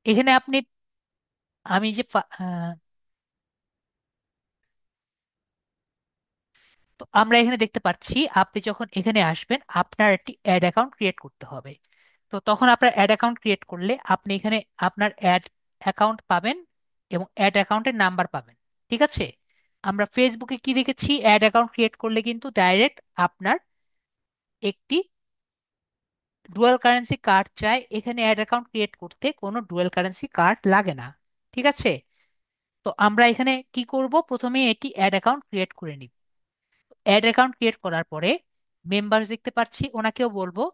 এখানে আপনি, আমি যে তো আমরা এখানে দেখতে পাচ্ছি, আপনি যখন এখানে আসবেন আপনার একটি অ্যাড অ্যাকাউন্ট ক্রিয়েট করতে হবে। তো তখন আপনার অ্যাড অ্যাকাউন্ট ক্রিয়েট করলে আপনি এখানে আপনার অ্যাড অ্যাকাউন্ট পাবেন এবং অ্যাড অ্যাকাউন্টের নাম্বার পাবেন। ঠিক আছে? আমরা ফেসবুকে কি দেখেছি, অ্যাড অ্যাকাউন্ট ক্রিয়েট করলে কিন্তু ডাইরেক্ট আপনার একটি ডুয়াল কারেন্সি কার্ড চাই। এখানে অ্যাড অ্যাকাউন্ট ক্রিয়েট করতে কোনো ডুয়াল কারেন্সি কার্ড লাগে না। ঠিক আছে? তো আমরা এখানে কি করব, প্রথমে এটি অ্যাড অ্যাকাউন্ট ক্রিয়েট করে নিব। অ্যাড অ্যাকাউন্ট ক্রিয়েট করার পরে মেম্বার্স দেখতে পাচ্ছি, ওনাকেও বলবো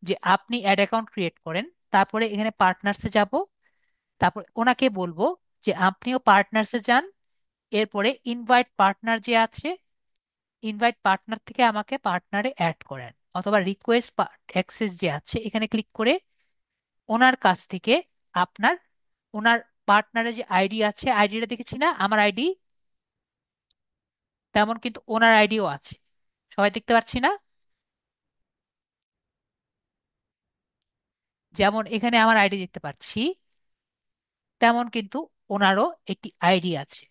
যে আপনি অ্যাড অ্যাকাউন্ট ক্রিয়েট করেন। তারপরে এখানে পার্টনার্সে যাব। তারপর ওনাকে বলবো যে আপনিও পার্টনার্সে যান। এরপরে ইনভাইট পার্টনার যে আছে, ইনভাইট পার্টনার থেকে আমাকে পার্টনারে অ্যাড করেন, অথবা রিকোয়েস্ট অ্যাক্সেস যে আছে এখানে ক্লিক করে ওনার কাছ থেকে আপনার, ওনার পার্টনারের যে আইডি আছে, আইডিটা দেখেছি না আমার আইডি, তেমন কিন্তু ওনার আইডিও আছে। সবাই দেখতে পাচ্ছি না? যেমন এখানে আমার আইডি দেখতে পাচ্ছি, তেমন কিন্তু ওনারও একটি আইডি আছে।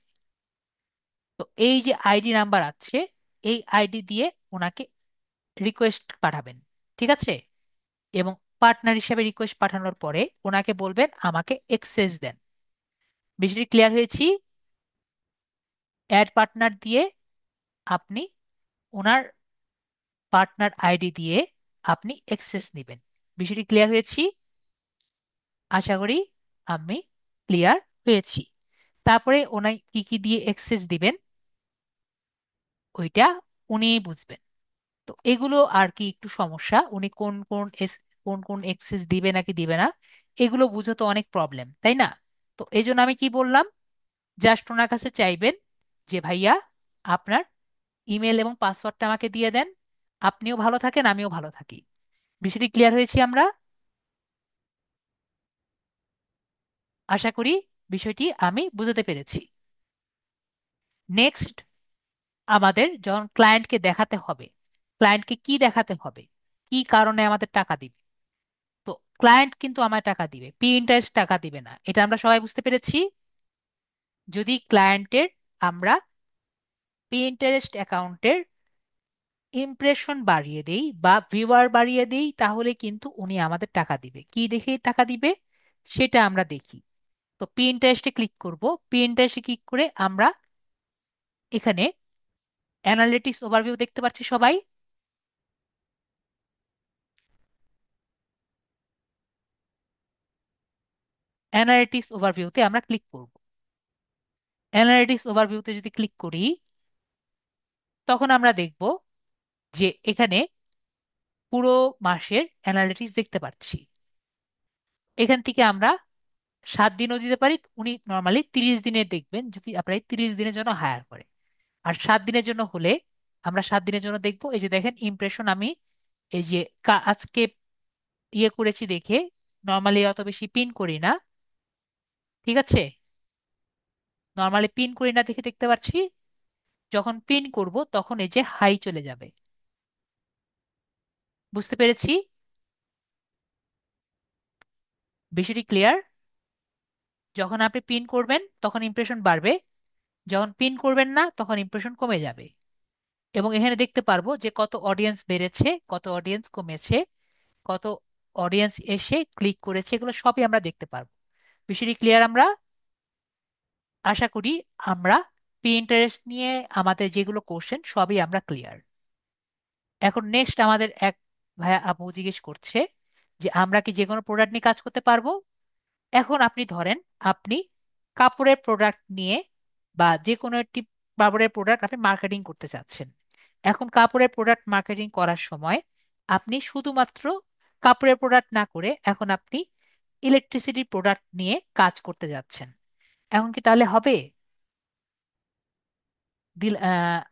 তো এই যে আইডি নাম্বার আছে, এই আইডি দিয়ে ওনাকে রিকোয়েস্ট পাঠাবেন। ঠিক আছে? এবং পার্টনার হিসেবে রিকোয়েস্ট পাঠানোর পরে ওনাকে বলবেন আমাকে এক্সেস দেন। বিষয়টি ক্লিয়ার হয়েছি? অ্যাড পার্টনার দিয়ে আপনি ওনার পার্টনার আইডি দিয়ে আপনি এক্সেস নেবেন। বিষয়টি ক্লিয়ার হয়েছি? আশা করি আমি ক্লিয়ার হয়েছি। তারপরে ওনাই কি কি দিয়ে এক্সেস দিবেন ওইটা উনিই বুঝবেন। তো এগুলো আর কি একটু সমস্যা, উনি কোন কোন এক্সেস দিবে নাকি দিবে না এগুলো বুঝে তো অনেক প্রবলেম, তাই না? তো এই জন্য আমি কি বললাম, জাস্ট ওনার কাছে চাইবেন যে ভাইয়া আপনার ইমেল এবং পাসওয়ার্ডটা আমাকে দিয়ে দেন, আপনিও ভালো থাকেন আমিও ভালো থাকি। বিষয়টি ক্লিয়ার হয়েছি আমরা? আশা করি বিষয়টি আমি বুঝাতে পেরেছি। নেক্সট, আমাদের যখন ক্লায়েন্টকে দেখাতে হবে, ক্লায়েন্টকে কি দেখাতে হবে, কি কারণে আমাদের টাকা দিবে। তো ক্লায়েন্ট কিন্তু আমায় টাকা দিবে, পি ইন্টারেস্ট টাকা দিবে না, এটা আমরা সবাই বুঝতে পেরেছি। যদি ক্লায়েন্টের আমরা পি ইন্টারেস্ট অ্যাকাউন্টের ইমপ্রেশন বাড়িয়ে দেই বা ভিউয়ার বাড়িয়ে দেই তাহলে কিন্তু উনি আমাদের টাকা দিবে। কি দেখে টাকা দিবে সেটা আমরা দেখি। তো পি ইন্টারেস্টে ক্লিক করব। পি ইন্টারেস্টে ক্লিক করে আমরা এখানে অ্যানালিটিক্স ওভারভিউ দেখতে পাচ্ছি সবাই। অ্যানালিটিক্স ওভারভিউতে আমরা ক্লিক করব। অ্যানালিটিক্স ওভারভিউতে যদি ক্লিক করি তখন আমরা দেখব যে এখানে পুরো মাসের অ্যানালিটিক্স দেখতে পাচ্ছি। এখান থেকে আমরা 7 দিনও দিতে পারি, উনি নর্মালি 30 দিনের দেখবেন যদি আপনার 30 দিনের জন্য হায়ার করে। আর 7 দিনের জন্য হলে আমরা 7 দিনের জন্য দেখবো। এই যে দেখেন ইমপ্রেশন আমি এই যে আজকে ইয়ে করেছি দেখে, নর্মালি অত বেশি পিন করি না, ঠিক আছে? নর্মালি পিন করি না দেখে দেখতে পাচ্ছি যখন পিন করব তখন এই যে হাই চলে যাবে। বুঝতে পেরেছি? বিষয়টি ক্লিয়ার? যখন আপনি পিন করবেন তখন ইমপ্রেশন বাড়বে, যখন পিন করবেন না তখন ইমপ্রেশন কমে যাবে। এবং এখানে দেখতে পারবো যে কত অডিয়েন্স বেড়েছে, কত অডিয়েন্স কমেছে, কত অডিয়েন্স এসে ক্লিক করেছে, এগুলো সবই আমরা দেখতে পারবো। বিষয়টি ক্লিয়ার আমরা? আশা করি আমরা পিন্টারেস্ট নিয়ে আমাদের যেগুলো কোশ্চেন সবই আমরা ক্লিয়ার। এখন নেক্সট আমাদের এক ভাইয়া আপু জিজ্ঞেস করছে যে আমরা কি যে কোনো প্রোডাক্ট নিয়ে কাজ করতে পারবো। এখন আপনি ধরেন আপনি কাপড়ের প্রোডাক্ট নিয়ে বা যে কোনো একটি কাপড়ের প্রোডাক্ট আপনি মার্কেটিং করতে চাচ্ছেন। এখন কাপড়ের প্রোডাক্ট মার্কেটিং করার সময় আপনি শুধুমাত্র কাপড়ের প্রোডাক্ট না করে এখন আপনি ইলেকট্রিসিটি প্রোডাক্ট নিয়ে কাজ করতে যাচ্ছেন। এখন কি তাহলে হবে?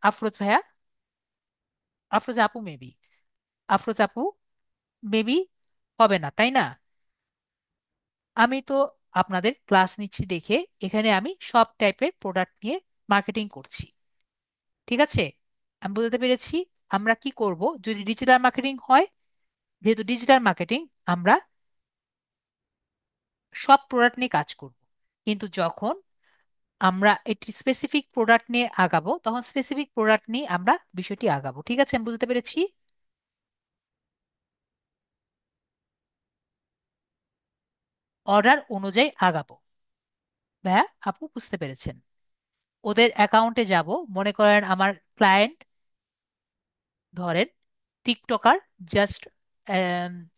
আফরোজ ভাইয়া, আফরোজ আপু মেবি, আফরোজ আপু মেবি হবে না, তাই না? আমি তো আপনাদের ক্লাস নিচ্ছি দেখে এখানে আমি সব টাইপের প্রোডাক্ট নিয়ে মার্কেটিং করছি, ঠিক আছে? আমি বুঝতে পেরেছি। আমরা কি করব যদি ডিজিটাল মার্কেটিং হয়, যেহেতু ডিজিটাল মার্কেটিং আমরা সব প্রোডাক্ট নিয়ে কাজ করব। কিন্তু যখন আমরা একটি স্পেসিফিক প্রোডাক্ট নিয়ে আগাবো তখন স্পেসিফিক প্রোডাক্ট নিয়ে আমরা বিষয়টি আগাবো, ঠিক আছে? আমি বুঝতে পেরেছি। অর্ডার অনুযায়ী আগাবো। ভাইয়া আপু বুঝতে পেরেছেন। ওদের অ্যাকাউন্টে যাব, মনে করেন আমার ক্লায়েন্ট ধরেন টিকটকার, জাস্ট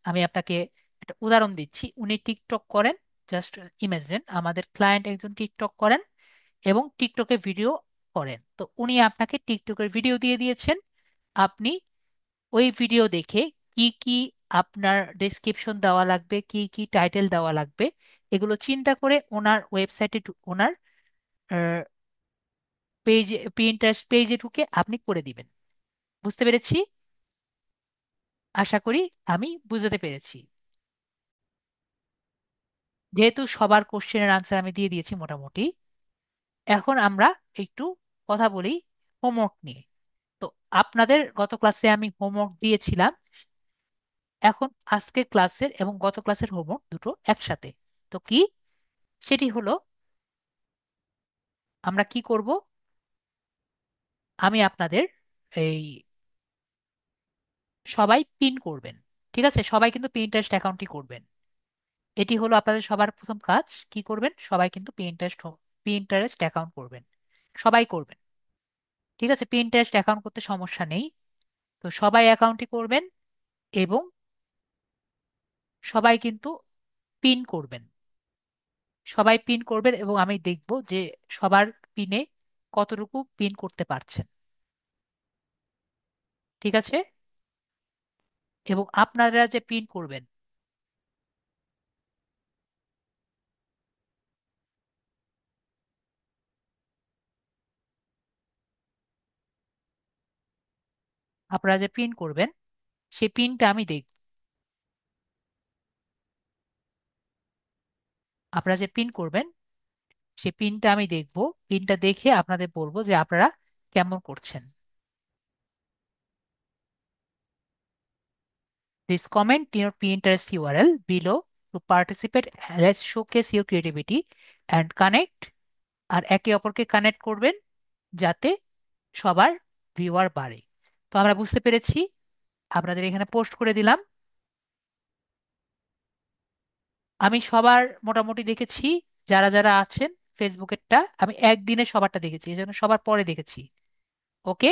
আমি আপনাকে একটা উদাহরণ দিচ্ছি, উনি টিকটক করেন। জাস্ট ইমাজিন আমাদের ক্লায়েন্ট একজন টিকটক করেন এবং টিকটকে ভিডিও করেন, তো উনি আপনাকে টিকটকের ভিডিও দিয়ে দিয়েছেন। আপনি ওই ভিডিও দেখে কি কি আপনার ডেসক্রিপশন দেওয়া লাগবে, কি কি টাইটেল দেওয়া লাগবে, এগুলো চিন্তা করে ওনার ওয়েবসাইটে ওনার পেজে পিন্টারেস্ট পেজে ঢুকে আপনি করে দিবেন। বুঝতে পেরেছি? আশা করি আমি বুঝাতে পেরেছি। যেহেতু সবার কোশ্চেনের আনসার আমি দিয়ে দিয়েছি মোটামুটি, এখন আমরা একটু কথা বলি হোমওয়ার্ক নিয়ে। তো আপনাদের গত ক্লাসে আমি হোমওয়ার্ক দিয়েছিলাম, এখন আজকের ক্লাসের এবং গত ক্লাসের হোমওয়ার্ক দুটো একসাথে। তো কি সেটি হলো, আমরা কি করব, আমি আপনাদের এই সবাই পিন করবেন। ঠিক আছে, সবাই কিন্তু পিন্টারেস্ট অ্যাকাউন্টই করবেন। এটি হলো আপনাদের সবার প্রথম কাজ। কি করবেন? সবাই কিন্তু পিন্টারেস্ট অ্যাকাউন্ট করবেন, সবাই করবেন। ঠিক আছে, পিন্টারেস্ট অ্যাকাউন্ট করতে সমস্যা নেই। তো সবাই অ্যাকাউন্টই করবেন, এবং সবাই কিন্তু পিন করবেন। সবাই পিন করবেন এবং আমি দেখব যে সবার পিনে কতটুকু পিন করতে পারছেন। ঠিক আছে, এবং আপনারা যে পিন করবেন, আপনারা যে পিন করবেন সেই পিনটা আমি দেখব। আপনারা যে পিন করবেন সেই পিনটা আমি দেখব। পিনটা দেখে আপনাদের বলবো যে আপনারা কেমন করছেন। Please comment your Pinterest URL below to participate. Let's showcase your creativity and connect. আর একে অপরকে কানেক্ট করবেন যাতে সবার ভিউয়ার বাড়ে। তো আমরা বুঝতে পেরেছি, আপনাদের এখানে পোস্ট করে দিলাম। আমি সবার মোটামুটি দেখেছি, যারা যারা আছেন ফেসবুকেরটা আমি একদিনে সবারটা দেখেছি, এই জন্য সবার পরে দেখেছি। ওকে,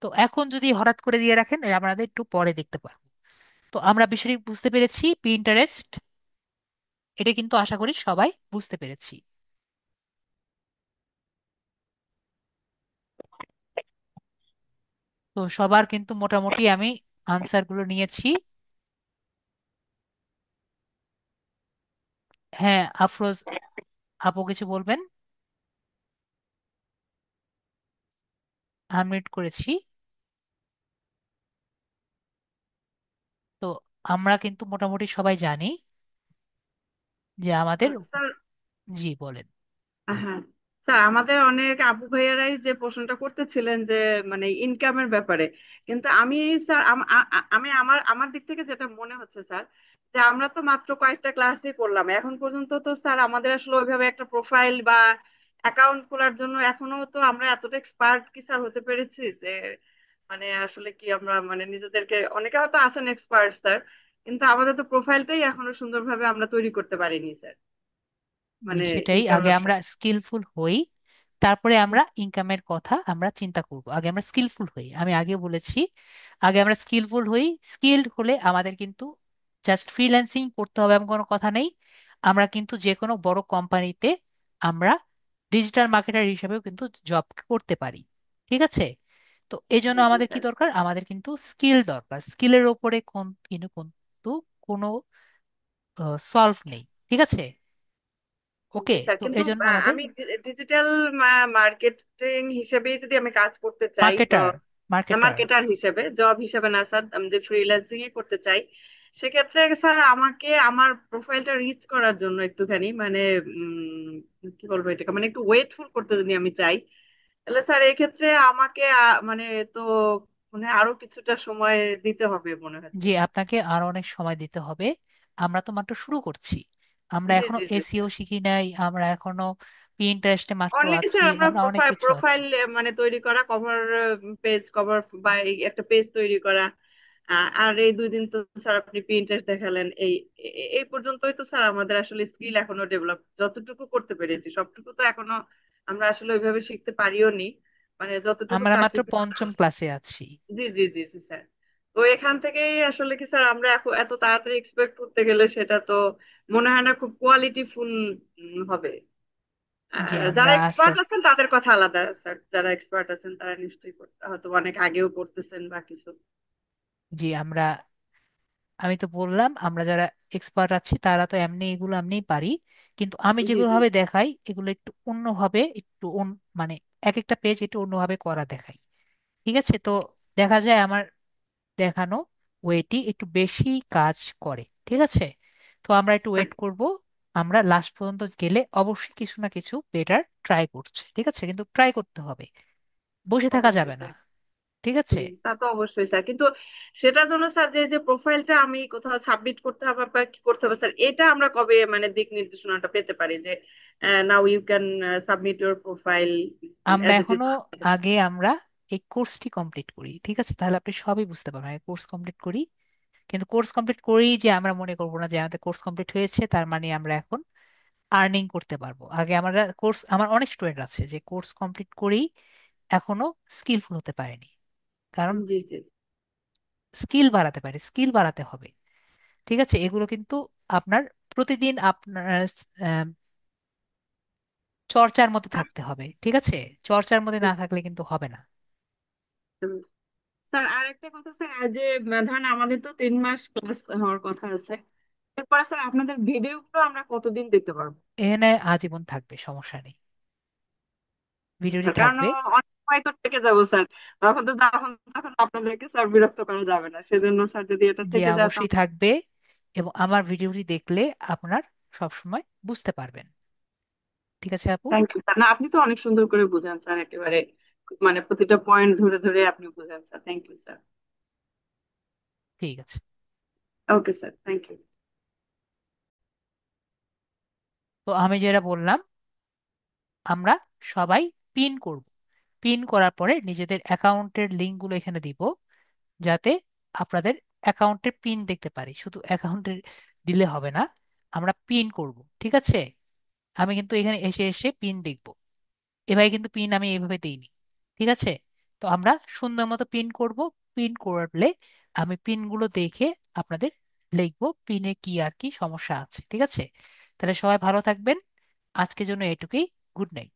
তো এখন যদি হঠাৎ করে দিয়ে রাখেন আমাদের একটু পরে দেখতে পারবো। তো আমরা বিষয়টি বুঝতে পেরেছি, পিন্টারেস্ট এটা কিন্তু আশা করি সবাই বুঝতে পেরেছি। তো সবার কিন্তু মোটামুটি আমি আনসার গুলো নিয়েছি। হ্যাঁ, আফরোজ আপু কিছু বলবেন? আনমিউট করেছি। তো আমরা কিন্তু মোটামুটি সবাই জানি যে আমাদের, স্যার, জি বলেন। হ্যাঁ স্যার, আমাদের অনেক আপু ভাইয়ারাই যে প্রশ্নটা করতেছিলেন যে মানে ইনকামের ব্যাপারে, কিন্তু আমি স্যার আমি আমার আমার দিক থেকে যেটা মনে হচ্ছে স্যার, যে আমরা তো মাত্র কয়েকটা ক্লাসই করলাম এখন পর্যন্ত, তো স্যার আমাদের আসলে ওইভাবে একটা প্রোফাইল বা অ্যাকাউন্ট খোলার জন্য এখনো তো আমরা এতটা এক্সপার্ট কি স্যার হতে পেরেছি যে মানে আসলে কি আমরা মানে নিজেদেরকে, অনেকে হয়তো আছেন এক্সপার্ট স্যার, কিন্তু আমাদের তো প্রোফাইলটাই এখনো সুন্দরভাবে আমরা তৈরি করতে পারিনি স্যার, মানে সেটাই, ইনকাম আগে আমরা স্কিলফুল হই, তারপরে আমরা ইনকামের কথা আমরা চিন্তা করব। আগে আমরা স্কিলফুল হই, আমি আগে বলেছি, আগে আমরা স্কিলফুল হই। স্কিলড হলে আমাদের কিন্তু জাস্ট ফ্রিল্যান্সিং করতে হবে এমন কোনো কথা নেই। আমরা কিন্তু যে কোনো বড় কোম্পানিতে আমরা ডিজিটাল মার্কেটার হিসেবেও কিন্তু জব করতে পারি। ঠিক আছে, তো এই জন্য জি জি আমাদের কি স্যার। দরকার? আমাদের কিন্তু স্কিল দরকার। স্কিলের ওপরে কিন্তু কোনো সলভ নেই। ঠিক আছে, ওকে, জি স্যার, তো কিন্তু এই জন্য আমাদের আমি ডিজিটাল মার্কেটিং হিসেবেই যদি আমি কাজ করতে চাই, মার্কেটার, মার্কেটার মার্কেটার হিসেবে, জব হিসেবে না স্যার, আমি যে ফ্রিল্যান্সিং করতে চাই, সেক্ষেত্রে স্যার আমাকে আমার প্রোফাইলটা রিচ করার জন্য একটুখানি মানে কি বলবো এটাকে, মানে একটু ওয়েটফুল করতে যদি আমি চাই, তাহলে স্যার এক্ষেত্রে আমাকে মানে তো মানে আরো কিছুটা সময় দিতে হবে মনে হচ্ছে। জি, আপনাকে আরো অনেক সময় দিতে হবে। আমরা তো মাত্র শুরু করছি, আমরা জি এখনো জি জি এসইও স্যার। শিখি নাই, আমরা এখনো পিন্টারেস্টে মাত্র অনলি আছি, স্যার আমরা আমরা অনেক কিছু আছে। প্রোফাইল মানে তৈরি করা, কভার পেজ, কভার বা এই একটা পেজ তৈরি করা, আর এই 2 দিন তো স্যার আপনি প্রিন্টার দেখালেন, এই পর্যন্তই তো স্যার আমাদের আসলে স্কিল এখনো ডেভেলপ, যতটুকু করতে পেরেছি সবটুকু তো এখনো আমরা আসলে ওইভাবে শিখতে পারিও নি, মানে যতটুকু আমরা মাত্র প্র্যাকটিস। পঞ্চম ক্লাসে আছি। জি জি জি জি স্যার। তো এখান থেকেই আসলে কি স্যার আমরা এত তাড়াতাড়ি এক্সপেক্ট করতে গেলে সেটা তো মনে হয় না খুব কোয়ালিটিফুল হবে। যে আর আমরা যারা আস্তে এক্সপার্ট আস্তে, আছেন তাদের কথা আলাদা স্যার, যারা এক্সপার্ট আছেন তারা নিশ্চয়ই হয়তো অনেক আগেও করতেছেন বা কিছু। জি আমরা, আমি তো বললাম আমরা যারা এক্সপার্ট আছি তারা তো এমনি এগুলো এমনিই পারি, কিন্তু আমি জি যেগুলো জি ভাবে দেখাই এগুলো একটু অন্যভাবে, মানে এক একটা পেজ একটু অন্যভাবে করা দেখাই। ঠিক আছে, তো দেখা যায় আমার দেখানো ওয়েটি একটু বেশি কাজ করে। ঠিক আছে, তো আমরা একটু ওয়েট করব। আমরা লাস্ট পর্যন্ত গেলে অবশ্যই কিছু না কিছু বেটার ট্রাই করছে। ঠিক আছে, কিন্তু ট্রাই করতে হবে, বসে থাকা অবশ্যই যাবে না। স্যার। ঠিক আছে, তা তো অবশ্যই স্যার, কিন্তু সেটার জন্য স্যার যে যে প্রোফাইলটা আমি কোথাও সাবমিট করতে হবে বা কি করতে হবে স্যার, এটা আমরা কবে মানে দিক নির্দেশনাটা পেতে পারি যে now you can submit your profile আমরা অ্যাজ ইট ইজ? এখনো, আগে আমরা এই কোর্সটি কমপ্লিট করি, ঠিক আছে? তাহলে আপনি সবই বুঝতে পারবেন, কোর্স কমপ্লিট করি। কিন্তু কোর্স কমপ্লিট করেই যে আমরা মনে করবো না যে আমাদের কোর্স কমপ্লিট হয়েছে তার মানে আমরা এখন আর্নিং করতে পারবো। আগে আমরা কোর্স, আমার অনেক স্টুডেন্ট আছে যে কোর্স কমপ্লিট করেই এখনো স্কিলফুল হতে পারেনি। কারণ জি জি। স্কিল বাড়াতে পারে, স্কিল বাড়াতে হবে, ঠিক আছে? এগুলো কিন্তু আপনার প্রতিদিন আপনার আহ, চর্চার মধ্যে থাকতে হবে, ঠিক আছে? চর্চার মধ্যে না থাকলে কিন্তু হবে না। স্যার আর একটা কথা স্যার, আর যে ধরেন আমাদের তো 3 মাস ক্লাস হওয়ার কথা আছে, এরপরে স্যার আপনাদের ভিডিওগুলো আমরা কতদিন দেখতে পারবো? এখানে আজীবন থাকবে, সমস্যা নেই, ভিডিওটি স্যার কারণ থাকবে। অনেক সময় তো থেকে যাবো স্যার, তখন তো যখন তখন আপনাদেরকে স্যার বিরক্ত করা যাবে না, সেজন্য স্যার যদি এটা যে থেকে যায় অবশ্যই তাহলে। থাকবে, এবং আমার ভিডিওটি দেখলে আপনার সবসময় বুঝতে পারবেন। ঠিক আছে আপু? থ্যাংক ইউ স্যার, না আপনি তো অনেক সুন্দর করে বোঝান স্যার, একেবারে মানে প্রতিটা পয়েন্ট ধরে ধরে আপনি বোঝান স্যার, থ্যাংক ইউ স্যার। ঠিক আছে। Okay sir, thank you. তো আমি যেটা বললাম, আমরা সবাই পিন করব। পিন করার পরে নিজেদের অ্যাকাউন্টের লিঙ্কগুলো এখানে দিব, যাতে আপনাদের অ্যাকাউন্টের পিন দেখতে পারি। শুধু অ্যাকাউন্টের দিলে হবে না, আমরা পিন করব, ঠিক আছে? আমি কিন্তু এখানে এসে এসে পিন দেখব, এভাবে কিন্তু পিন আমি এইভাবে দিইনি, ঠিক আছে? তো আমরা সুন্দর মতো পিন করব। পিন করলে আমি পিনগুলো দেখে আপনাদের লিখবো পিনে কি আর কি সমস্যা আছে, ঠিক আছে? তাহলে সবাই ভালো থাকবেন, আজকের জন্য এটুকুই। Good night.